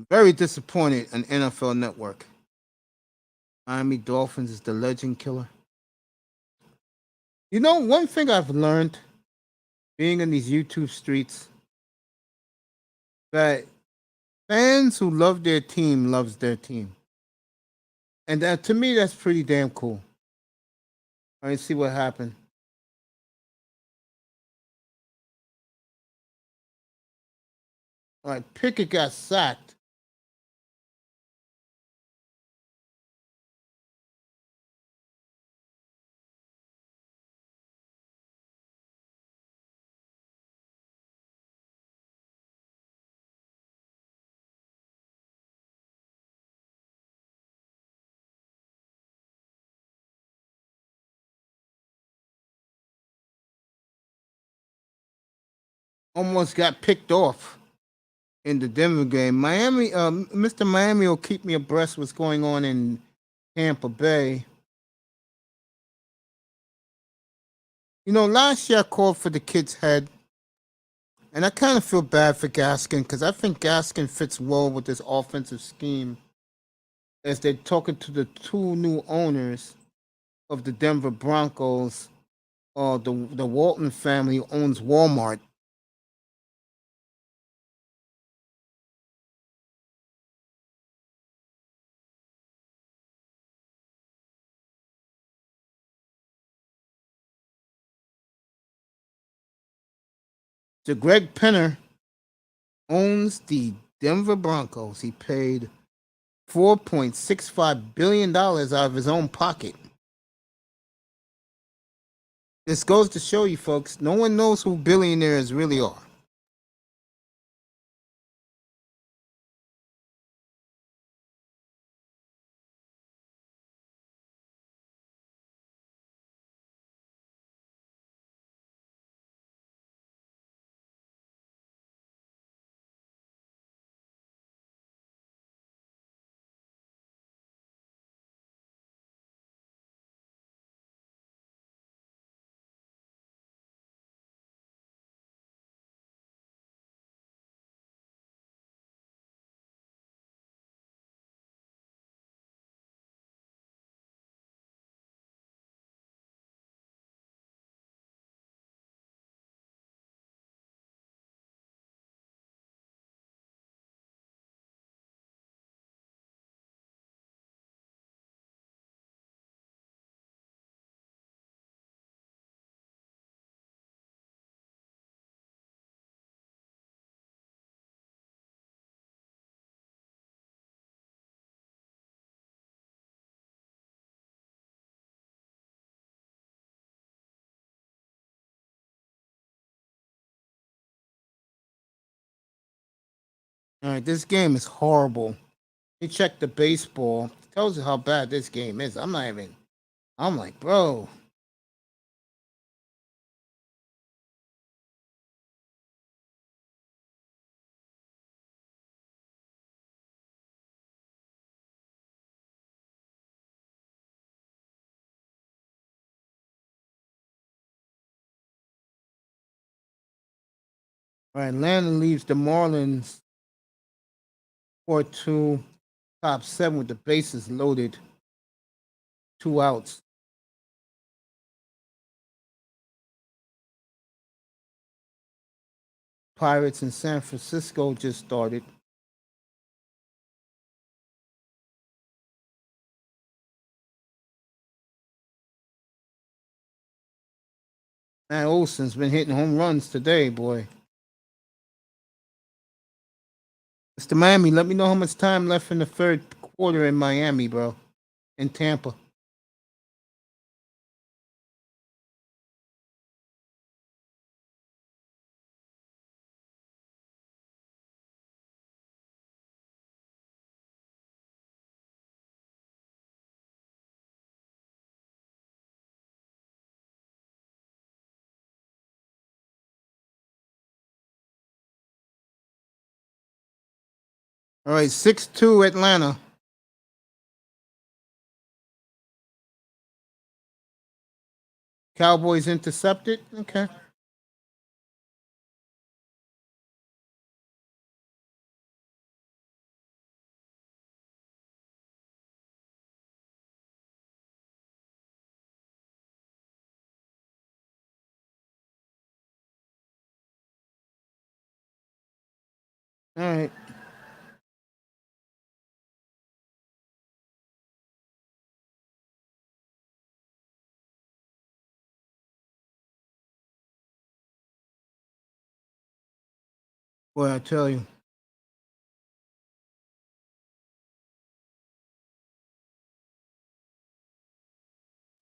Very disappointed in NFL Network. Miami Dolphins is the legend killer. You know, one thing I've learned being in these YouTube streets, that fans who love their team loves their team. And to me, that's pretty damn cool. All right, see what happened. All right, Pickett got sacked. Almost got picked off in the Denver game. Miami, Mr. Miami will keep me abreast what's going on in Tampa Bay. You know, last year I called for the kid's head, and I kind of feel bad for Gaskin because I think Gaskin fits well with this offensive scheme as they're talking to the two new owners of the Denver Broncos. The Walton family owns Walmart. So Greg Penner owns the Denver Broncos. He paid $4.65 billion out of his own pocket. This goes to show you, folks, no one knows who billionaires really are. All right, this game is horrible. You check the baseball, it tells you how bad this game is. I'm like, bro. All right, Landon leaves the Marlins 4-2, top 7 with the bases loaded, 2 outs. Pirates in San Francisco just started. Matt Olson's been hitting home runs today, boy. Mr. Miami, let me know how much time left in the third quarter in Miami, bro. In Tampa. All right, 6-2 Atlanta. Cowboys intercepted. Okay. All right. Boy, I tell you.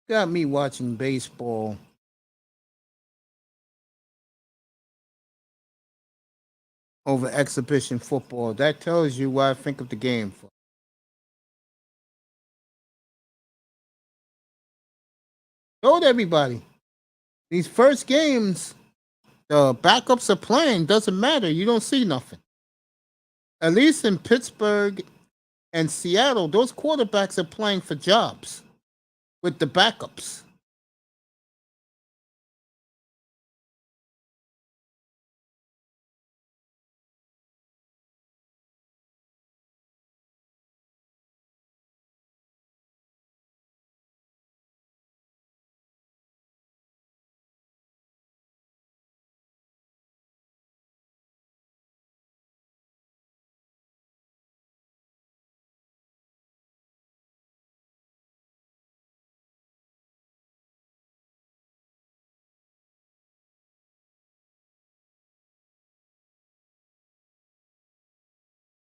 Got me watching baseball over exhibition football. That tells you what I think of the game. Told everybody. These first games, the backups are playing. Doesn't matter. You don't see nothing. At least in Pittsburgh and Seattle, those quarterbacks are playing for jobs with the backups.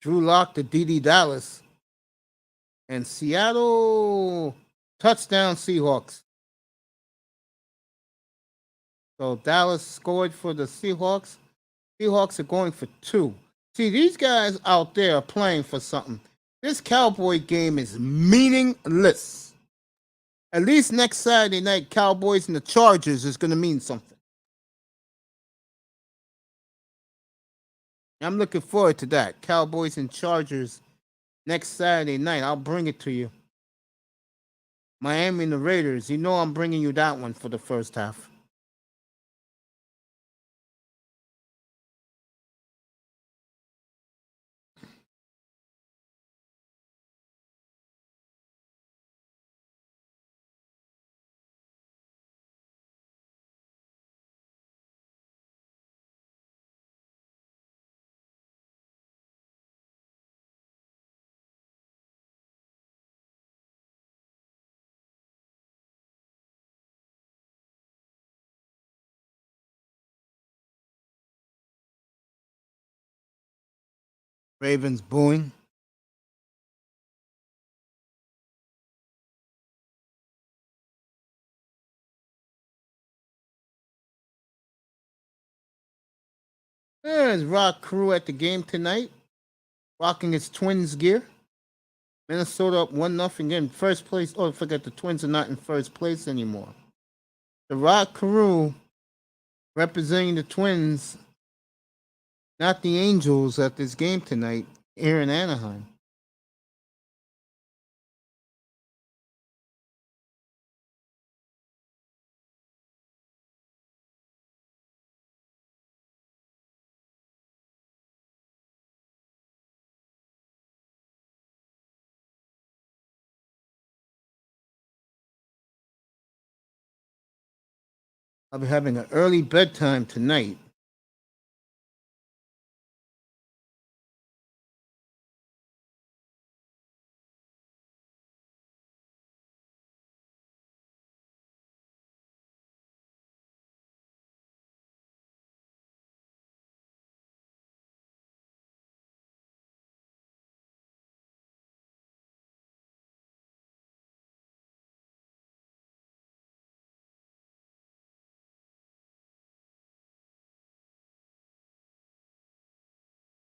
Drew Lock to D.D. Dallas and Seattle touchdown Seahawks. So Dallas scored for the Seahawks. Seahawks are going for 2. See, these guys out there are playing for something. This Cowboy game is meaningless. At least next Saturday night, Cowboys and the Chargers is going to mean something. I'm looking forward to that. Cowboys and Chargers next Saturday night. I'll bring it to you. Miami and the Raiders. You know I'm bringing you that one for the first half. Ravens booing. There's Rock Crew at the game tonight, rocking his Twins gear. Minnesota up 1-0 in first place. Oh, I forgot the Twins are not in first place anymore. The Rock Crew representing the Twins, not the Angels, at this game tonight here in Anaheim. I'll be having an early bedtime tonight.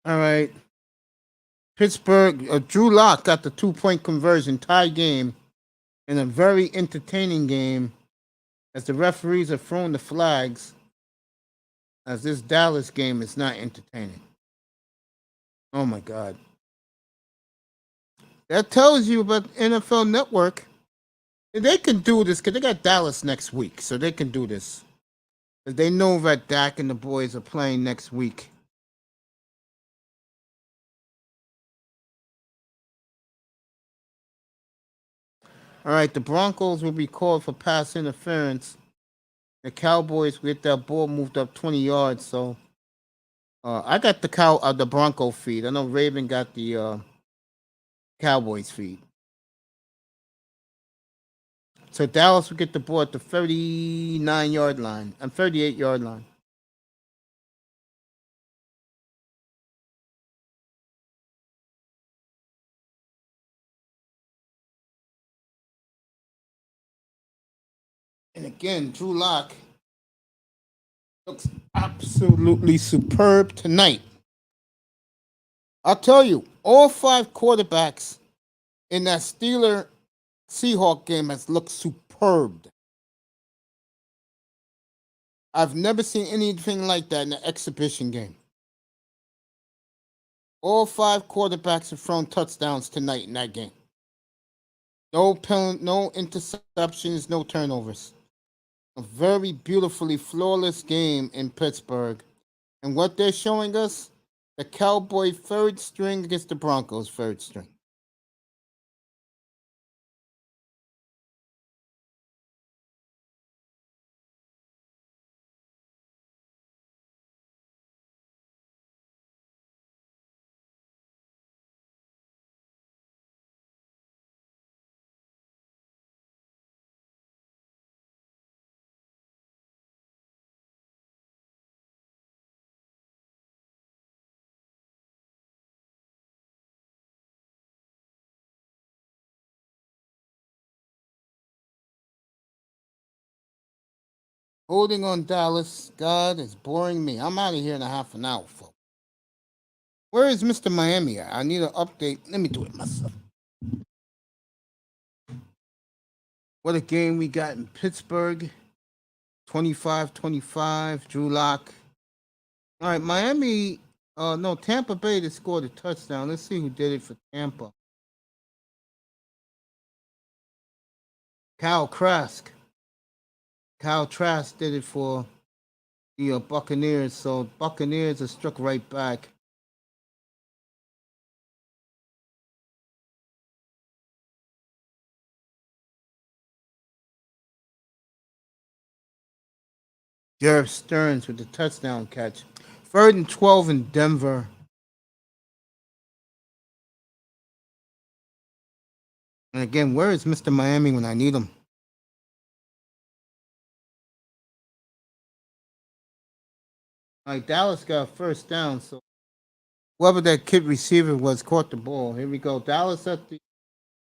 All right. Pittsburgh, Drew Lock got the 2-point conversion, tie game, in a very entertaining game as the referees are throwing the flags, as this Dallas game is not entertaining. Oh my God. That tells you about NFL Network. And they can do this because they got Dallas next week, so they can do this. They know that Dak and the boys are playing next week. All right, the Broncos will be called for pass interference. The Cowboys get that ball moved up 20 yards. So I got the Bronco feed. I know Raven got the Cowboys feed. So Dallas will get the ball at the 39-yard line and 38-yard line. And again, Drew Lock looks absolutely superb tonight. I'll tell you, all 5 quarterbacks in that Steeler Seahawk game has looked superb. I've never seen anything like that in an exhibition game. All 5 quarterbacks have thrown touchdowns tonight in that game. No interceptions, no turnovers. A very beautifully flawless game in Pittsburgh. And what they're showing us, the Cowboy third string against the Broncos third string. Holding on Dallas, God, is boring me. I'm out of here in a half an hour, folks. Where is Mr. Miami at? I need an update. Let me do it myself. What a game we got in Pittsburgh. 25-25, Drew Lock. All right, Miami, no, Tampa Bay that scored a touchdown. Let's see who did it for Tampa. Kyle Trask. Kyle Trask did it for the Buccaneers. So Buccaneers are struck right back. Jerry Stearns with the touchdown catch. 3rd and 12 in Denver. And again, where is Mr. Miami when I need him? All right, Dallas got a first down. So whoever that kid receiver was caught the ball. Here we go. Dallas at the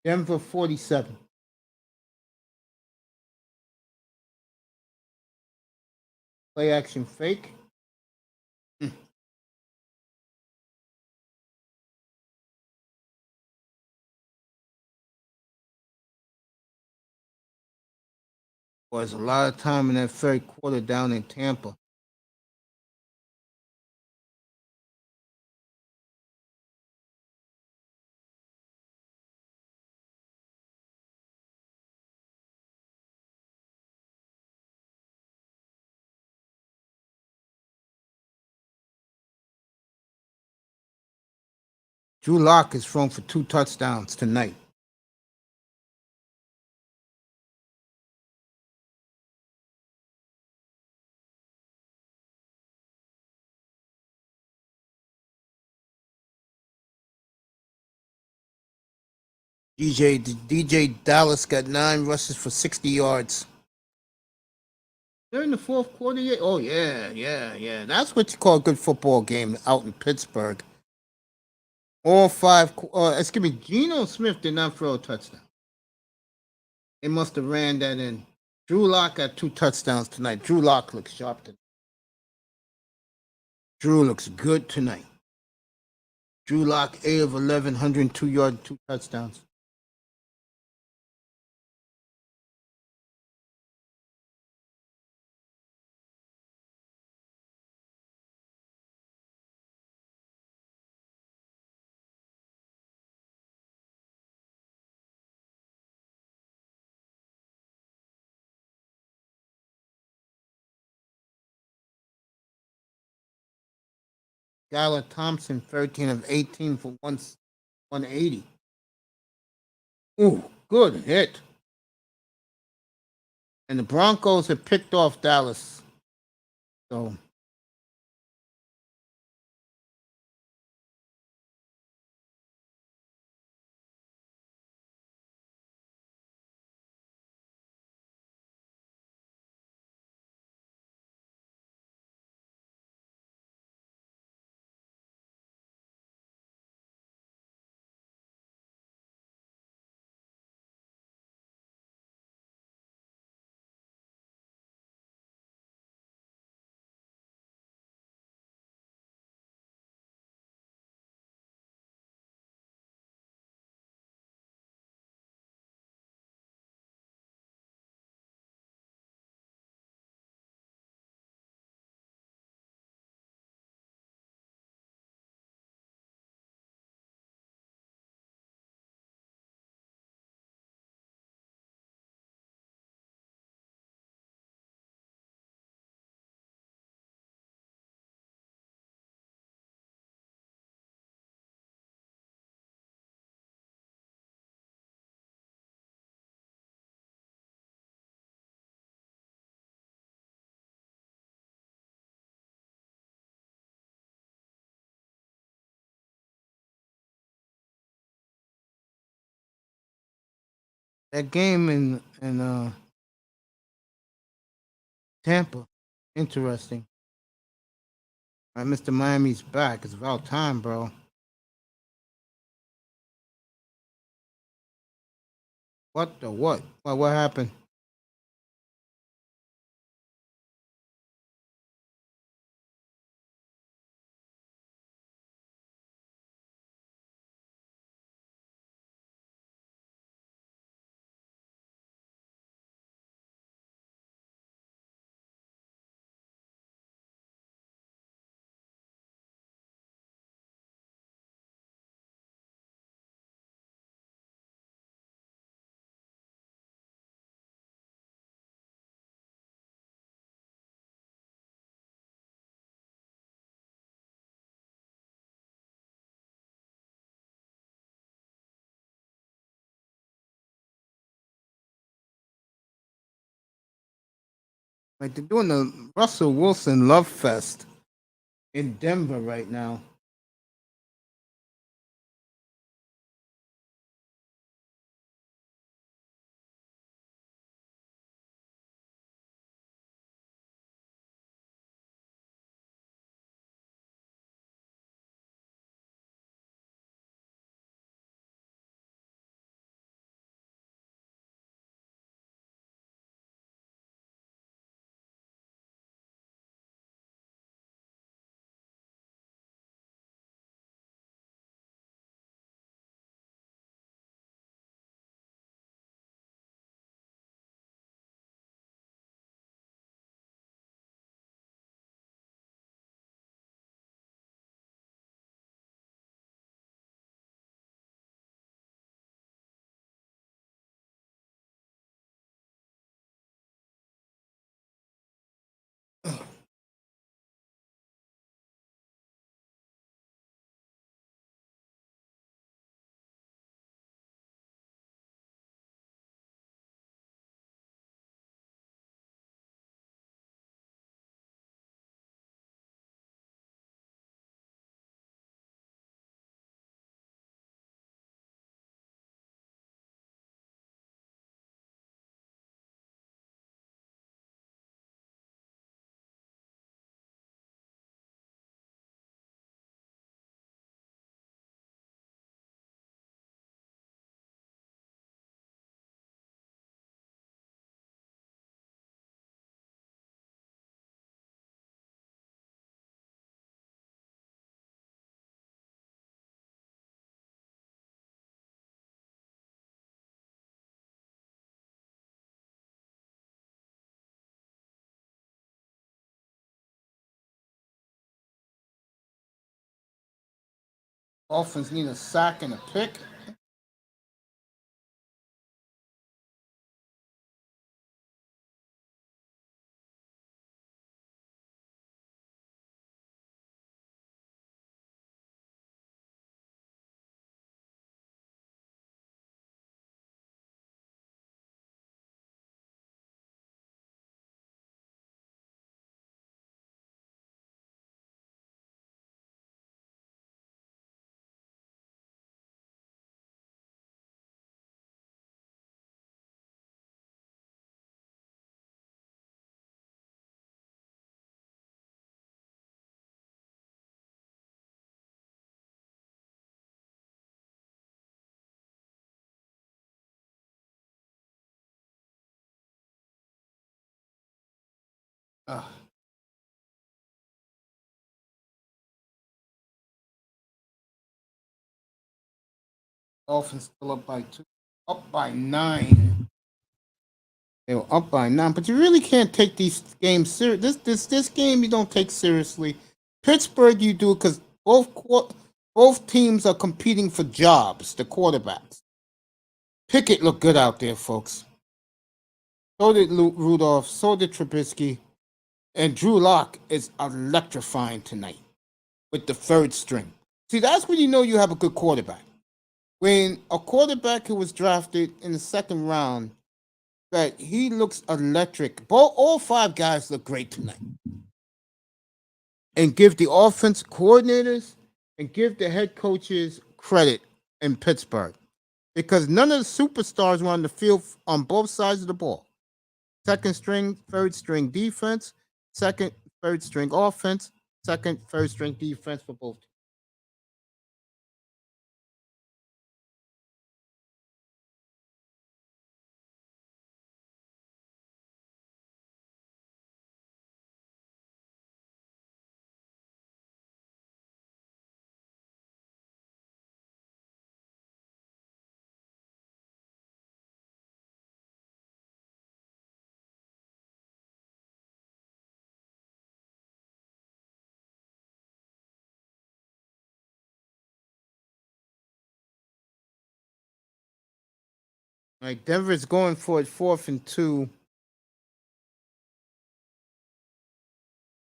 Denver 47. Play action fake. Was a lot of time in that third quarter down in Tampa. Drew Lock is thrown for 2 touchdowns tonight. DJ Dallas got 9 rushes for 60 yards. During the fourth quarter, yeah. Oh yeah. That's what you call a good football game out in Pittsburgh. All 5. Excuse me. Geno Smith did not throw a touchdown. They must have ran that in. Drew Lock got 2 touchdowns tonight. Drew Lock looks sharp tonight. Drew looks good tonight. Drew Lock, 8 of 11, 102 yards, 2 touchdowns. Skylar Thompson, 13 of 18 for 180. Ooh, good hit. And the Broncos have picked off Dallas. So that game in Tampa, interesting. Mr. Miami's back. It's about time, bro. What the what? What happened? Like they're doing the Russell Wilson Love Fest in Denver right now. Dolphins need a sack and a pick. Uh, Dolphins still up by 2, up by 9. They were up by 9, but you really can't take these games serious. This game you don't take seriously. Pittsburgh you do because both teams are competing for jobs. The quarterbacks. Pickett looked good out there, folks. So did Rudolph. So did Trubisky. And Drew Lock is electrifying tonight with the third string. See, that's when you know you have a good quarterback. When a quarterback who was drafted in the second round, that he looks electric. All 5 guys look great tonight. And give the offense coordinators and give the head coaches credit in Pittsburgh. Because none of the superstars were on the field on both sides of the ball. Second string, third string defense, second, third string offense, second, third string defense for both. All right, Denver's going for it 4th and 2.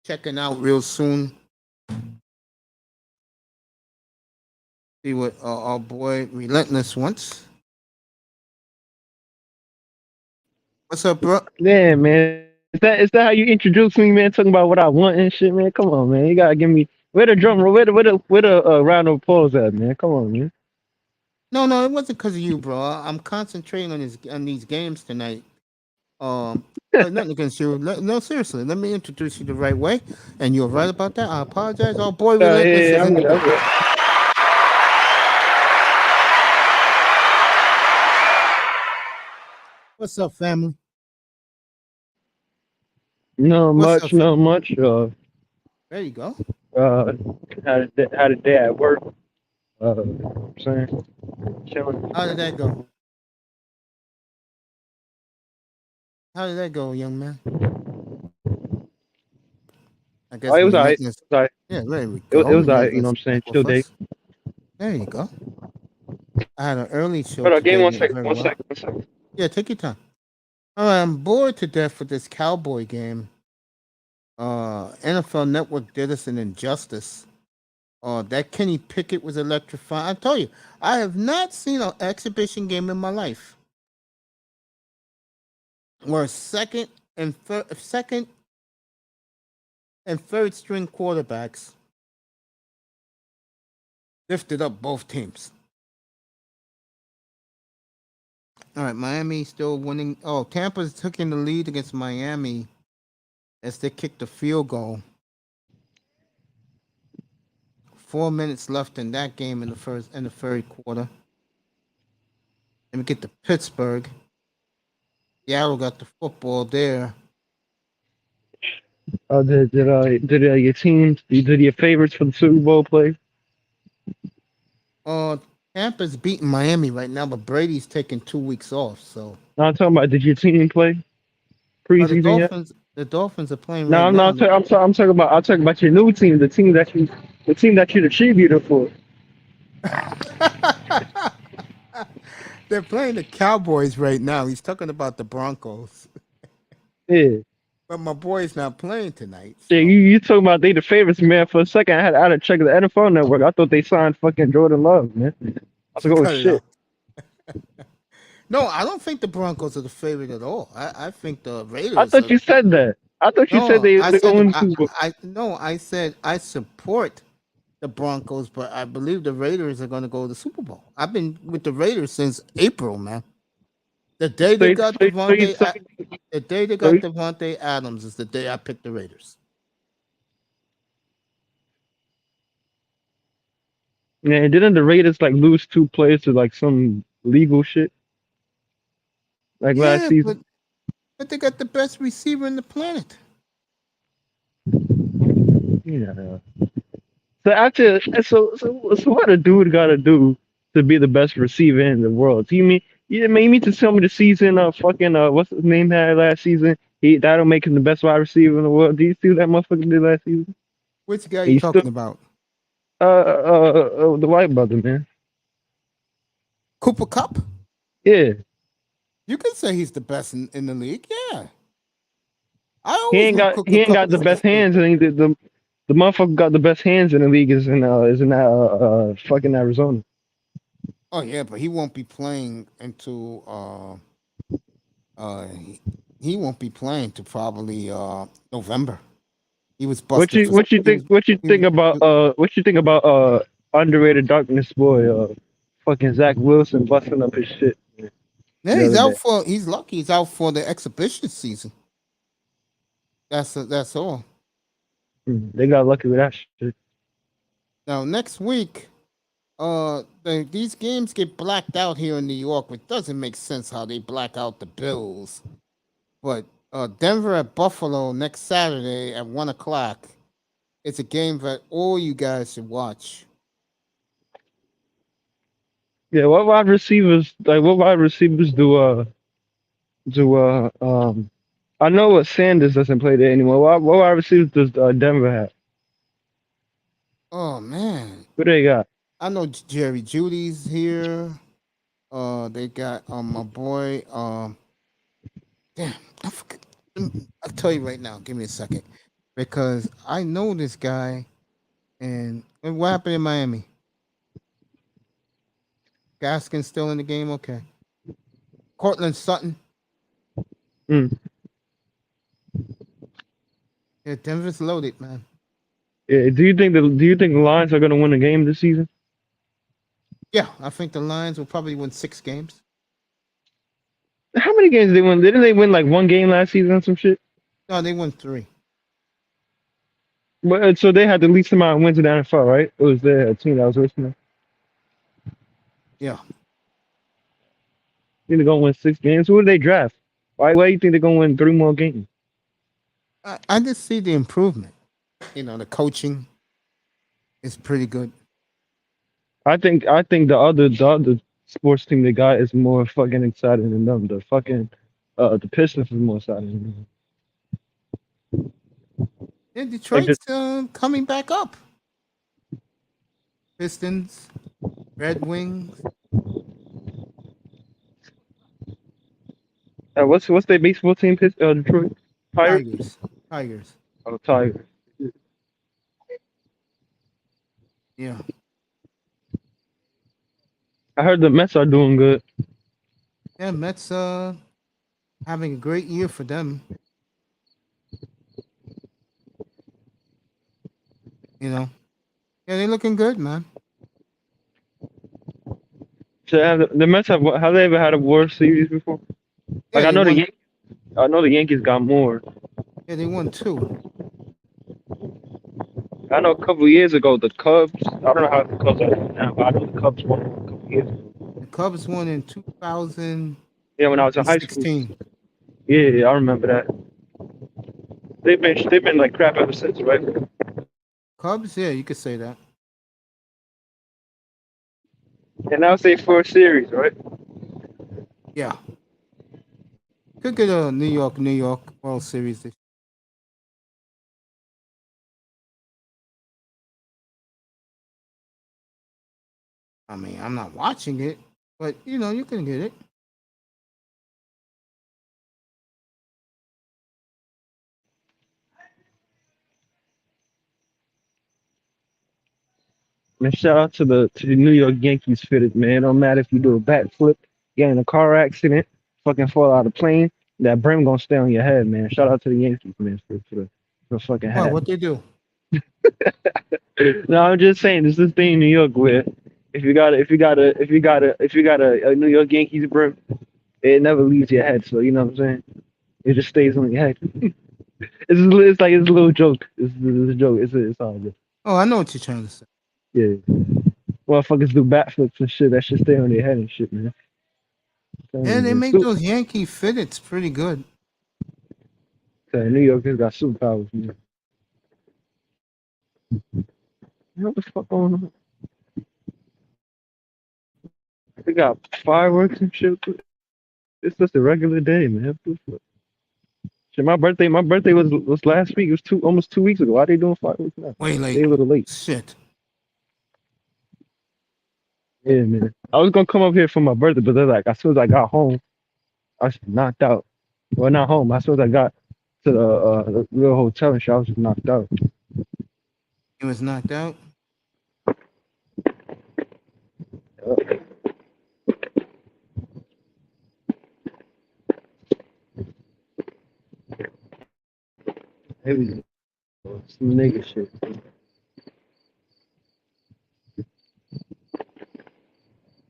Checking out real soon. See what our boy Relentless wants. What's up, bro? Yeah, man. Is that how you introduce me, man? Talking about what I want and shit, man. Come on, man. You gotta give me where the drum roll, where the round of applause at, man. Come on, man. No, it wasn't because of you, bro. I'm concentrating on these games tonight. Nothing against you. No, seriously. Let me introduce you the right way, and you're right about that. I apologize. Our boy Relentless Yeah, is in I'm the good. I'm building. good. What's up, family? No What's up? much, no much. There you go. Uh, how did day at work? I'm saying, chilling. How did that go? How did that go, young man? I Oh, guess it was alright. Relentless. It was alright. Yeah, there we It, go. it was alright. You know Relentless what I'm saying? back Chill with day. us. There you go. I had an early show Hold on, game today. one Went second. very One well. second. One second. Yeah, take your time. All right, I'm bored to death with this Cowboy game. NFL Network did us an injustice. That Kenny Pickett was electrifying. I told you, I have not seen an exhibition game in my life where second and third string quarterbacks lifted up both teams. All right, Miami still winning. Oh, Tampa's taking the lead against Miami as they kick the field goal. 4 minutes left in that game in the third quarter. Let me get to Pittsburgh. Seattle got the football there. Did your team? Did your favorites for the Super Bowl play? Uh, Tampa's beating Miami right now, but Brady's taking 2 weeks off. So, No, I'm talking about did your team play the preseason yet? Dolphins are playing No, right I'm now. not. I'm talking about. I'm talking about your new team, the team that you're the cheerleader for. They're playing the Cowboys right now. He's talking about the Broncos, Yeah, but my boy's not playing tonight. yeah. So, You talking about they the favorites, man? For a second, I had to check the NFL Network. I thought they signed fucking Jordan Love, man. I was like, oh cut it shit. out. No, I don't think the Broncos are the favorite at all. I think the I Raiders thought are. you said that. I thought you said No, they I they said going to. I said I support the Broncos, but I believe the Raiders are going to go to the Super Bowl. I've been with the Raiders since April, man. The day So they you, got so you, so you, Devontae, so you, the day they so got you, Devontae Adams is the day I picked the Raiders. man, didn't the Raiders like lose 2 players to like some legal shit like last Yeah, season? but they got the best receiver in the planet. Yeah. So what a dude got to do to be the best receiver in the world? You mean to tell me the season fucking what's his name had last season? That'll make him the best wide receiver in the world. Do you see what that motherfucker did last season? Which guy are you He still talking about? the white brother, man. Cooper Cup? Yeah, You can say he's the best in the league. Yeah. I he always ain't knew got Cooper he ain't Cup got the was best good. hands. I think the motherfucker got the best hands in the league is in that fucking Arizona. Oh yeah, but he won't be playing until he won't be playing to probably November. He was What busted you for what you think what you he think was, about underrated darkness boy fucking Zach Wilson busting up his shit yeah, the he's other out day. for he's lucky he's out for the exhibition season. That's all. They got lucky with that shit. Now next week, these games get blacked out here in New York, which doesn't make sense how they black out the Bills. But Denver at Buffalo next Saturday at 1 o'clock. It's a game that all you guys should watch. Yeah, what wide receivers do I know what Sanders doesn't play there anymore. What wide receivers does Denver have? Oh man, Who they got? I know Jerry Judy's here. They got my boy. Damn, I forgot. I'll tell you right now. Give me a second, because I know this guy. And what happened in Miami? Gaskin's still in the game. Okay. Cortland Sutton. Mm. Yeah, Denver's loaded, man. Yeah, do you think the Lions are gonna win a game this season? Yeah, I think the Lions will probably win 6 games. How many games did they win? Didn't they win like one game last season or some shit? No, they won 3. But so they had the least amount of wins in the NFL, right? It was their team that was listening. Yeah. Think they're gonna win 6 games. Who did they draft? Why do you think they're gonna win 3 more games? I just see the improvement. The coaching is pretty good. I think the other sports team they got is more fucking exciting than them. The Pistons is more exciting than them. And Like Detroit's coming back up. Pistons, Red Wings, what's their baseball team? Detroit Pirates. Tigers. Tigers. Oh, Tigers. Yeah. I heard the Mets are doing good. Yeah, Mets having a great year for them. Yeah, they're looking good, man. So the Mets have they ever had a World Series before? Yeah, Like they won. I know the Yankees got more. Yeah, they won 2. I know a couple of years ago the Cubs. I don't know how the Cubs are doing now, but I know the Cubs won a couple of years ago. The Cubs won in 2016. Yeah, when I was in high school. Yeah, I remember that. They've been like crap ever since, right? Cubs, yeah, you could say that. And that was their first series, right? Yeah. Could get a New York World Series this. I mean, I'm not watching it, but you can get it. And shout out to the New York Yankees fitted, man. Don't matter if you do a backflip, get in a car accident, fucking fall out of a plane, that brim gonna stay on your head, man. Shout out to the Yankees, man, for fucking Well, hat. what they do? No, I'm just saying this is the thing in New York where if you got a New York Yankees brim, it never leaves your head. So you know what I'm saying? It just stays on your head. It's a little joke. It's a joke. It's all good. Oh, I know what you're trying to say. Yeah. Motherfuckers do backflips and shit. That shit stay on their head and shit, man. I'm telling Yeah, you, they man. make those Yankee fitteds pretty good. New York has got superpowers, man. What the fuck going on? They got fireworks and shit. It's just a regular day, man. What the fuck? Shit, my birthday was last week. It was almost 2 weeks ago. Why they doing fireworks now? Way They late. a little late. Shit. Yeah, man. I was gonna come up here for my birthday, but they're like, as soon as I got home, I was knocked out. Well, not home. As soon as I got to the real hotel and shit, I was just knocked out. He was knocked out. It was some nigga shit.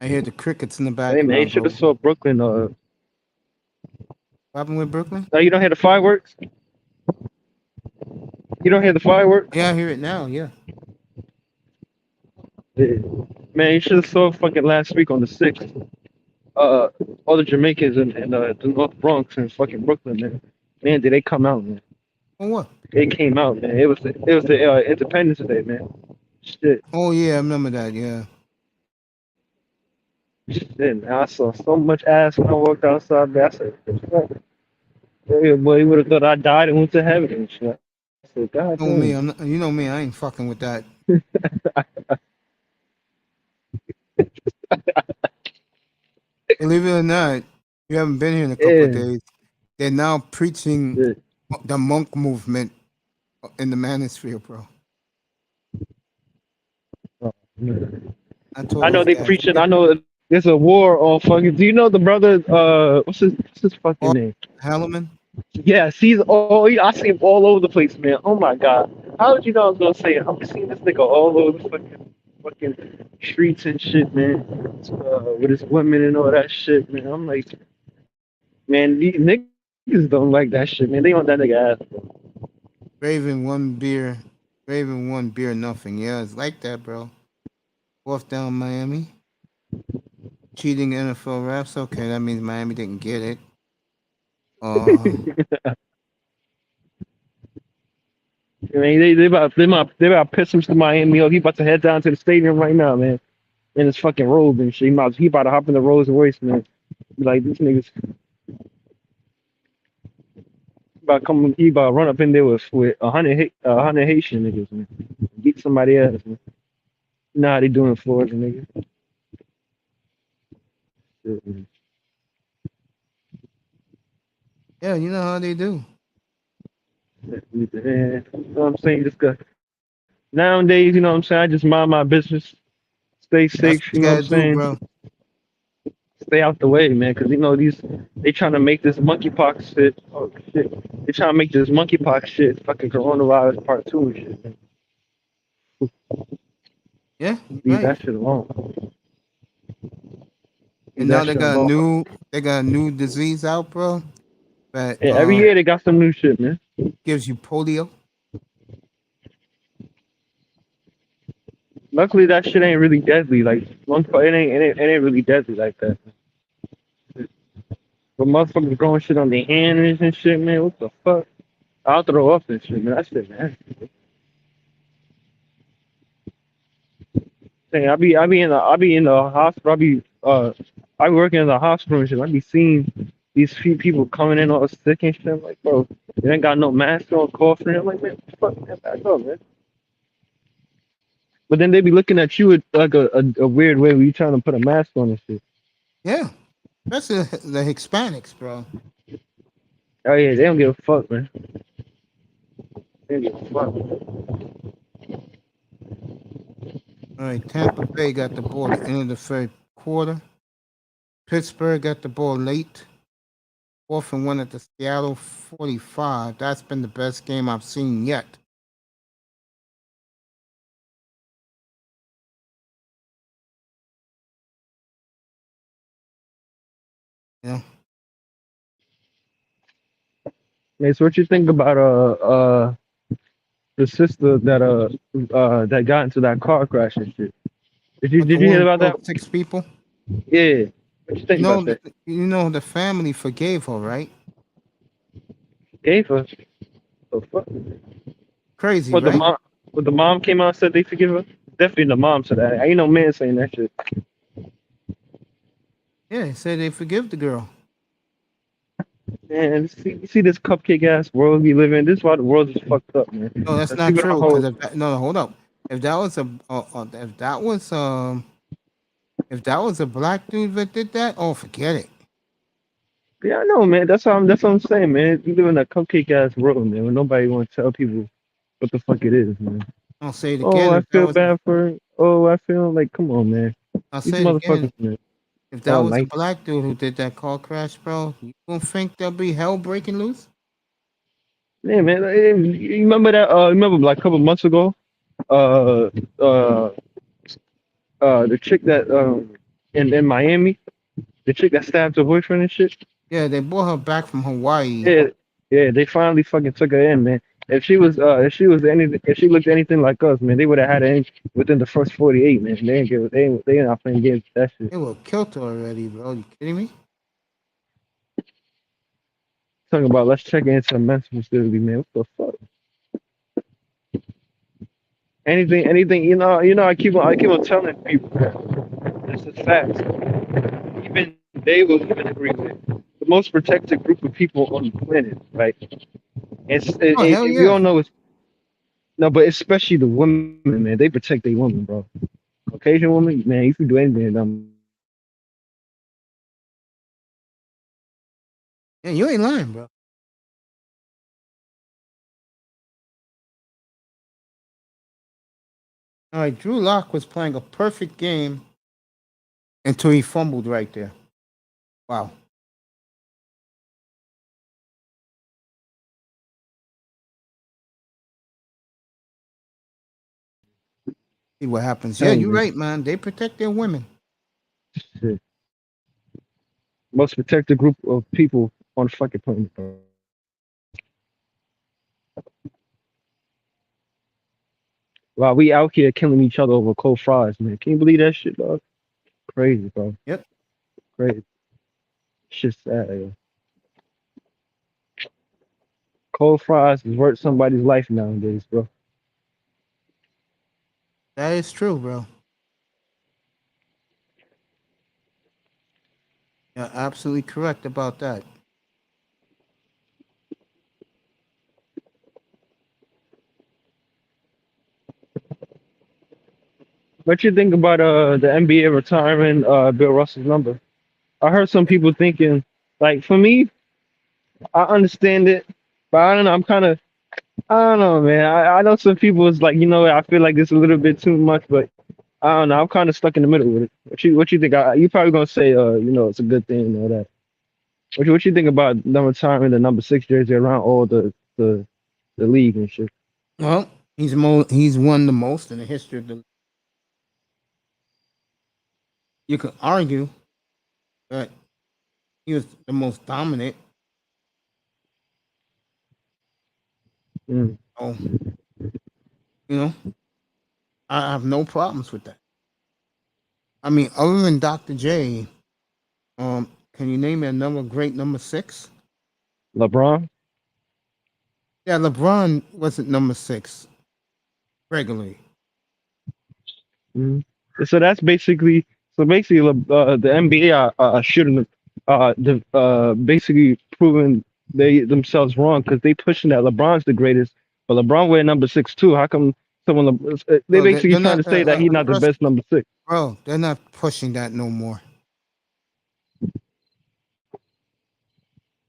I hear the crickets in the Hey background. man, you should have Bro. saw Brooklyn. What happened with Brooklyn? You don't hear the fireworks? You don't hear the fireworks? Yeah, I hear it now. Yeah. Yeah. Man, you should have saw fucking last week on the 6th. All the Jamaicans in the North Bronx and fucking Brooklyn, man. Man, did they come out, man? Oh what? They came out, man. It was the Independence Day, man. Shit, Oh yeah, I remember that. Yeah. shit, man. I saw so much ass when I walked outside, man. I said, fuck. Yeah, boy, you would have thought I died and went to heaven and shit. I said, God You know me. damn. I'm. Not, you know me. I ain't fucking with that. Believe it or not, you haven't been here in a couple of Yeah, days. They're now preaching yeah. the monk movement in the manosphere, bro. Oh, man. I told I know those they guys, preaching. I know there's a war on fucking. Do you know the brother? What's his fucking oh, name? Halleman. Yes, he's all. I see him all over the place, man. Oh my god, how did you know I was gonna say it? I'm seeing this nigga all over the fucking streets and shit, man. With his women and all that shit, man. I'm like, man, these niggas don't like that shit, man. They on that nigga ass. Raven one beer. Raven one beer nothing. Yeah, it's like that, bro. Fourth down Miami. Cheating NFL refs. Okay, that means Miami didn't get it. I mean, they about to piss him to Miami. He about to head down to the stadium right now, man. In his fucking robe and shit. He about to hop in the Rolls Royce, man. Like these niggas he about to run up in there with a hundred Haitian niggas, man. Beat somebody else, man. You know how they doing Florida, niggas. Shit, man. Yeah, you know how they do. Man, you know what I'm saying? Just nowadays, you know what I'm saying? I just mind my business, stay That's safe, what you you know what gotta I'm do, saying? bro. Stay out the way, man, because you know they trying to make this monkeypox shit. Oh shit, they trying to make this monkeypox shit fucking coronavirus part 2 and shit. Man. Yeah, you're Leave right. that shit alone. Leave And now that shit alone. they got a new disease out, bro. That Yeah, every year they got some new shit, man. gives you polio. Luckily that shit ain't really deadly. Like it ain't really deadly like that. But motherfuckers growing shit on their hands and shit, man. What the fuck? I'll throw up and shit, man. That shit, man. Dang, I be in the hospital. I be working in the hospital and shit. I be seeing these few people coming in all sick and shit. I'm like, bro, they ain't got no mask on, coughing. I'm like, man, fuck that back up, man. But then they be looking at you with like a weird way when you trying to put a mask on and shit. Yeah, that's the Hispanics, bro. Oh yeah, they don't give a fuck, man. They don't give a fuck. All right, Tampa Bay got the ball at the end of the third quarter. Pittsburgh got the ball late. 4th and 1 at the Seattle 45. That's been the best game I've seen yet. Yeah. Man, so what you think about the sister that got into that car crash and shit? But the Did you one hear who about that? killed 6 people, Yeah. What you think about that? you know the family forgave her, right? Gave her the fuck? Crazy, What the right? mom? But the mom came out and said they forgive her. Definitely the mom said that. Ain't no man saying that shit. Yeah, they said they forgive the girl. Man, you see this cupcake ass world we live in. This is why the world is fucked up, man. No, that's Let's not keep it on true. Because hold. if that, no, hold up. If that was a, if that was a black dude that did that, oh, forget it. Yeah, I know, man. That's what I'm saying, man. We live in a cupcake ass world, man, where nobody want to tell people what the fuck it is, man. I'll say it Oh, again. I If that feel was, bad for her. Oh, I feel like, come on, man. I'll These say it again. motherfuckers, man. If that Oh, was a nice. black dude who did that car crash, bro, you don't think there'll be hell breaking loose? Yeah, man. You remember that? Remember like a couple months ago? Uh, uh, the chick that in Miami, the chick that stabbed her boyfriend and shit. Yeah, they brought her back from Hawaii. Yeah, yeah. They finally fucking took her in, man. If she looked anything like us, man, they would have had her in within the first 48, man. They ain't not playing games with that shit. They would have killed her already, bro. You kidding me? Talking about let's check into a mental facility, man. What the fuck? Anything. I keep on telling people, man. This is facts. Even they will even agree with it. The most protected group of people on the planet, right? Oh hell We yeah. all know it's no, but especially the women, man. They protect their women, bro. Caucasian woman, man, you can do anything to them. Yeah, you ain't lying, bro. All right, Drew Lock was playing a perfect game until he fumbled right there. Wow. See what happens. Yeah, Telling you're you, right, man. They protect their women. shit. Most protected group of people on the fucking planet, bro. While we out here killing each other over cold fries, man. Can you believe that shit, dog? Crazy, bro. Yep. Crazy. Shit's sad, yo. Cold fries is worth somebody's life nowadays, bro. That is true, bro. You're absolutely correct about that. What you think about the NBA retiring Bill Russell's number? I heard some people thinking, like, for me, I understand it, but I don't know. I don't know, man. I know some people is like, I feel like it's a little bit too much, but I don't know. I'm kind of stuck in the middle with it. What you think? You probably gonna say, it's a good thing and all that. What you think about them retiring the number 6 jersey around all the league and shit? Well, he's won the most in the history of the. You could argue that he was the most dominant. Mm. Oh, you know, I have no problems with that. I mean, other than Dr. J, can you name me another great number six? LeBron. Yeah, LeBron wasn't number six regularly. Mm. So that's basically the NBA shouldn't basically proven they themselves wrong because they pushing that LeBron's the greatest, but LeBron wear number 6 too. How come they Bro, basically they're trying not. to say that he's not the Trust, best number 6? bro, they're not pushing that no more.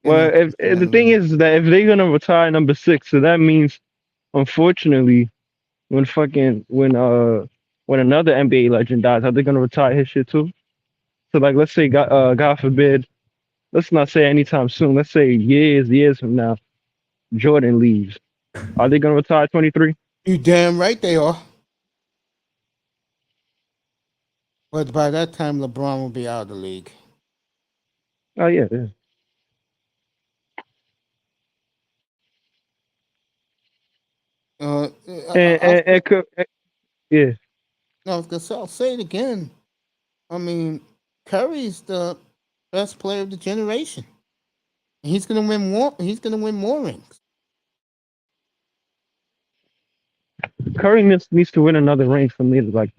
They're Well, not pushing if that the no thing more. is that if they're gonna retire number 6, so that means unfortunately when another NBA legend dies, are they gonna retire his shit too? So like let's say God forbid, let's not say anytime soon. Let's say years from now, Jordan leaves. Are they gonna retire 23? You damn right they are. But by that time, LeBron will be out of the league. Oh yeah, yeah. Uh, I'll And say, yeah. no, because I'll say it again. I mean, Curry's the best player of the generation. He's gonna win more. He's gonna win more rings. Curry needs to win another ring for me to like,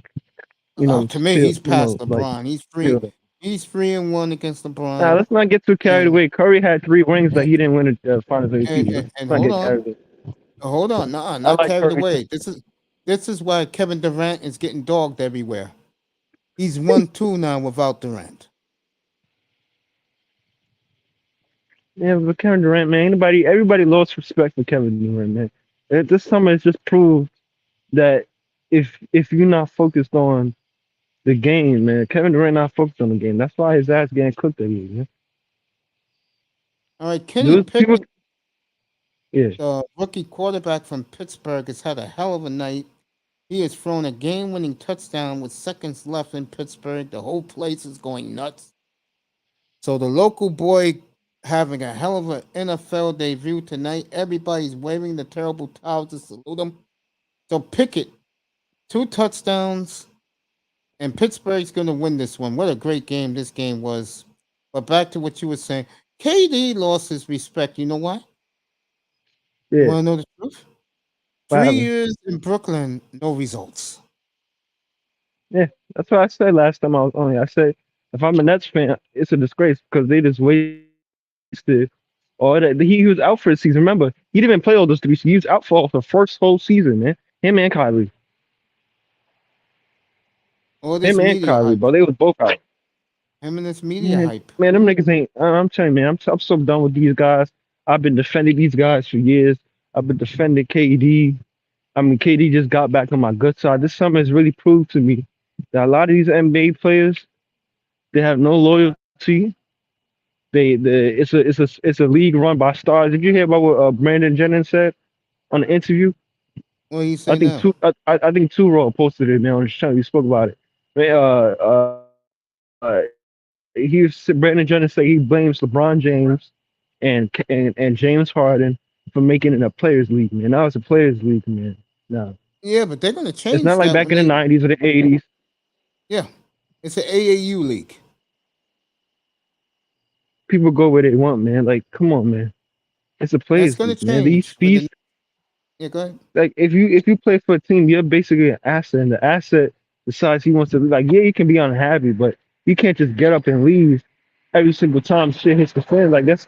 To me, feel, he's past like LeBron. He's feel free. that. He's 3-1 against Now LeBron. let's not get too carried And away. Curry had 3 rings that and, he didn't win the Finals MVP. Let's and not hold get on, carried away. hold on. Nah, I not like carried Curry too. away. This is why Kevin Durant is getting dogged everywhere. He's 1-2 now without Durant. Yeah, but Kevin Durant, man, everybody lost respect for Kevin Durant, man. This summer has just proved that if you're not focused on the game, man, Kevin Durant not focused on the game. That's why his ass getting cooked every year. Man. All right, Kenny Those people, Pickett, yeah, the rookie quarterback from Pittsburgh, has had a hell of a night. He has thrown a game-winning touchdown with seconds left in Pittsburgh. The whole place is going nuts. So the local boy having a hell of an NFL debut tonight. Everybody's waving the terrible towels to salute him. So Pickett, 2 touchdowns, and Pittsburgh's going to win this one. What a great game this game was. But back to what you were saying. KD lost his respect. You know why? You yeah, want to know the truth? what Three happened? years in Brooklyn, no results. Yeah, that's what I said last time I was on here. I said if I'm a Nets fan, it's a disgrace because they just wasted all that. He was out for the season. Remember, he didn't even play all those 3 seasons. He was out for the first whole season, man. Him and Kyrie. All this Him and media Kyrie, hype. bro. They was both out. Him and this media Man, hype. man, them niggas ain't. I'm telling you, man, I'm so done with these guys. I've been defending these guys for years. I've been defending KD. I mean, KD just got back on my good side. This summer has really proved to me that a lot of these NBA players they have no loyalty. It's a league run by stars. Did you hear about what Brandon Jennings said on the interview? What do you I say think now? two. I think Two Roll posted it man on his channel. He spoke about it. Man, Brandon Jennings said he blames LeBron James and James Harden for making it a players league. Man, now it's a players league, man. No, Yeah, but they're going to it's not change like that back when in the they. '90s or the '80s. Yeah, it's an AAU league. People go where they want, man. Like, come on, man. It's a That's players going to league, man. These change with the. fees Yeah, go ahead. like if you play for a team, you're basically an asset, and the asset decides he wants to like. Yeah, you can be unhappy, but you can't just get up and leave every single time shit hits the fan. Like that's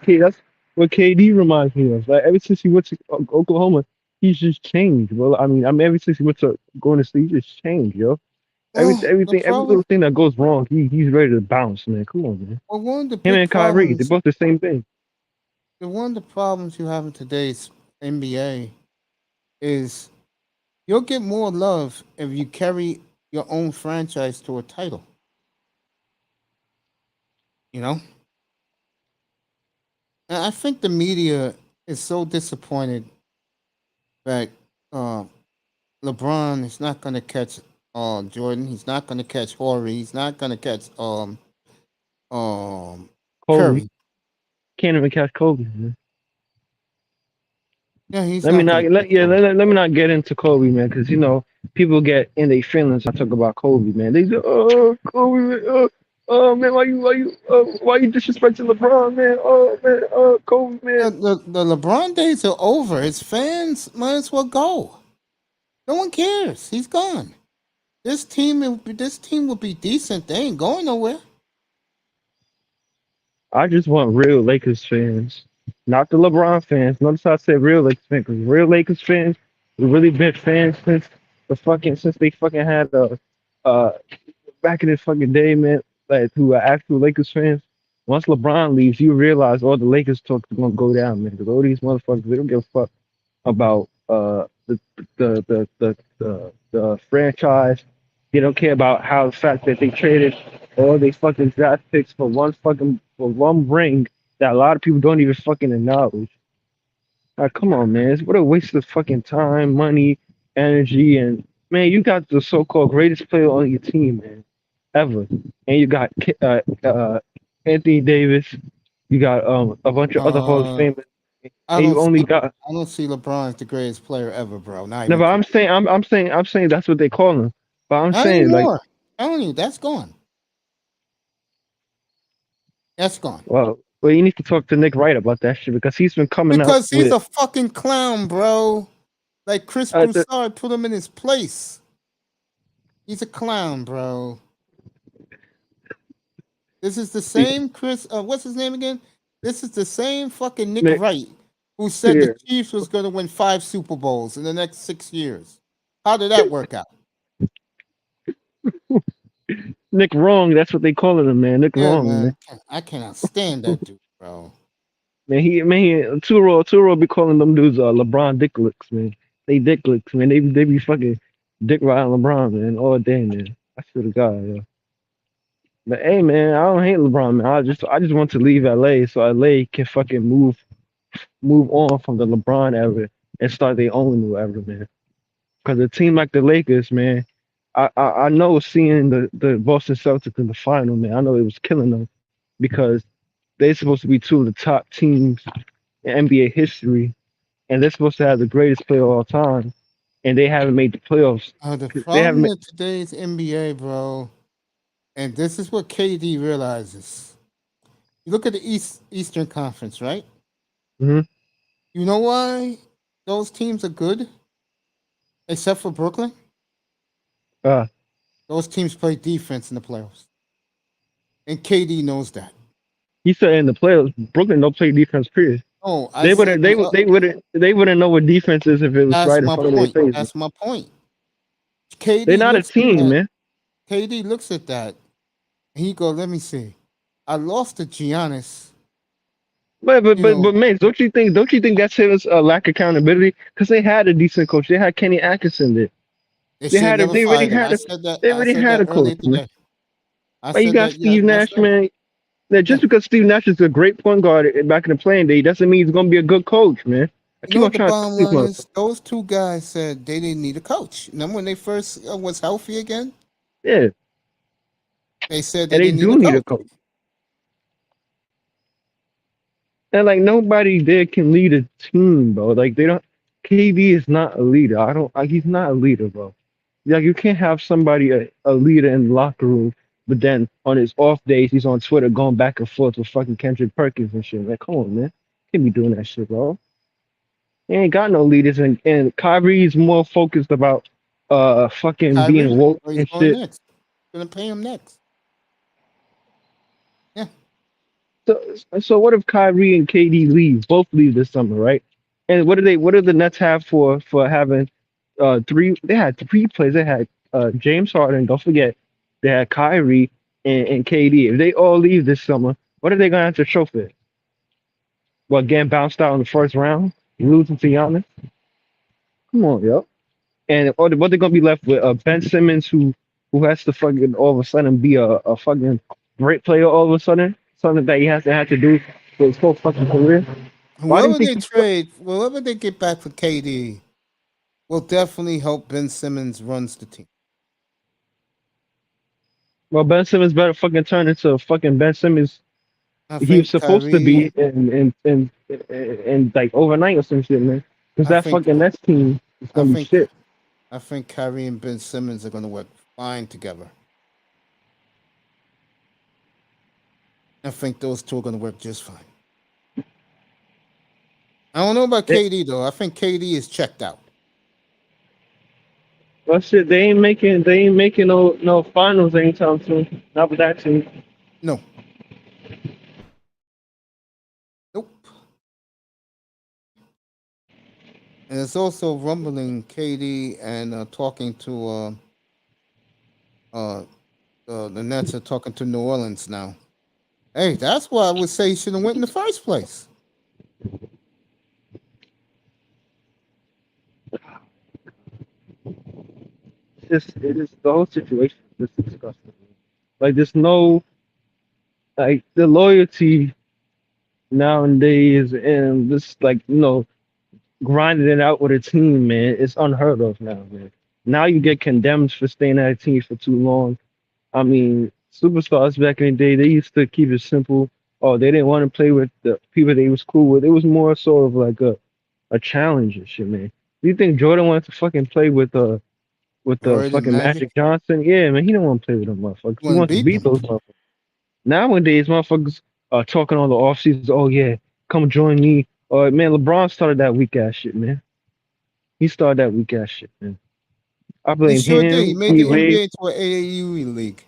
what KD reminds me of. Like ever since he went to Oklahoma, he's just changed. Well, I mean, ever since he went to going to sleep, he just changed, yo. Well, the Every problem. little thing that goes wrong, he's ready to bounce, man. Come on, man. Well, one of the Him big and Kyrie, they're problems. both the same thing. One of the problems you have in today's NBA is you'll get more love if you carry your own franchise to a title. You know, and I think the media is so disappointed that uh, LeBron is not going to catch Jordan. He's not going to catch Horry. He's not going to catch um, Kobe Curry. can't even catch Kobe, man. Yeah, he's Let me not going not to let catch yeah Kobe. let me not get into Kobe, man, because people get in their feelings. I talk about Kobe, man. They say, "Oh, Kobe, man, oh man, why you disrespecting LeBron, man? Oh man, Kobe, man." The LeBron days are over. His fans might as well go. No one cares. He's gone. This team will be decent. They ain't going nowhere. I just want real Lakers fans, not the LeBron fans. Notice I said real Lakers fans, because real Lakers fans, we really been fans since they fucking had uh back in the fucking day, man. Like who are actual Lakers fans. Once LeBron leaves, you realize all the Lakers talk is gonna go down, man. Because all these motherfuckers, they don't give a fuck about the franchise. They don't care about how the fact that they traded all they fucking draft picks for one ring that a lot of people don't even fucking acknowledge. Like, come on, man. What a waste of fucking time, money, energy, and man, you got the so-called greatest player on your team, man, ever, and you got Anthony Davis. You got a bunch of other Hall of Uh, Famers, I and don't you see. only got I don't see LeBron as the greatest player ever, bro. Not no. even But close. I'm saying that's what they call him. But I'm Not saying like, anymore. I'm telling you, that's gone. That's gone. well, you need to talk to Nick Wright about that shit because he's been coming up Because he's with a fucking clown, bro. Like Chris The, Broussard put him in his place. He's a clown, bro. This is the same Chris. What's his name again? This is the same fucking Nick Nick, Wright who said the here, Chiefs was going to win 5 Super Bowls in the next 6 years. How did that work out? Nick Wrong. That's what they calling him, man. Nick Yeah, Wrong, man. man. I cannot stand that dude, bro. Two roll be calling them dudes LeBron Dicklets, man. They Dicklets, man. They be fucking dick riding LeBron, man, all day, man. I swear to God, yeah. But hey, man, I don't hate LeBron, man. I just want to leave LA so LA can fucking move on from the LeBron era and start their own new era, man. Because a team like the Lakers, man, I know seeing the Boston Celtics in the final, man. I know it was killing them because they're supposed to be two of the top teams in NBA history, and they're supposed to have the greatest player of all time, and they haven't made the playoffs. The They haven't problem made. with today's NBA, bro, and this is what KD realizes. You look at the Eastern Conference, right? Mhm. You know why those teams are good, except for Brooklyn? Uh, Those teams play defense in the playoffs, and KD knows that. he said in the playoffs, Brooklyn don't play defense. Period. Oh, I They said wouldn't. They wouldn't know what defense is if it was that's right in my front of their point. face. That's my point. They're KD not a looks at team, that. man. KD looks at that, and he goes, "Let me see. I lost to Giannis. But You but know, but Mace, don't you think that's his lack of accountability? Because they had a decent coach. They had Kenny Atkinson there. they They should have had a never they already fired him." had I a said that. they I already said had that a coach, earlier man. today. I But you said got that Steve Nash, yesterday. man. That Yeah. just because Steve Nash is a great point guard back in the playing day doesn't mean he's gonna be a good coach, man. I You know keep on what the trying to tell bottom these line motherfuckers. is? Those two guys said they didn't need a coach. Remember when they first was healthy again? Yeah, They said they and they didn't need do a need a coach. coach. And like nobody there can lead a team, bro. Like they don't. KD is not a leader. I don't. He's not a leader, bro. Like you can't have somebody a leader in the locker room, but then on his off days he's on Twitter going back and forth with fucking Kendrick Perkins and shit. Like, come on, man. Can't be doing that shit, bro. He ain't got no leaders, and Kyrie's more focused about fucking being Kyrie, woke where he's and going shit. next? Gonna pay him next. Yeah. So what if Kyrie and KD leave, both leave this summer, right? And what do the Nets have for having three? They had three players. They had James Harden. Don't forget, they had Kyrie and KD. If they all leave this summer, what are they gonna have to show for it? Well, getting bounced out in the first round, losing to Giannis. Come on, yo. And what they're gonna be left with? Ben Simmons, who has to fucking all of a sudden be a fucking great player all of a sudden, something that he has to have to do for his whole fucking career. Why do you Whoever think they he's trade, whoever they get back for KD, will definitely help Ben Simmons runs the team. well Ben Simmons better fucking turn into fucking Ben Simmons I he was think supposed to be Kyrie, in like overnight or some shit, man. Because I that think, fucking Nets team is I gonna be think, shit. I think Kyrie and Ben Simmons are gonna work fine together. I think those two are gonna work just fine. I don't know about They, KD though. I think KD is checked out. well shit, they ain't making no finals anytime soon. Not with that team. No, nope. And it's also rumbling KD and talking to uh, the Nets are talking to New Orleans now. Hey, that's why I would say he should have went in the first place. It is the whole situation is just disgusting. Like there's no like the loyalty nowadays and this like grinding it out with a team, man, it's unheard of now, man. Now you get condemned for staying at a team for too long. I mean, superstars back in the day, they used to keep it simple. Oh, they didn't want to play with the people they was cool with. It was more sort of like a challenge and shit, man. Do you think Jordan wanted to fucking play with the Jordan fucking Magic, Magic Johnson? Yeah, man, he didn't want to play with them motherfuckers. you He want to wanted to beat beat them. those motherfuckers. Nowadays, motherfuckers are talking on the offseason. Oh yeah, come join me. Man, LeBron started that weak ass shit, man. He started that weak ass shit, man. I He blame sure did. He him. made He the Wade. NBA into an AAU league.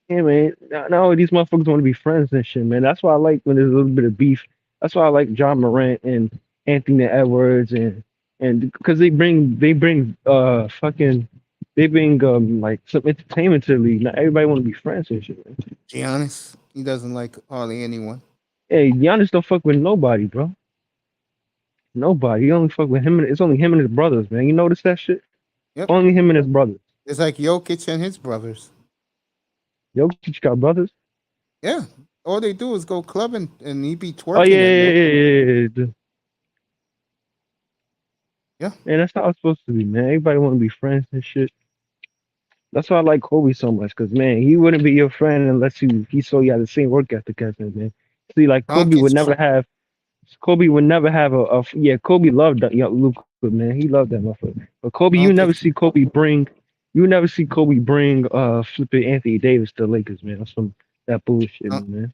Yeah, man. Now these motherfuckers want to be friends and shit, man. That's why I like when there's a little bit of beef. That's why I like John Morant and Anthony Edwards and because they bring like some entertainment to the league. Not everybody want to be friends and shit, man. Giannis, he doesn't like hardly anyone. Hey, Giannis don't fuck with nobody, bro. Nobody. He only fuck with him. It's only him and his brothers, man. You notice that shit? Yep. Only him and his brothers. It's like Jokic and his brothers. Jokic got brothers. Yeah. All they do is go clubbing and he be Oh yeah, twerking at yeah, night. yeah, yeah, yeah, yeah. Yeah. Man, that's how it's supposed to be, man. Everybody want to be friends and shit. That's why I like Kobe so much, cause man, he wouldn't be your friend unless he saw you had the same work ethic as him, man. See, like Doncic. Kobe would never have yeah. Kobe loved that young Luka, man. He loved that motherfucker. But Kobe, Doncic. you never see Kobe bring flipping Anthony Davis to the Lakers, man. That's some that bullshit, Don- man.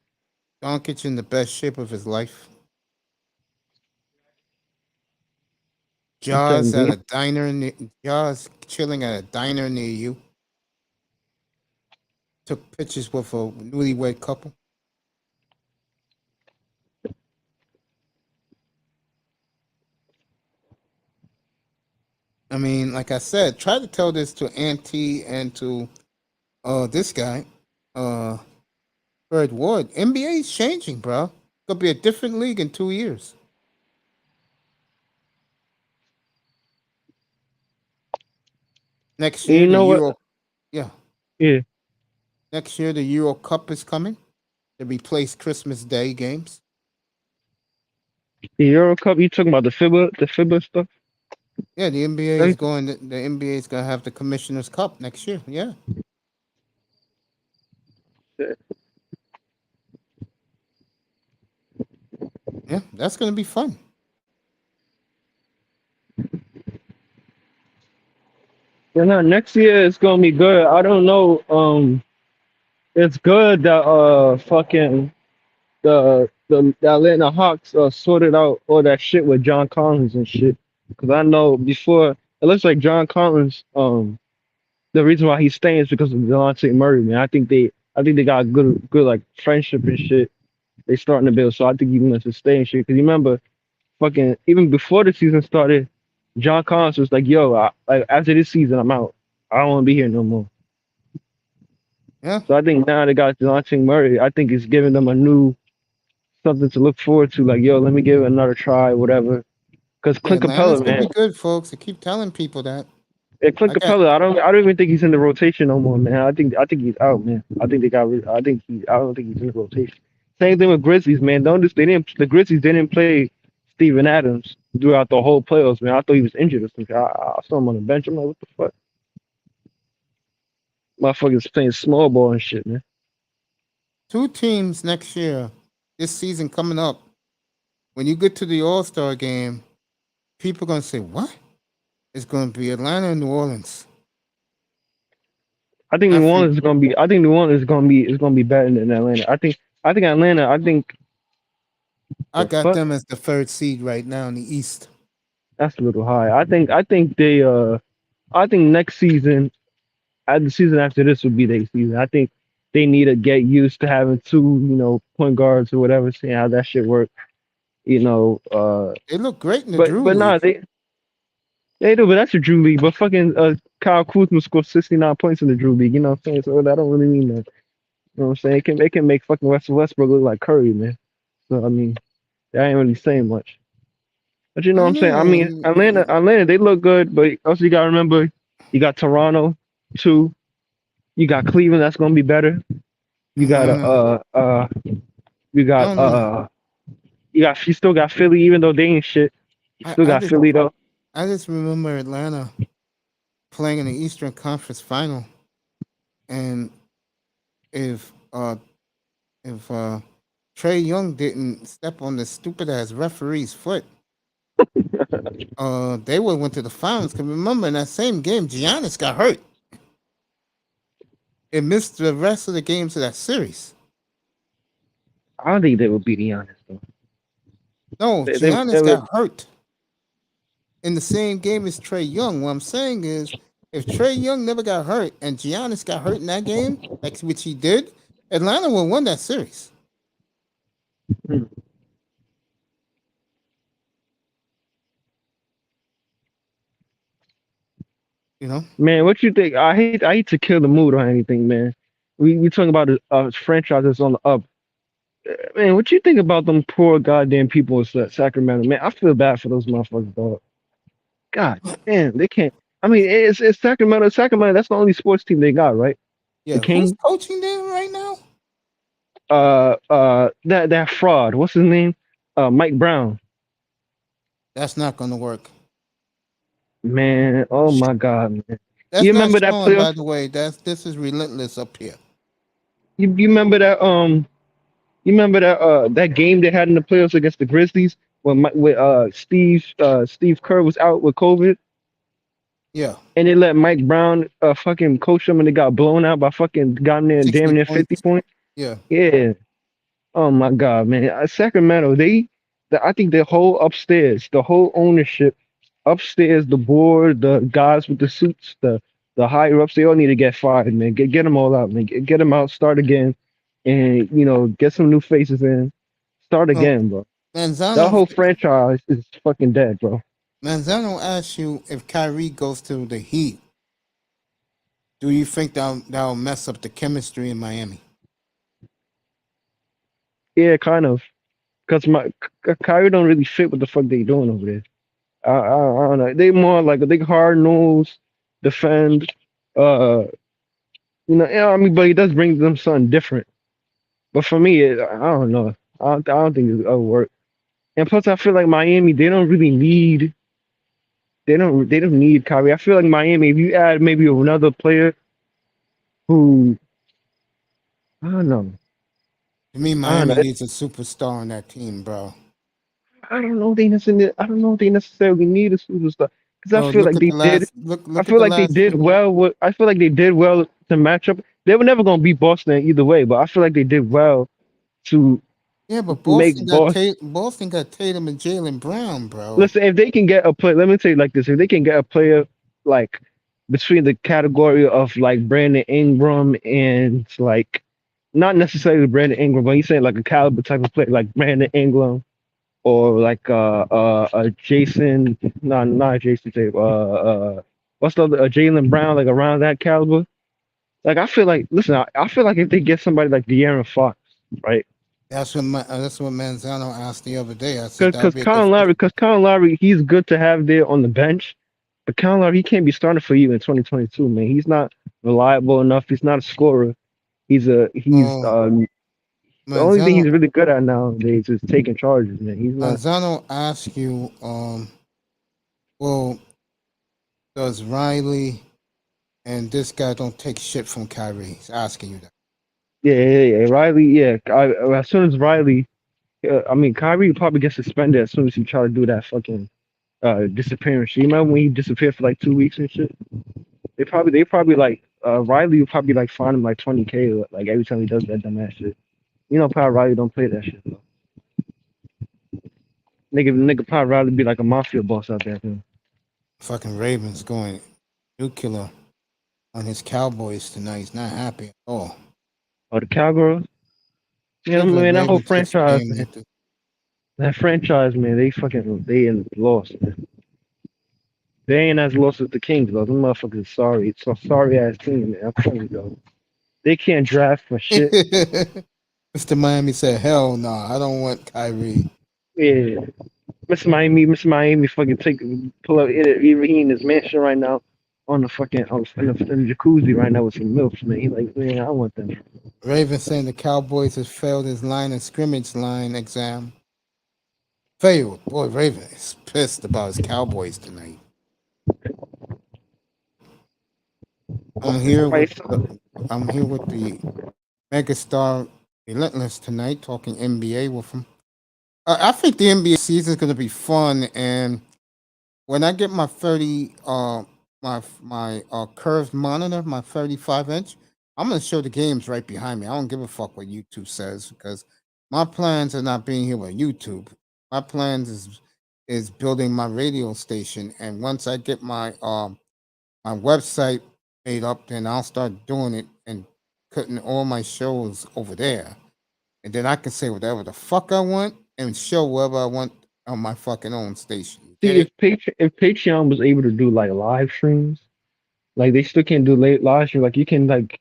Doncic in the best shape of his life. I'm telling Jaws at you, a diner. Jaws chilling at a diner near you. Took pictures with a newlywed couple. I mean, like I said, try to tell this to Auntie and to this guy, uh Fred Ward. NBA is changing, bro. It'll be a different league in 2 years. Next and year you the know what? Euro yeah. Yeah, Next year the Euro Cup is coming to replace Christmas Day games. the Euro Cup. You talking about the FIBA stuff? Yeah, the NBA is Right? going the NBA is gonna have the Commissioner's Cup next year. Yeah. Yeah, that's gonna be fun. Yeah, no, next year it's gonna be good. I don't know. It's good that fucking the Atlanta Hawks sorted out all that shit with John Collins and shit. Cause I know before it looks like John Collins the reason why he's staying is because of Delonte Murray, man. I think they got good like friendship and shit. They starting to build, so I think he wants to stay and shit. Cause you remember fucking even before the season started, John Collins was like, "Yo, like after this season, I'm out. I don't want to be here no more." Yeah. So I think now they got Delonte Murray. I think it's giving them a new something to look forward to. Like, yo, let me give it another try, whatever. Because Yeah, Clint Atlanta's Capella, gonna man, be good, folks. I keep telling people that. yeah, Clint I got Capella, I don't even think he's in the rotation no more, man. I think he's out, man. I don't think he's in the rotation. Same thing with Grizzlies, man. Don't just they didn't the Grizzlies didn't play Steven Adams throughout the whole playoffs, man. I thought he was injured or something. I saw him on the bench. I'm like, what the fuck? Motherfuckers playing small ball and shit, man. two teams next year, this season coming up. When you get to the All Star game, people gonna say, "What?" It's gonna be Atlanta and New Orleans. I think I think New Orleans is gonna be better than Atlanta. I think Atlanta. I think I the got fuck. them as the third seed right now in the East. That's a little high. I think next season, the season after this would be their season. I think they need to get used to having two, point guards or whatever, seeing how that shit work. You know, They look great in the Drew but nah, League. they do, but that's a Drew League. But fucking Kyle Kuzma scored 69 points in the Drew League. You know what I'm saying? So that don't really mean that. You know what I'm saying? It can make fucking Russell Westbrook look like Curry, man. So I mean, that ain't really saying much. But you know what I I'm saying? I know. mean, Atlanta, they look good, but also you gotta remember, you got Toronto, too. You got Cleveland, that's gonna be better. You I got don't know. you I got don't know. you still got Philly, even though they ain't shit. You I, still I got just Philly though. I just remember Atlanta playing in the Eastern Conference Final, and if uh if Trey Young didn't step on the stupid ass referee's foot, they would have went to the finals. Cause remember in that same game, Giannis got hurt and missed the rest of the games of that series. I don't think they would beat Giannis though. No, They Giannis would got hurt. in the same game as Trey Young. What I'm saying is, if Trey Young never got hurt and Giannis got hurt in that game, like which he did, Atlanta will win that series. Hmm. You know, Man, what you think? I hate to kill the mood or anything, man. We talking about a franchise that's on the up. Man, what you think about them poor goddamn people in Sacramento? Man, I feel bad for those motherfuckers, dog. God damn, they can't. I mean, it's Sacramento. Sacramento, that's the only sports team they got, right? The yeah. Who's King. coaching them right now? That fraud. What's his name? Mike Brown. That's not going to work. Man, oh my God, man. You That's not remember that Sean, by playoff? the way. This is relentless up here. You remember that you remember that game they had in the playoffs against the Grizzlies when Steve Kerr was out with COVID Yeah, and they let Mike Brown fucking coach them and they got blown out by fucking gotten there 60 damn near points. 50 points. Yeah. Yeah. Oh my God, man. Sacramento, I think the whole upstairs, the whole ownership upstairs, the board, the guys with the suits, the higher ups, they all need to get fired, man. Get them all out, man. Get them out, start again, and get some new faces in, start Well, again, bro. That Manzano whole franchise is fucking dead, bro. Manzano asked you if Kyrie goes to the Heat. Do you think that'll mess up the chemistry in Miami? Yeah, kind of, cause Kyrie don't really fit what the fuck they doing over there. I don't know. They more like they hard nose, defend. Uh, yeah, I mean, but he does bring them something different. But for me, I don't know. I don't think it'll work. And plus, I feel like Miami, they don't really need. They don't need Kyrie. I feel like Miami, if you add maybe another player who I don't know, To me, I don't Miami know. needs a superstar on that team, bro. I don't know if they necessarily need a superstar because I Bro, feel look like at they the did. last I look at feel the like they last did two. well. I feel like they did well to match up. They were never gonna beat Boston either way, but I feel like they did well to Yeah, but make Boston. Boston got Tatum and Jalen Brown, bro. Listen, if they can get a play, let me tell you like this: if they can get a player like between the category of like Brandon Ingram and like not necessarily Brandon Ingram, but he's saying like a caliber type of player like Brandon Ingram or like Jason, not Jason Tape, what's the other Jalen Brown, like around that caliber. Like I feel like, listen, I feel like if they get somebody like De'Aaron Fox, right? That's what Manzano asked the other day. I said that would Because be a good fit. Colin Lowry, he's good to have there on the bench, but Colin Lowry, he can't be starting for you in 2022, man. He's not reliable enough. He's not a scorer. He's Oh, the only thing Manzano he's really good at nowadays is taking charges, man. He's not. Manzano asked you, well, does Riley and this guy don't take shit from Kyrie? He's asking you that. Yeah. Riley, yeah. As soon as Riley, I mean, Kyrie probably gets suspended as soon as he try to do that fucking disappearance shit. You remember when he disappeared for like 2 weeks and shit? They probably like Riley will probably like fine him like 20K like every time he does that dumbass shit. Pat Riley don't play that shit though. Nigga Pat Riley be like a mafia boss out there. Man. Fucking Ravens going nuclear on his Cowboys tonight. He's not happy at all. Oh, the Cowgirls. Yeah, Give the man, that whole Ravens this franchise, game. man. That franchise, man, they in lost, man. They ain't as lost as the Kings, though. Them motherfuckers are sorry. It's a sorry ass team, man. I'm telling you, though. They can't draft for shit. Mr. Miami said, "Hell no, I don't want Kyrie." Yeah. Mr. Miami fucking pull up he in his mansion right now on the fucking in the jacuzzi right now with some milk, man. He like, man, I want them. Raven saying the Cowboys has failed his line and scrimmage line exam. Failed. Boy, Raven is pissed about his Cowboys tonight. I'm here with Right. I'm here with the megastar Relentless tonight, talking NBA with him. I think the NBA season is going to be fun, and when I get my 30 my curved monitor, my 35-inch, I'm gonna show the games right behind me. I don't give a fuck what YouTube says because my plans are not being here with YouTube. My plans is building my radio station, and once I get my website made up, then I'll start doing it and putting all my shows over there, and then I can say whatever the fuck I want and show whatever I want on my fucking own station. You get See, it? if Patreon was able to do like live streams, like they still can't do late live streams. Like you can like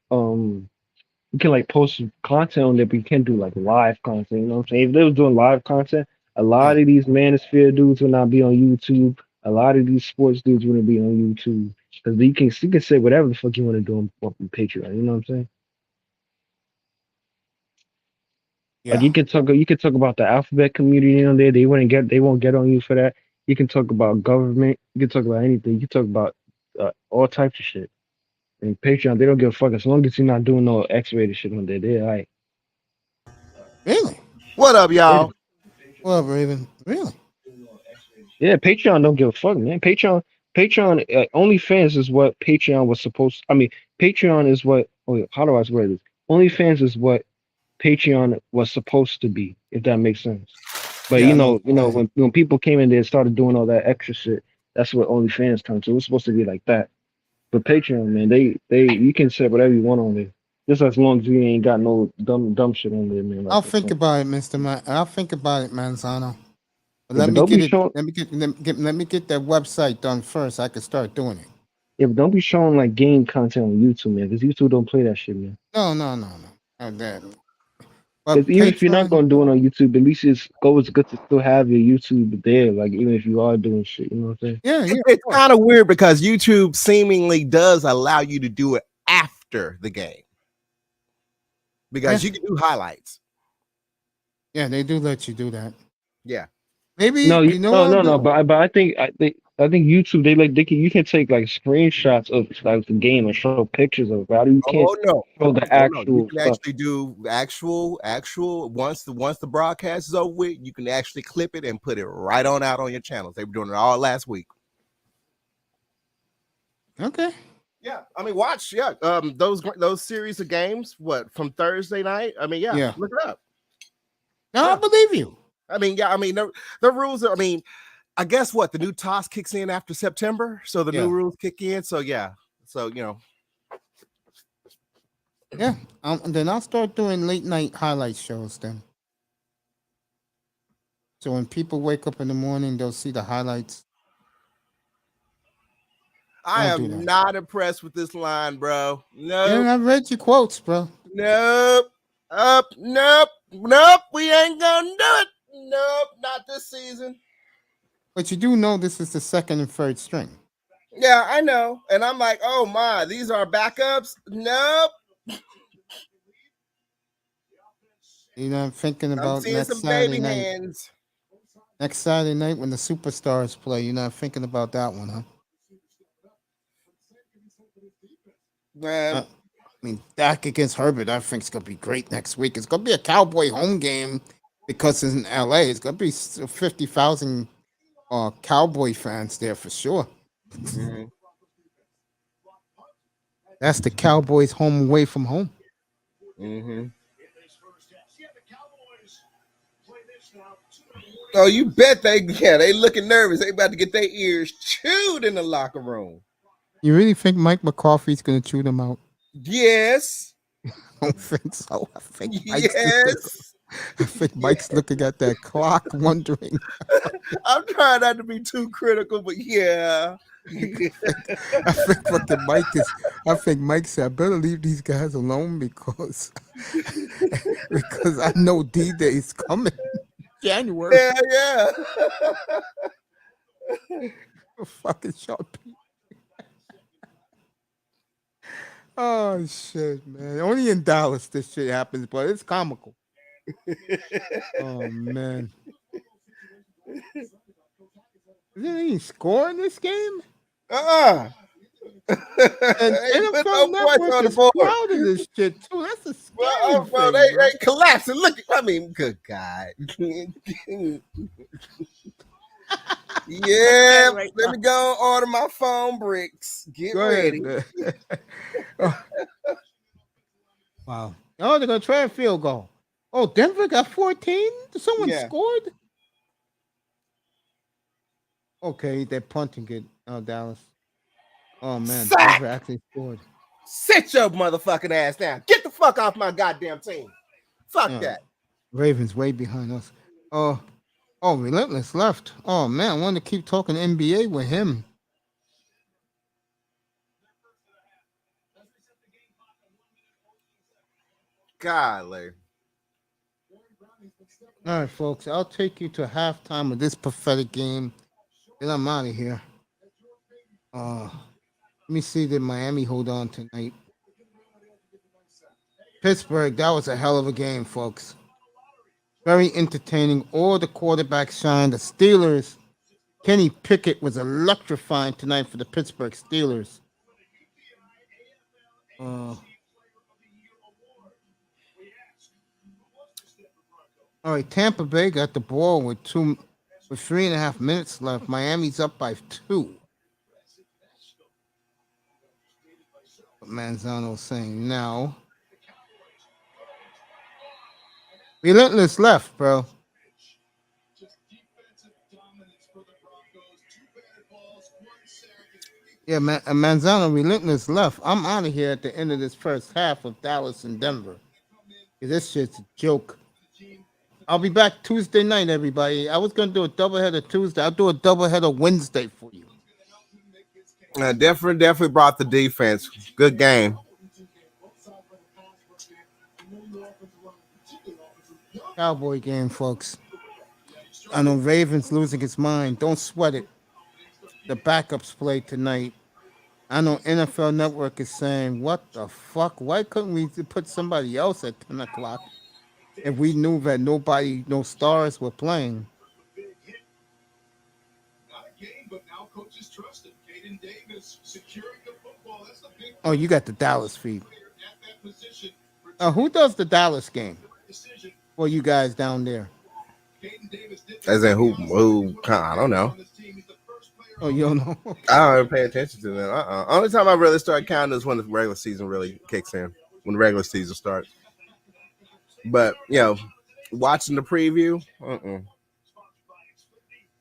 post content on there, but you can't do like live content. You know what I'm saying? If they was doing live content, a Yeah. lot of these manosphere dudes would not be on YouTube. A lot of these sports dudes wouldn't be on YouTube because you can say whatever the fuck you want to do on Patreon. You know what I'm saying? Like Yeah. you can talk about the alphabet community on there. They won't get on you for that. You can talk about government. You can talk about anything. You can talk about all types of shit. And Patreon, they don't give a fuck as long as you're not doing no X-rated shit on there. They're like, Really? What up, yeah, y'all? Well, Raven, really? yeah. Patreon don't give a fuck, man. Patreon, OnlyFans is what Patreon was supposed. I mean, Patreon is what. Oh, how do I word this? OnlyFans is what Patreon was supposed to be, if that makes sense. But Yeah, no. when people came in there and started doing all that extra shit, that's what OnlyFans turned to. It was supposed to be like that. But Patreon, man, they you can say whatever you want on there, just as long as you ain't got no dumb shit on there, man. Like I'll that. think about it, Mister Man. I'll think about it, Manzano. But Yeah, let but me don't get be it. showing. Let me get that website done first. I can start doing it. Yeah, but don't be showing like game content on YouTube, man, because YouTube don't play that shit, man. No. Not that. Because But even if you're not Patreon, gonna do it on YouTube, at least it's good to still have your YouTube there. Like even if you are doing shit, you know what I'm saying? yeah, of It's course. kind of weird because YouTube seemingly does allow you to do it after the game because Yeah, you can do highlights. yeah, they do let you do that. Yeah. Maybe No, you know what I'll no. do. But I think YouTube they can you can take like screenshots of like the game and show pictures of it. But you can't Oh no. show the Oh no. You actual can stuff. actually do actual once the broadcast is over with, you can actually clip it and put it right on out on your channels. They were doing it all last week. Okay. Yeah, I mean, watch. Yeah, those series of games. What from Thursday night? I mean, yeah, Yeah. look it up. No, Yeah. I believe you. I mean, yeah, I mean the rules. I mean, I guess what the new toss kicks in after September, so the new Yeah. rules kick in. So yeah, so Yeah. Then I'll start doing late night highlight shows then. So when people wake up in the morning, they'll see the highlights. I I'll do am that. not impressed with this line, bro. Yeah, Nope, I read your quotes, bro. nope, nope. We ain't gonna do it. Nope, not this season. But you do know this is the second and third string. Yeah, I know, and I'm like, oh my, these are backups. Nope. You know, I'm thinking I'm about seeing some baby hands. Next Saturday night when the superstars play. You're not thinking about that one, huh? Man, I mean, Dak against Herbert, I think it's gonna be great next week. It's gonna be a Cowboy home game because it's in LA. It's gonna be 50,000 Cowboy fans there for sure. mm-hmm. That's the Cowboys home away from home. Mm-hmm. Oh, you bet they looking nervous. They about to get their ears chewed in the locker room. You really think Mike McCarthy's gonna chew them out? Yes. I don't think so. I think Yes. Mike's looking at that clock, wondering. I'm trying not to be too critical, but yeah. I think Mike said I better leave these guys alone because I know D-Day is coming. January. Yeah. Fucking Sharpie. Oh shit, man. Only in Dallas this shit happens, but it's comical. Oh man. Is there any score in this game? And NFL Network is proud of this shit too. That's a scary thing. They collapsing. Look, I mean, good God. Yeah, let me go order my phone bricks. Get ready. Wow. Oh, they're gonna try a field goal. Oh, Denver got 14. Someone scored. Okay, they're punting it. Dallas. Oh man, Denver Sack! actually scored. Sit your motherfucking ass down. Get the fuck off my goddamn team. Fuck Uh, that. Ravens way behind us. Oh, Relentless left. Oh man, I wanted to keep talking NBA with him. Golly. All right, folks, I'll take you to halftime of this pathetic game. Then I'm out of here. Let me see, did Miami hold on tonight? Pittsburgh, that was a hell of a game, folks. Very entertaining. All the quarterbacks shined. The Steelers, Kenny Pickett was electrifying tonight for the Pittsburgh Steelers. Uh, all right, Tampa Bay got the ball with 3.5 minutes left. Miami's up by 2. What Manzano's saying now. Relentless left, bro. Yeah, Manzano Relentless left. I'm out of here at the end of this first half of Dallas and Denver. This shit's a joke. I'll be back Tuesday night, everybody. I was gonna do a doubleheader Tuesday. I'll do a doubleheader Wednesday for you. Definitely brought the defense. Good game. Cowboy game, folks. I know Ravens losing his mind. Don't sweat it. The backups play tonight. I know NFL Network is saying, what the fuck? Why couldn't we put somebody else at 10 o'clock if we knew that no stars were playing? Oh, you got the Dallas feed. Who does the Dallas game? Well, you guys down there. As in who? I don't know. Oh, you don't know? I don't ever pay attention to them. Only time I really start counting is when the regular season really kicks in. When the regular season starts. But watching the preview.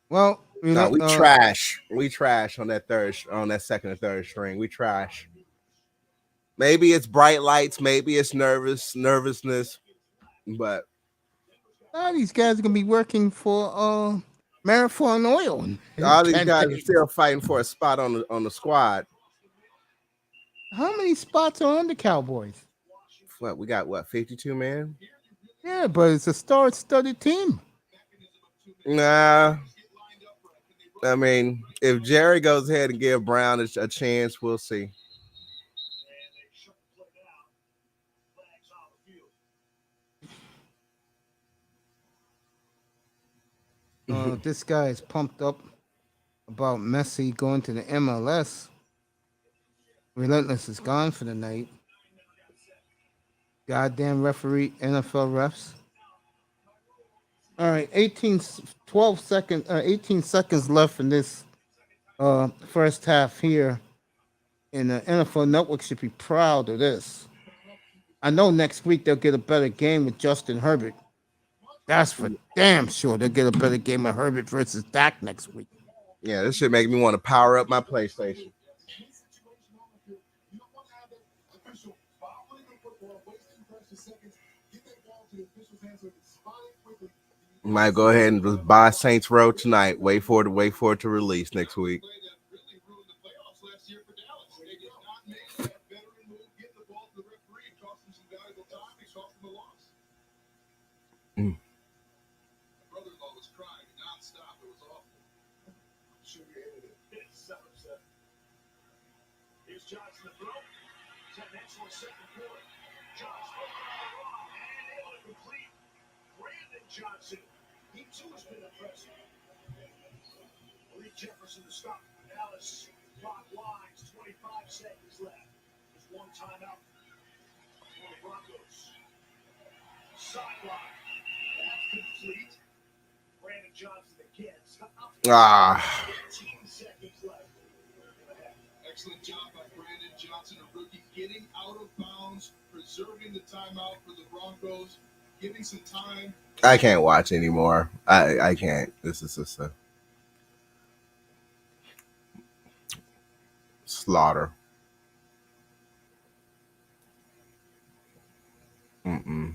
Well, no, we trash. We trash on that second and third string. We trash. Maybe it's bright lights. Maybe it's nervousness. But these guys are gonna be working for Marathon Oil. All these guys are still fighting for a spot on the squad. How many spots are on the Cowboys? What we got? 52 man? Yeah, but it's a star-studded team. Nah. I mean, if Jerry goes ahead and give Brown a chance, we'll see. This guy is pumped up about Messi going to the MLS. Relentless is gone for the night. Goddamn referee, NFL refs. All right, 18 seconds left in this first half here. And the NFL Network should be proud of this. I know next week they'll get a better game with Justin Herbert. That's for damn sure. They'll get a better game of Herbert versus Dak next week. Yeah, this should make me want to power up my PlayStation. Might go ahead and just buy Saints Row tonight. Wait for it to release next week. Johnson, he too has been impressive. Lee Jefferson to stop Dallas. Clock lines, 25 seconds left. There's one timeout for the Broncos. Sideline. That's complete. Brandon Johnson again. 15 seconds left. Excellent job by Brandon Johnson, a rookie, getting out of bounds, preserving the timeout for the Broncos, giving some time. I can't watch anymore. I can't. This is just Slaughter. Mm-mm.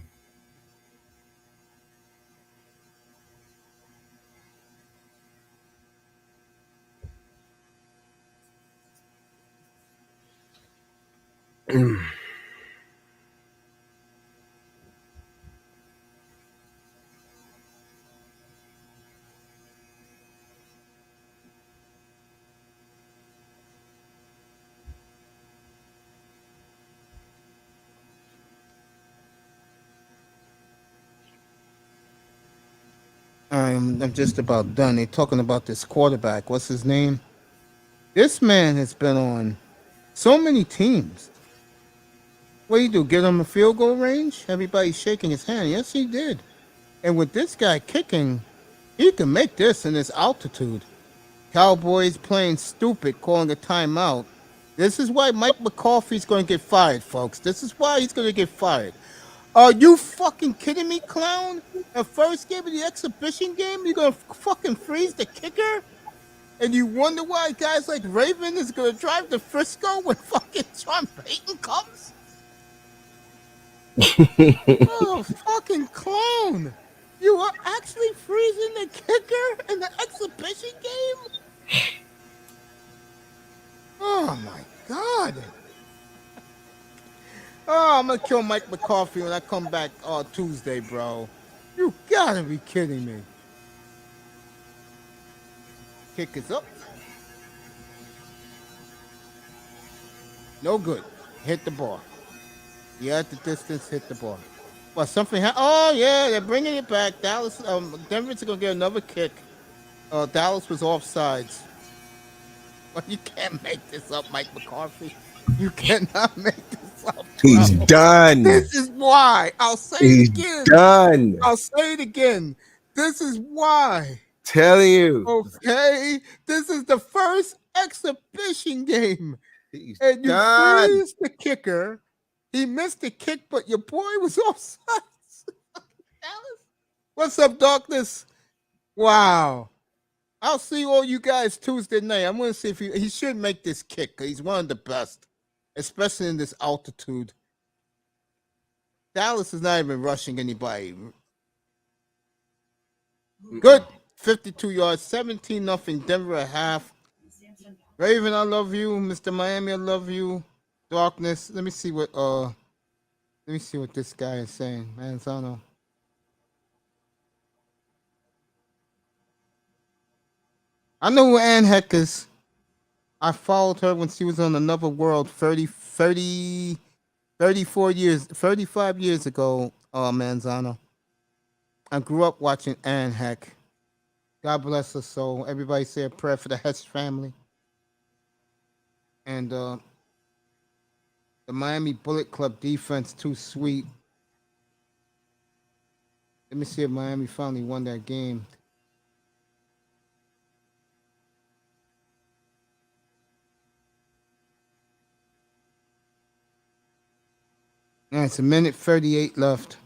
I'm just about done. They're talking about this quarterback. What's his name? This man has been on so many teams. What do you do? Get him a field goal range? Everybody's shaking his hand. Yes, he did. And with this guy kicking, he can make this in this altitude. Cowboys playing stupid, calling a timeout. This is why Mike McCarthy's going to get fired, folks. This is why he's going to get fired. Are you fucking kidding me, clown? The first game of the exhibition game, you're going to fucking freeze the kicker? And you wonder why guys like Raven is going to drive to Frisco when fucking Sean Payton comes? Oh, fucking clown. You are actually freezing the kicker in the exhibition game? Oh, my God. Oh, I'm going to kill Mike McCarthy when I come back Tuesday, bro. You gotta be kidding me. Kick is up. No good. Hit the ball. Yeah, at the distance, hit the ball. Well, something happened. Oh, yeah, they're bringing it back. Dallas, Denver's going to get another kick. Dallas was offsides. Well, you can't make this up, Mike McCarthy. You cannot make this up. He's done. This is why. I'll say He's it again. done. I'll say it again. This is why. Telling you. Okay? This is the first exhibition game. He's And you done. freeze the kicker. He missed the kick, but your boy was offside. What's up, Darkness? Wow. I'll see all you guys Tuesday night. I'm going to see if he should make this kick. He's one of the best, especially in this altitude. Dallas is not even rushing anybody. Good. 52 yards, 17-0. Denver at half. Raven, I love you. Mr. Miami, I love you. Darkness. Let me see what this guy is saying. Manzano. I know who Ann Heck is. I followed her when she was on Another World 35 years ago, Manzano. I grew up watching Ann Heck. God bless her soul. Everybody say a prayer for the Hess family. And the Miami Bullet Club defense, too sweet. Let me see if Miami finally won that game. Yeah, it's a minute 38 left.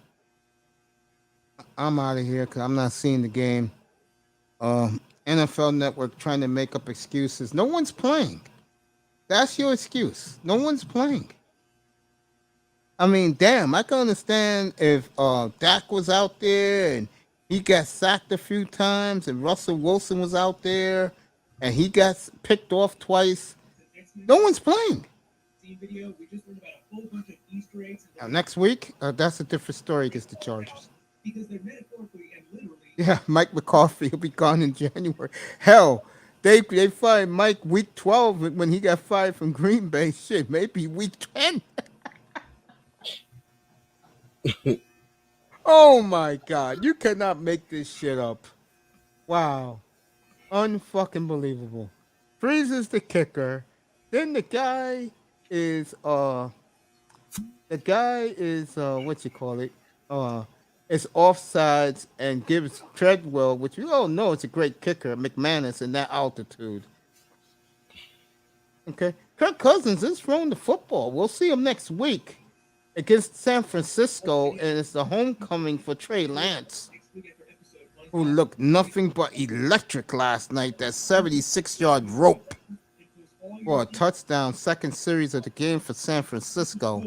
I'm out of here because I'm not seeing the game. NFL Network trying to make up excuses. No one's playing. That's your excuse. No one's playing. I mean, damn, I can understand if Dak was out there and he got sacked a few times and Russell Wilson was out there and he got picked off twice. No one's playing. Now, next week, that's a different story against the Chargers. Yeah, Mike McCarthy will be gone in January. Hell, they fired Mike week 12 when he got fired from Green Bay. Shit, maybe week 10. Oh my God, you cannot make this shit up. Wow, unfucking believable. Freezes the kicker. Then the guy is what you call it? Is offsides and gives Treadwell, which we all know is a great kicker, McManus in that altitude. Okay, Kirk Cousins is throwing the football. We'll see him next week against San Francisco, and it's the homecoming for Trey Lance, who looked nothing but electric last night. That 76-yard rope. for a touchdown, second series of the game for San Francisco.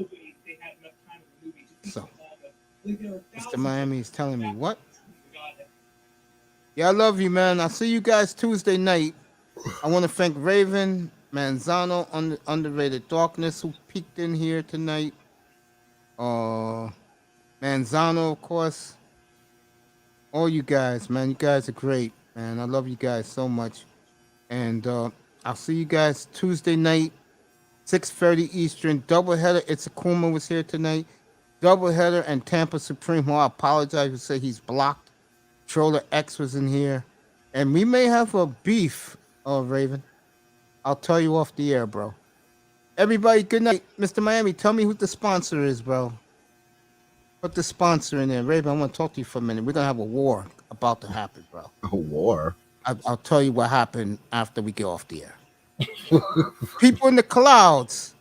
So, Mr. Miami is telling me what? Yeah, I love you, man. I'll see you guys Tuesday night. I want to thank Raven, Manzano, Underrated Darkness, who peeked in here tonight. Manzano, of course. All you guys, man. You guys are great, man. I love you guys so much. And I'll see you guys Tuesday night, 6:30 Eastern. Doubleheader. It's Akuma was here tonight. Doubleheader and Tampa Supreme. I apologize to say he's blocked. Troller X was in here. And we may have a beef, Raven. I'll tell you off the air, bro. Everybody, good night. Mr. Miami, tell me who the sponsor is, bro. Put the sponsor in there. Raven, I want to talk to you for a minute. We're going to have a war about to happen, bro. A war? I'll tell you what happened after we get off the air. People in the clouds,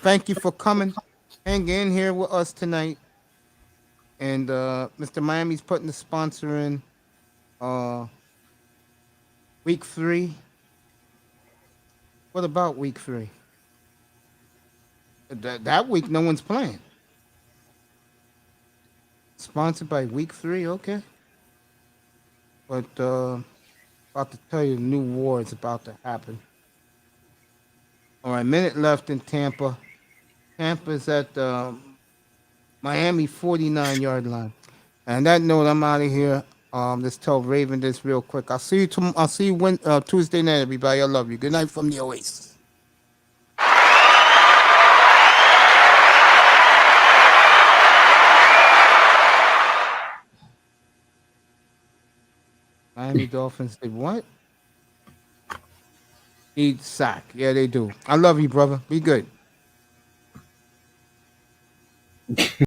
thank you for coming. Hang in here with us tonight. And Mr. Miami's putting the sponsor in week 3. What about week 3? That week, no one's playing. Sponsored by week 3, okay. But about to tell you the new war is about to happen. All right, minute left in Tampa. Tampa's at Miami 49-yard line. And that note, I'm out of here. Let's tell Raven this real quick. I'll see you Tuesday night, everybody. I love you. Good night from the Oasis. Miami Dolphins did what? Need sack. Yeah, they do. I love you, brother. Be good.